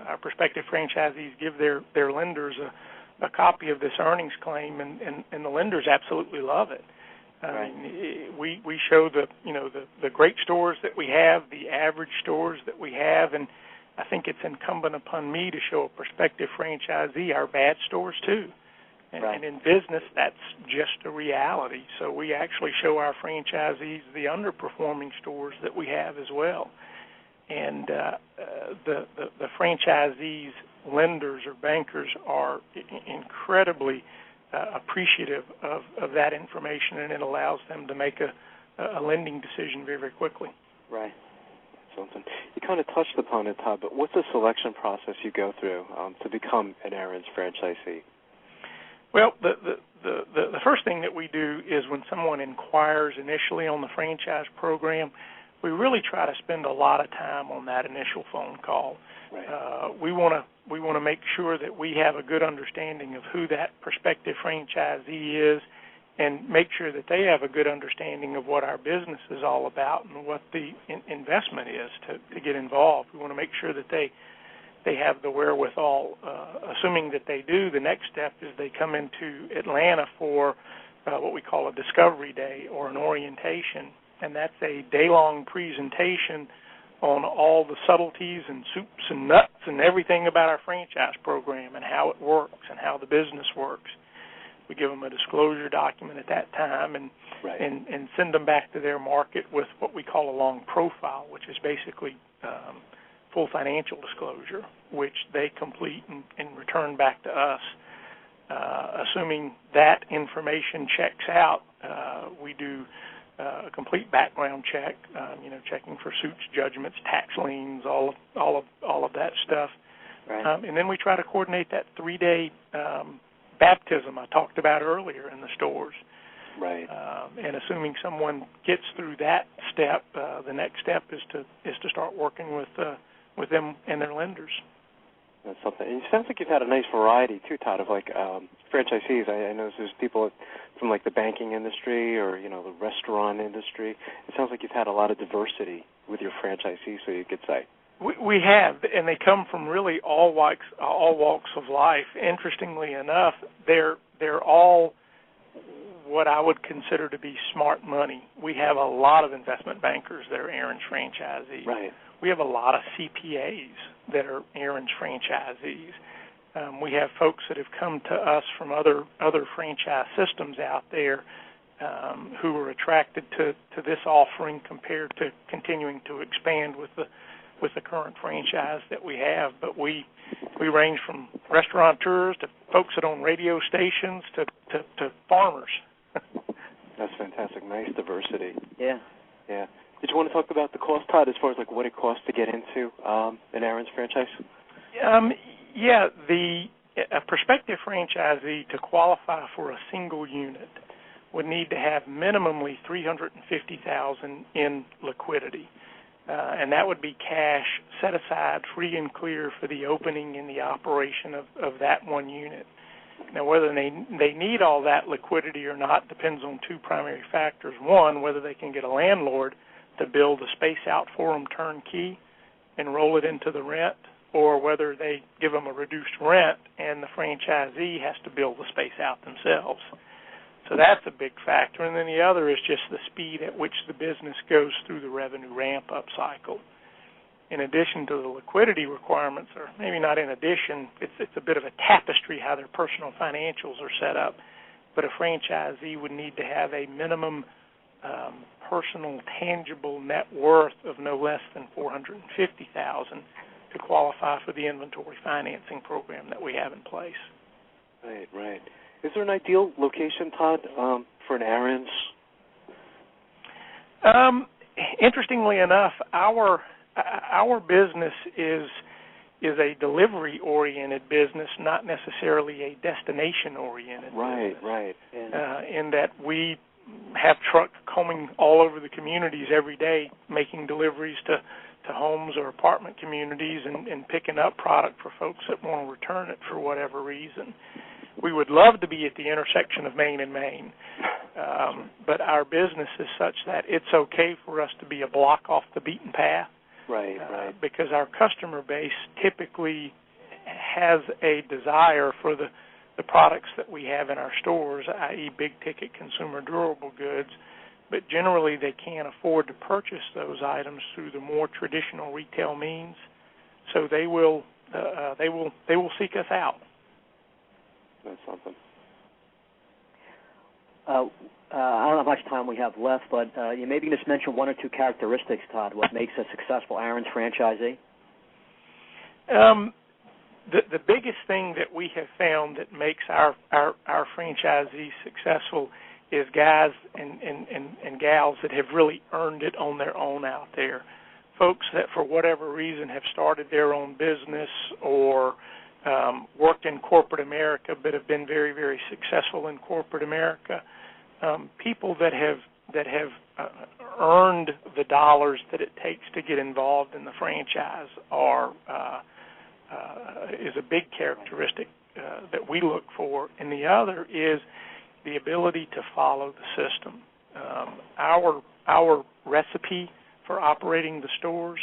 our prospective franchisees give their lenders a copy of this earnings claim, and the lenders absolutely love it. Right. We show the great stores that we have, the average stores that we have, and I think it's incumbent upon me to show a prospective franchisee our bad stores too. And in business, that's just a reality. So we actually show our franchisees the underperforming stores that we have as well. And the franchisees, lenders, or bankers are incredibly appreciative of that information, and it allows them to make a lending decision very, very quickly. Right. Something. You kind of touched upon it, Todd, but what's the selection process you go through to become an Aaron's franchisee? Well, the first thing that we do is when someone inquires initially on the franchise program, we really try to spend a lot of time on that initial phone call. Right. We want to make sure that we have a good understanding of who that prospective franchisee is, and make sure that they have a good understanding of what our business is all about and what the investment is to get involved. We want to make sure that they have the wherewithal. Assuming that they do, the next step is they come into Atlanta for what we call a discovery day or an orientation, and that's a day-long presentation on all the subtleties and soups and nuts and everything about our franchise program and how it works and how the business works. We give them a disclosure document at that time and send them back to their market with what we call a long profile, which is basically full financial disclosure, which they complete and return back to us. Assuming that information checks out, we do a complete background check, checking for suits, judgments, tax liens, all of that stuff. Right. And then we try to coordinate that 3-day baptism I talked about earlier in the stores. Right. And assuming someone gets through that step, the next step is to start working with them and their lenders. That's something. And it sounds like you've had a nice variety too, Todd, of franchisees. I know there's people from the banking industry or the restaurant industry. It sounds like you've had a lot of diversity with your franchisees, so you could say. We have, and they come from really all walks of life. Interestingly enough, they're all what I would consider to be smart money. We have a lot of investment bankers that are Aaron's franchisees. Right. We have a lot of CPAs that are Aaron's franchisees. We have folks that have come to us from other franchise systems out there who are attracted to this offering compared to continuing to expand with the current franchise that we have. But we range from restaurateurs to folks that own radio stations to farmers. That's fantastic. Nice diversity. Yeah. Yeah. Did you want to talk about the cost, Todd, as far as like what it costs to get into an Aaron's franchise? Yeah, a prospective franchisee to qualify for a single unit would need to have minimally $350,000 in liquidity, and that would be cash set aside, free and clear, for the opening and the operation of that one unit. Now, whether they need all that liquidity or not depends on two primary factors. One, whether they can get a landlord to build a space out for them turnkey and roll it into the rent, or whether they give them a reduced rent and the franchisee has to build the space out themselves. So that's a big factor. And then the other is just the speed at which the business goes through the revenue ramp-up cycle. In addition to the liquidity requirements, or maybe not in addition, it's a bit of a tapestry how their personal financials are set up, but a franchisee would need to have a minimum personal tangible net worth of no less than $450,000 to qualify for the inventory financing program that we have in place. Right, right. Is there an ideal location, Todd, for an Aaron's? Interestingly enough, our business is a delivery-oriented business, not necessarily a destination-oriented business. Right. In that we have trucks combing all over the communities every day, making deliveries to homes or apartment communities and picking up product for folks that want to return it for whatever reason. We would love to be at the intersection of Main and Main, but our business is such that it's okay for us to be a block off the beaten path. Right. Because our customer base typically has a desire for the products that we have in our stores, i.e. big-ticket consumer durable goods, but generally they can't afford to purchase those items through the more traditional retail means, so they will seek us out. That's something. I don't know how much time we have left, but you maybe just mention one or two characteristics, Todd, what makes a successful Aaron's franchisee? The biggest thing that we have found that makes our franchisees successful is guys and gals that have really earned it on their own out there. Folks that for whatever reason have started their own business or worked in corporate America but have been very, very successful in corporate America. People that have earned the dollars that it takes to get involved in the franchise is a big characteristic that we look for, and the other is the ability to follow the system. Our recipe for operating the stores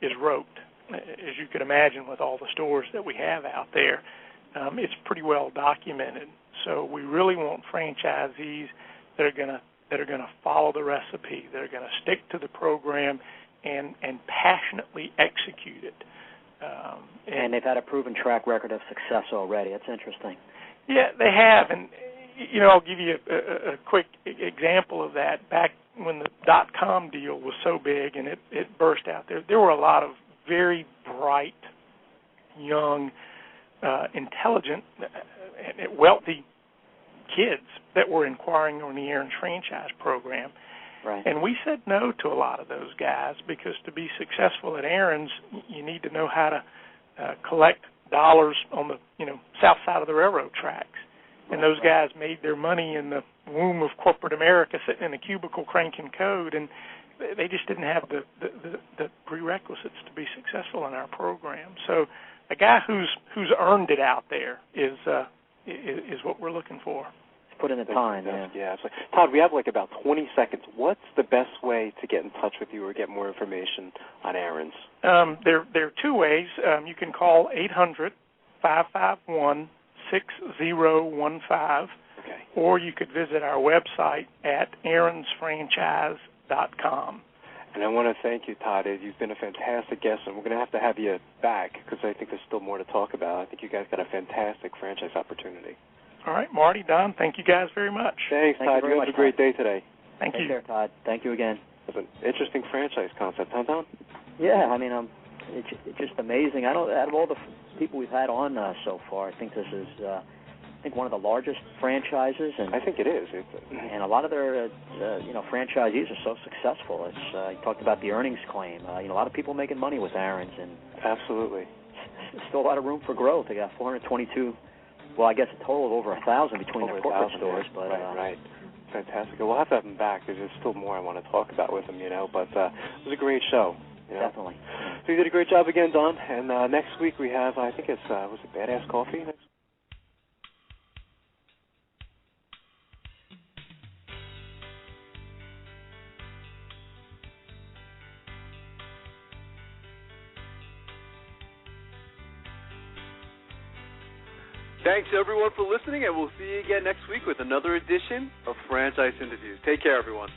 is rote. As you can imagine, with all the stores that we have out there, it's pretty well documented. So we really want franchisees that are going to follow the recipe, that are going to stick to the program and passionately execute it. And they've had a proven track record of success already. That's interesting. Yeah, they have. And, I'll give you a quick example of that. Back when the .com deal was so big and it burst out there were a lot of very bright, young, intelligent, wealthy kids that were inquiring on the Aaron's franchise program. Right. And we said no to a lot of those guys because to be successful at Aaron's, you need to know how to collect dollars on the south side of the railroad tracks. And those guys made their money in the womb of corporate America, sitting in a cubicle cranking code, and they just didn't have the prerequisites to be successful in our program. So a guy who's earned it out there is what we're looking for. Put in the time, yeah. So, Todd, we have about 20 seconds. What's the best way to get in touch with you or get more information on Aaron's? There are two ways. You can call 800-551-6015, or you could visit our website at aaronsfranchise.com. And I want to thank you, Todd. You've been a fantastic guest, and we're going to have you back because I think there's still more to talk about. I think you guys got a fantastic franchise opportunity. All right, Marty, Don, thank you guys very much. Thanks, Todd. You have a great day today. Thank you. Take care, Todd. Thank you again. It's an interesting franchise concept, huh, Don? Yeah, I mean, it's just amazing. Out of all the people we've had on so far, I think this is think, one of the largest franchises, and I think it is. And a lot of their franchisees are so successful. It's you talked about the earnings claim. A lot of people making money with Aaron's, and absolutely, still a lot of room for growth. They got 422. Well, I guess a total of over 1,000 between their corporate stores. But right. Fantastic. We'll have to have him back because there's still more I want to talk about with him. But it was a great show. Definitely. So you did a great job again, Don. And next week we have, I think it's was it Badass Coffee next? Thanks, everyone, for listening, and we'll see you again next week with another edition of Franchise Interviews. Take care, everyone.